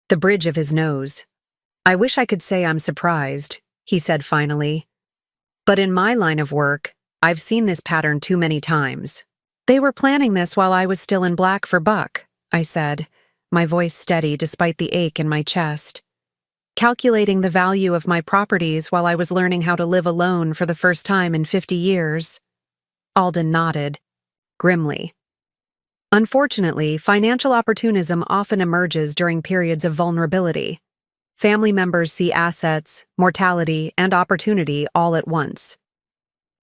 the bridge of his nose. "I wish I could say I'm surprised," he said finally. "But in my line of work, I've seen this pattern too many times." "They were planning this while I was still in black for Buck," I said, my voice steady despite the ache in my chest. "Calculating the value of my properties while I was learning how to live alone for the first time in 50 years. Alden nodded, grimly. Unfortunately, financial opportunism often emerges during periods of vulnerability. Family members see assets, mortality, and opportunity all at once.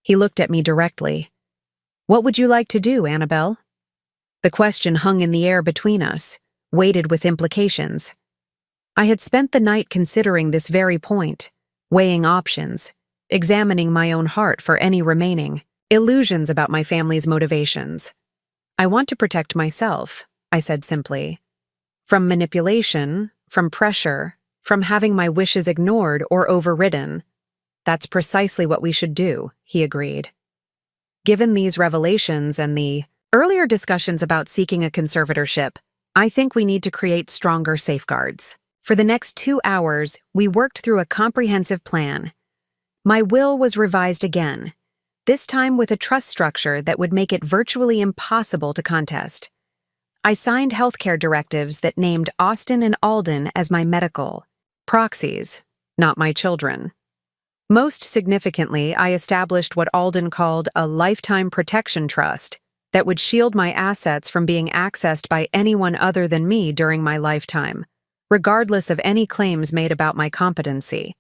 He looked at me directly. "What would you like to do, Annabelle?" The question hung in the air between us, weighted with implications. I had spent the night considering this very point, weighing options, examining my own heart for any remaining illusions about my family's motivations. "I want to protect myself," I said simply. "From manipulation, from pressure, from having my wishes ignored or overridden." "That's precisely what we should do," he agreed. "Given these revelations and the earlier discussions about seeking a conservatorship, I think we need to create stronger safeguards." For the next 2 hours, we worked through a comprehensive plan. My will was revised again, this time with a trust structure that would make it virtually impossible to contest. I signed healthcare directives that named Austin and Alden as my medical proxies, not my children. Most significantly, I established what Alden called a lifetime protection trust that would shield my assets from being accessed by anyone other than me during my lifetime, regardless of any claims made about my competency.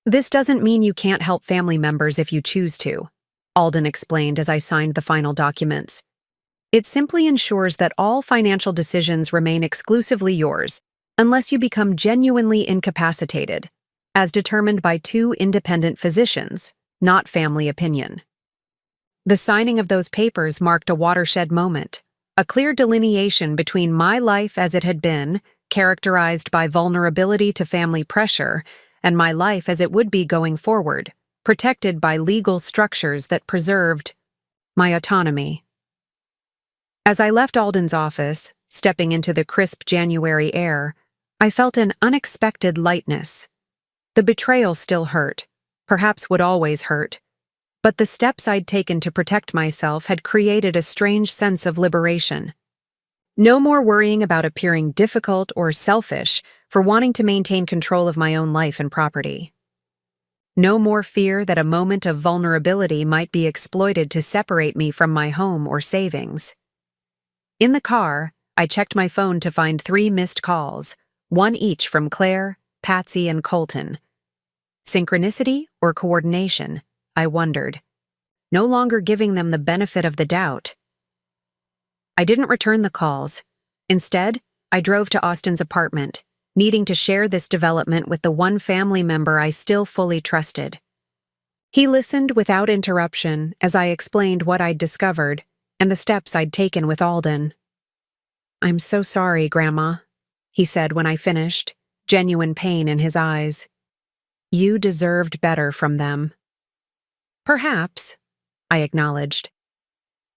"This doesn't mean you can't help family members if you choose to," Alden explained as I signed the final documents. "It simply ensures that all financial decisions remain exclusively yours, unless you become genuinely incapacitated, as determined by 2 independent physicians, not family opinion." The signing of those papers marked a watershed moment, a clear delineation between my life as it had been, characterized by vulnerability to family pressure, and my life as it would be going forward, protected by legal structures that preserved my autonomy. As I left Alden's office, stepping into the crisp January air, I felt an unexpected lightness. The betrayal still hurt, perhaps would always hurt, but the steps I'd taken to protect myself had created a strange sense of liberation. No more worrying about appearing difficult or selfish for wanting to maintain control of my own life and property. No more fear that a moment of vulnerability might be exploited to separate me from my home or savings. In the car, I checked my phone to find 3 missed calls, 1 each from Claire, Patsy, and Colton. Synchronicity or coordination, I wondered, no longer giving them the benefit of the doubt. I didn't return the calls. Instead, I drove to Austin's apartment, needing to share this development with the one family member I still fully trusted. He listened without interruption as I explained what I'd discovered and the steps I'd taken with Alden. "I'm so sorry, Grandma," he said when I finished, genuine pain in his eyes. You deserved better from them. Perhaps, I acknowledged.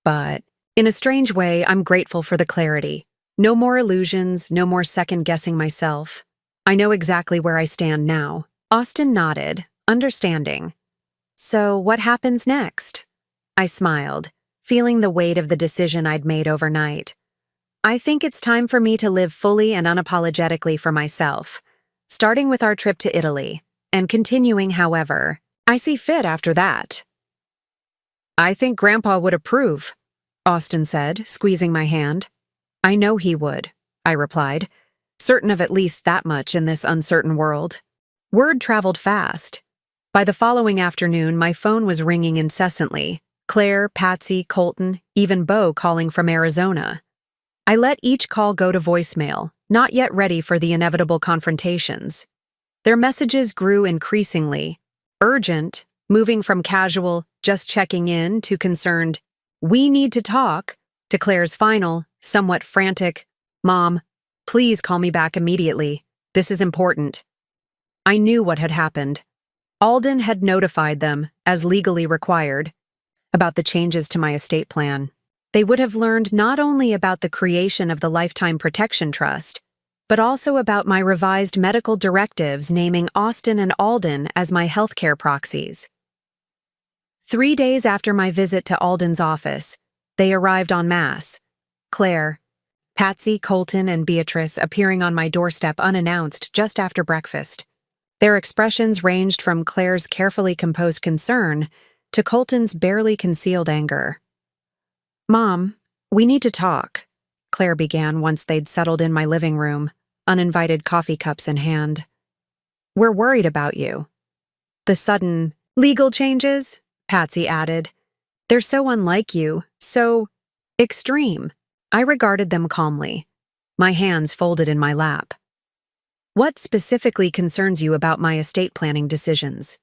But, in a strange way, I'm grateful for the clarity. No more illusions, no more second-guessing myself. I know exactly where I stand now. Austin nodded, understanding. So, what happens next? I smiled, feeling the weight of the decision I'd made overnight. I think it's time for me to live fully and unapologetically for myself, starting with our trip to Italy, and continuing however I see fit after that. I think Grandpa would approve, Austin said, squeezing my hand. I know he would, I replied, certain of at least that much in this uncertain world. Word traveled fast. By the following afternoon, my phone was ringing incessantly. Claire, Patsy, Colton, even Bo calling from Arizona. I let each call go to voicemail, not yet ready for the inevitable confrontations. Their messages grew increasingly. Urgent, moving from casual, just checking in, to concerned, we need to talk, to Claire's final, somewhat frantic, Mom, please call me back immediately. This is important. I knew what had happened. Alden had notified them, as legally required, about the changes to my estate plan. They would have learned not only about the creation of the Lifetime Protection Trust, but also about my revised medical directives naming Austin and Alden as my healthcare proxies. 3 days after my visit to Alden's office, they arrived en masse. Claire, Patsy, Colton, and Beatrice appearing on my doorstep unannounced just after breakfast. Their expressions ranged from Claire's carefully composed concern to Colton's barely concealed anger. Mom, we need to talk, Claire began once they'd settled in my living room, uninvited coffee cups in hand. We're worried about you. The sudden legal changes, Patsy added. They're so unlike you, so extreme. I regarded them calmly, my hands folded in my lap. What specifically concerns you about my estate planning decisions?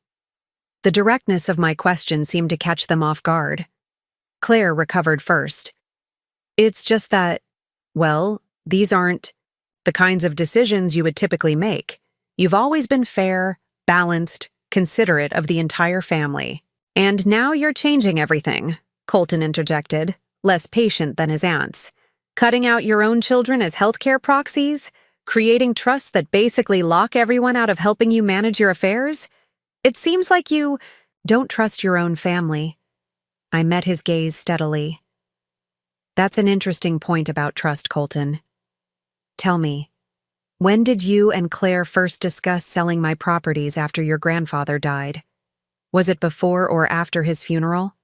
The directness of my question seemed to catch them off guard. Claire recovered first. It's just that, well, these aren't the kinds of decisions you would typically make. You've always been fair, balanced, considerate of the entire family. And now you're changing everything, Colton interjected, less patient than his aunts. Cutting out your own children as healthcare proxies? Creating trusts that basically lock everyone out of helping you manage your affairs? It seems like you don't trust your own family. I met his gaze steadily. That's an interesting point about trust, Colton. Tell me, when did you and Claire first discuss selling my properties after your grandfather died? Was it before or after his funeral?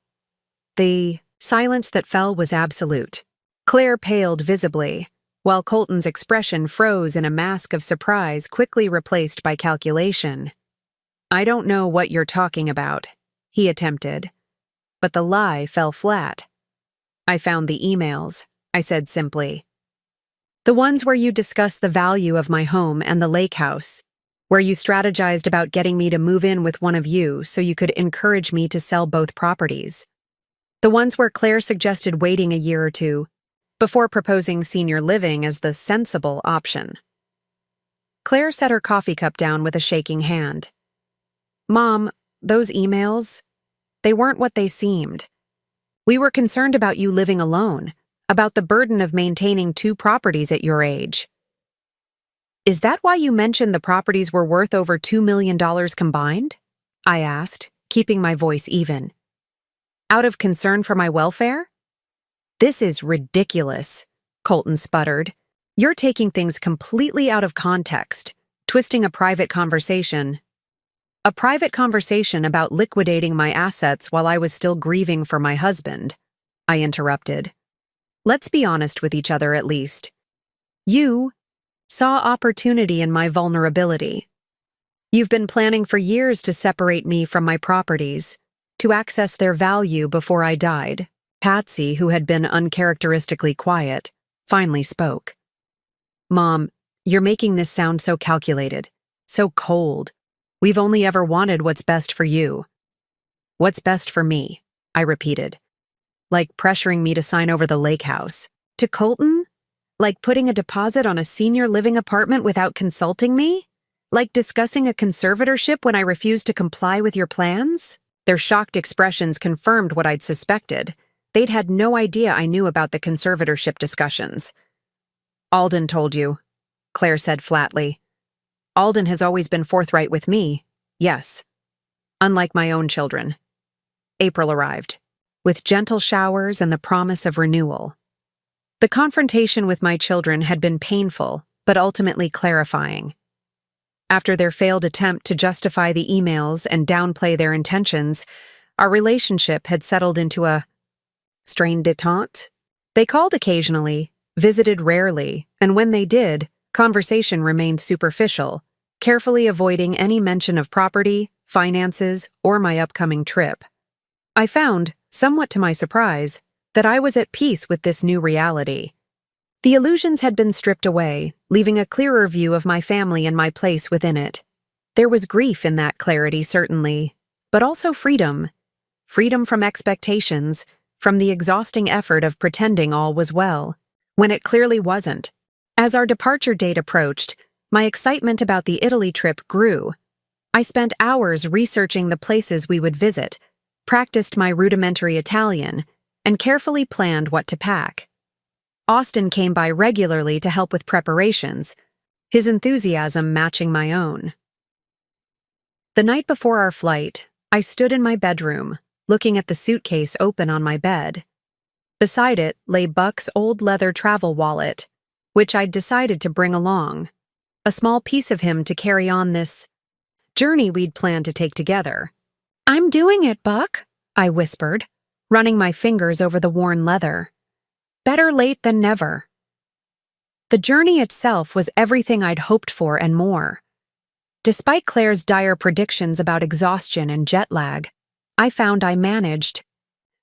The silence that fell was absolute. Claire paled visibly, while Colton's expression froze in a mask of surprise quickly replaced by calculation. I don't know what you're talking about, he attempted. But the lie fell flat. I found the emails, I said simply. The ones where you discussed the value of my home and the lake house, where you strategized about getting me to move in with one of you so you could encourage me to sell both properties. The ones where Claire suggested waiting a year or two before proposing senior living as the sensible option. Claire set her coffee cup down with a shaking hand. Mom, those emails, they weren't what they seemed. We were concerned about you living alone, about the burden of maintaining 2 properties at your age. Is that why you mentioned the properties were worth over $2 million combined? I asked, keeping my voice even. Out of concern for my welfare? This is ridiculous, Colton sputtered. You're taking things completely out of context, twisting a private conversation. A private conversation about liquidating my assets while I was still grieving for my husband, I interrupted. Let's be honest with each other at least. You saw opportunity in my vulnerability. You've been planning for years to separate me from my properties, to access their value before I died. Patsy, who had been uncharacteristically quiet, finally spoke. Mom, you're making this sound so calculated, so cold. We've only ever wanted what's best for you. What's best for me, I repeated. Like pressuring me to sign over the lake house. To Colton? Like putting a deposit on a senior living apartment without consulting me? Like discussing a conservatorship when I refused to comply with your plans? Their shocked expressions confirmed what I'd suspected. They'd had no idea I knew about the conservatorship discussions. Alden told you, Claire said flatly. Alden has always been forthright with me, yes. Unlike my own children. April arrived, with gentle showers and the promise of renewal. The confrontation with my children had been painful, but ultimately clarifying. After their failed attempt to justify the emails and downplay their intentions, our relationship had settled into a strained détente. They called occasionally, visited rarely, and when they did, conversation remained superficial, carefully avoiding any mention of property, finances, or my upcoming trip. I found, somewhat to my surprise, that I was at peace with this new reality. The illusions had been stripped away, leaving a clearer view of my family and my place within it. There was grief in that clarity, certainly, but also freedom. Freedom from expectations, from the exhausting effort of pretending all was well, when it clearly wasn't. As our departure date approached, my excitement about the Italy trip grew. I spent hours researching the places we would visit, practiced my rudimentary Italian, and carefully planned what to pack. Austin came by regularly to help with preparations, his enthusiasm matching my own. The night before our flight, I stood in my bedroom, looking at the suitcase open on my bed. Beside it lay Buck's old leather travel wallet, which I'd decided to bring along, a small piece of him to carry on this journey we'd planned to take together. "I'm doing it, Buck," I whispered, running my fingers over the worn leather. Better late than never. The journey itself was everything I'd hoped for and more. Despite Claire's dire predictions about exhaustion and jet lag, I found I managed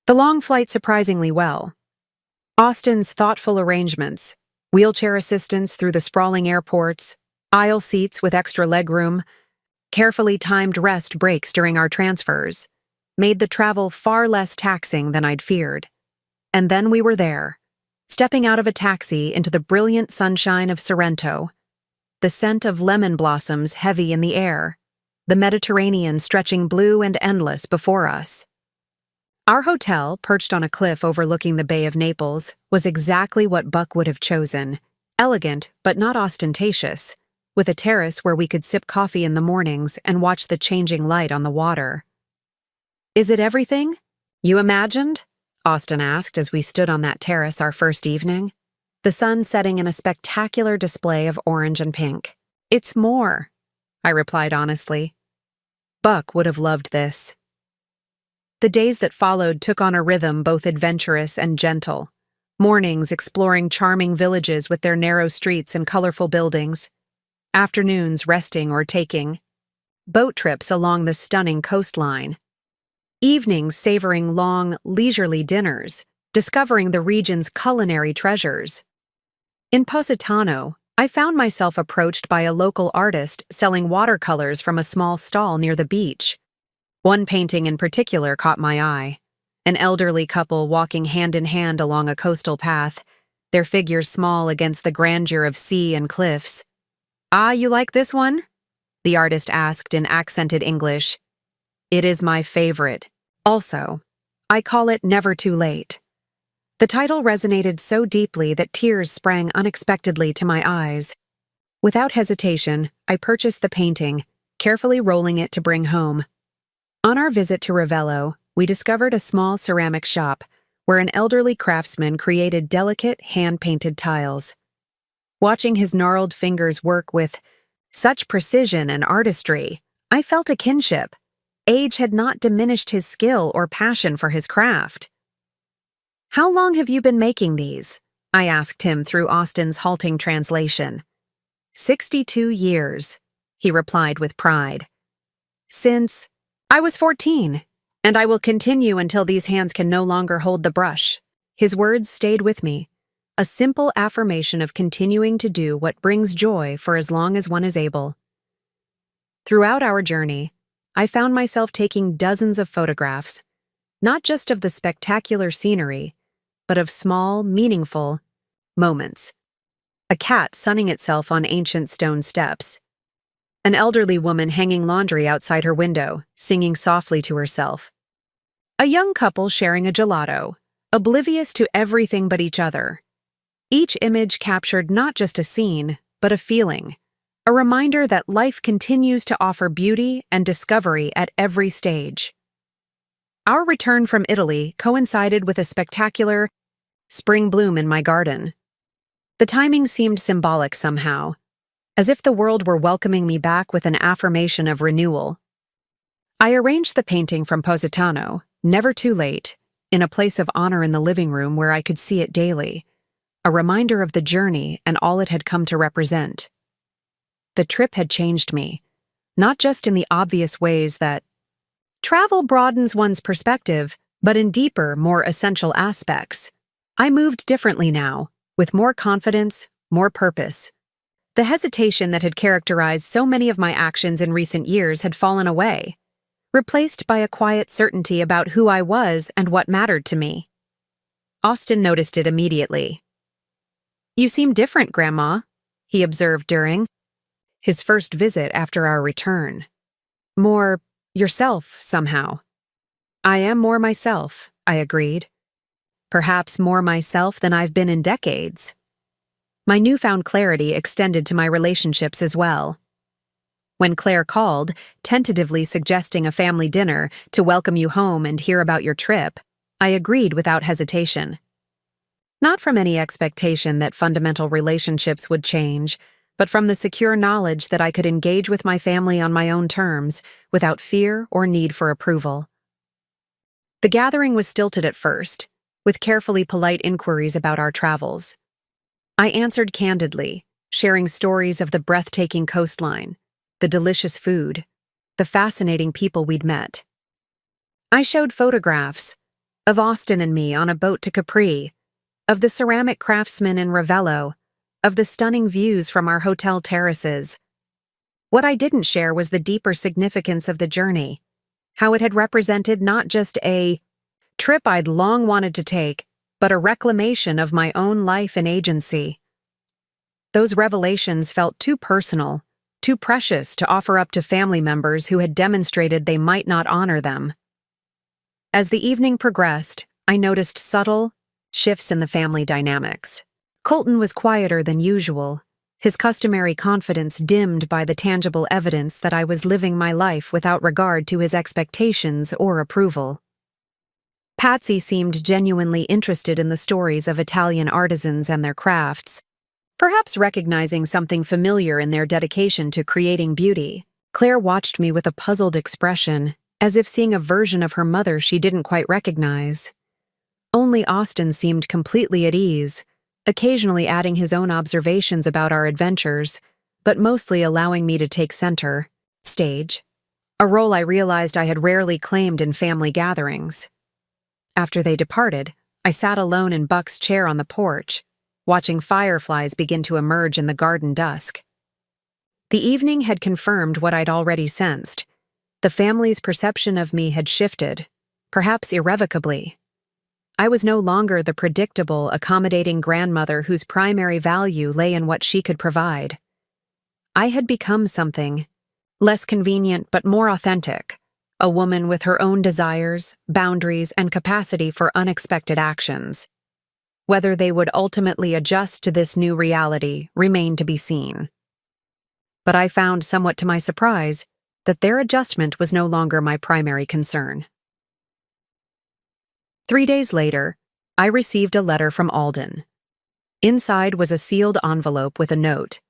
the long flight surprisingly well. Austin's thoughtful arrangements, wheelchair assistance through the sprawling airports, aisle seats with extra legroom, carefully timed rest breaks during our transfers, made the travel far less taxing than I'd feared. And then we were there, stepping out of a taxi into the brilliant sunshine of Sorrento, the scent of lemon blossoms heavy in the air, the Mediterranean stretching blue and endless before us. Our hotel, perched on a cliff overlooking the Bay of Naples, was exactly what Buck would have chosen, elegant but not ostentatious, with a terrace where we could sip coffee in the mornings and watch the changing light on the water. "Is it everything you imagined?" Austin asked as we stood on that terrace our first evening, the sun setting in a spectacular display of orange and pink. "It's more," I replied honestly. Buck would have loved this. The days that followed took on a rhythm both adventurous and gentle. Mornings exploring charming villages with their narrow streets and colorful buildings. Afternoons resting or taking. Boat trips along the stunning coastline. Evenings savoring long, leisurely dinners, discovering the region's culinary treasures. In Positano, I found myself approached by a local artist selling watercolors from a small stall near the beach. One painting in particular caught my eye. An elderly couple walking hand in hand along a coastal path, their figures small against the grandeur of sea and cliffs. "Ah, you like this one?" the artist asked in accented English. "It is my favorite. Also, I call it Never Too Late." The title resonated so deeply that tears sprang unexpectedly to my eyes. Without hesitation, I purchased the painting, carefully rolling it to bring home. On our visit to Ravello, we discovered a small ceramic shop where an elderly craftsman created delicate, hand-painted tiles. Watching his gnarled fingers work with such precision and artistry, I felt a kinship. Age had not diminished his skill or passion for his craft. "How long have you been making these?" I asked him through Austin's halting translation. 62 years, he replied with pride. "Since I was 14, and I will continue until these hands can no longer hold the brush." His words stayed with me, a simple affirmation of continuing to do what brings joy for as long as one is able. Throughout our journey, I found myself taking dozens of photographs, not just of the spectacular scenery, but of small, meaningful moments. A cat sunning itself on ancient stone steps. an elderly woman hanging laundry outside her window, singing softly to herself. A young couple sharing a gelato, oblivious to everything but each other. Each image captured not just a scene, but a feeling, a reminder that life continues to offer beauty and discovery at every stage. Our return from Italy coincided with a spectacular spring bloom in my garden. The timing seemed symbolic somehow, as if the world were welcoming me back with an affirmation of renewal. I arranged the painting from Positano, never too late, in a place of honor in the living room where I could see it daily, a reminder of the journey and all it had come to represent. The trip had changed me, not just in the obvious ways that travel broadens one's perspective, but in deeper, more essential aspects. I moved differently now, with more confidence, more purpose. The hesitation that had characterized so many of my actions in recent years had fallen away, replaced by a quiet certainty about who I was and what mattered to me. Austin noticed it immediately. "You seem different, Grandma," he observed during his first visit after our return. "More yourself, somehow." "I am more myself," I agreed. "Perhaps more myself than I've been in decades." My newfound clarity extended to my relationships as well. When Claire called, tentatively suggesting a family dinner to welcome you home and hear about your trip, I agreed without hesitation. Not from any expectation that fundamental relationships would change, but from the secure knowledge that I could engage with my family on my own terms, without fear or need for approval. The gathering was stilted at first, with carefully polite inquiries about our travels. I answered candidly, sharing stories of the breathtaking coastline, the delicious food, the fascinating people we'd met. I showed photographs of Austin and me on a boat to Capri, of the ceramic craftsmen in Ravello, of the stunning views from our hotel terraces. What I didn't share was the deeper significance of the journey, how it had represented not just a trip I'd long wanted to take, but a reclamation of my own life and agency. Those revelations felt too personal, too precious to offer up to family members who had demonstrated they might not honor them. As the evening progressed, I noticed subtle shifts in the family dynamics. Colton was quieter than usual, his customary confidence dimmed by the tangible evidence that I was living my life without regard to his expectations or approval. Patsy seemed genuinely interested in the stories of Italian artisans and their crafts, perhaps recognizing something familiar in their dedication to creating beauty. Claire watched me with a puzzled expression, as if seeing a version of her mother she didn't quite recognize. Only Austin seemed completely at ease, occasionally adding his own observations about our adventures, but mostly allowing me to take center stage, a role I realized I had rarely claimed in family gatherings. After they departed, I sat alone in Buck's chair on the porch, watching fireflies begin to emerge in the garden dusk. The evening had confirmed what I'd already sensed. The family's perception of me had shifted, perhaps irrevocably. I was no longer the predictable, accommodating grandmother whose primary value lay in what she could provide. I had become something less convenient but more authentic, a woman with her own desires, boundaries, and capacity for unexpected actions. Whether they would ultimately adjust to this new reality remained to be seen. But I found, somewhat to my surprise, that their adjustment was no longer my primary concern. 3 days later, I received a letter from Alden. Inside was a sealed envelope with a note.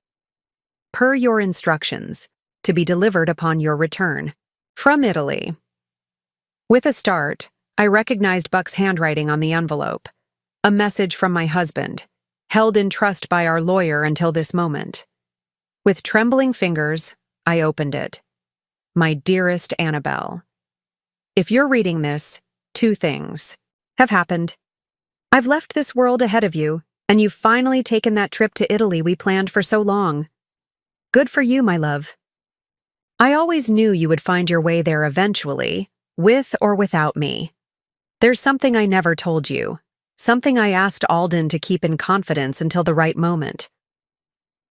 "Per your instructions, to be delivered upon your return. From Italy." With a start, I recognized Buck's handwriting on the envelope. A message from my husband, held in trust by our lawyer until this moment. With trembling fingers, I opened it. "My dearest Annabelle, if you're reading this, 2 things have happened. I've left this world ahead of you, and you've finally taken that trip to Italy we planned for so long. Good for you, my love. I always knew you would find your way there eventually, with or without me. There's something I never told you, something I asked Alden to keep in confidence until the right moment.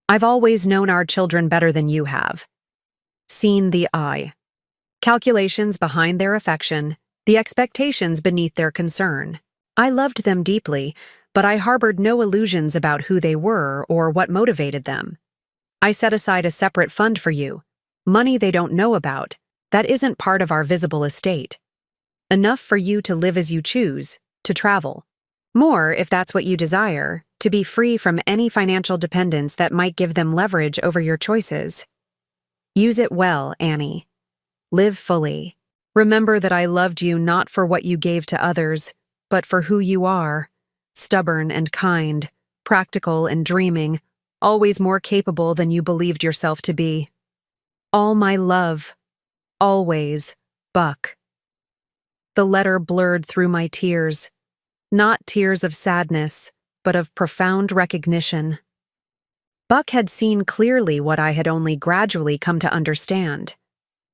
I've always known our children better than you have. Seen the eye. Calculations behind their affection, the expectations beneath their concern. I loved them deeply, but I harbored no illusions about who they were or what motivated them. I set aside a separate fund for you, money they don't know about, that isn't part of our visible estate. Enough for you to live as you choose, to travel. More, if that's what you desire, to be free from any financial dependence that might give them leverage over your choices. Use it well, Annie. Live fully. Remember that I loved you not for what you gave to others, but for who you are. Stubborn and kind, practical and dreaming, always more capable than you believed yourself to be. All my love. Always, Buck. The letter blurred through my tears. Not tears of sadness, but of profound recognition. Buck had seen clearly what I had only gradually come to understand.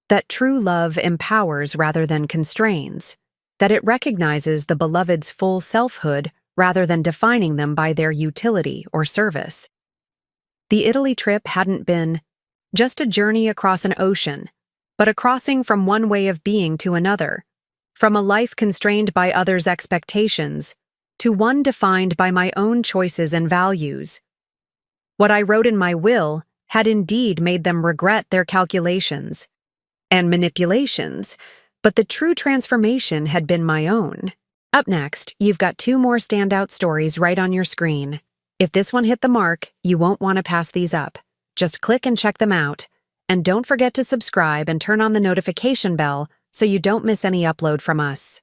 That true love empowers rather than constrains. That it recognizes the beloved's full selfhood rather than defining them by their utility or service. The Italy trip hadn't been just a journey across an ocean, but a crossing from one way of being to another, from a life constrained by others' expectations to one defined by my own choices and values. What I wrote in my will had indeed made them regret their calculations and manipulations, but the true transformation had been my own. Up next, you've got 2 more standout stories right on your screen. If this one hit the mark, you won't want to pass these up. Just click and check them out. And don't forget to subscribe and turn on the notification bell so you don't miss any upload from us.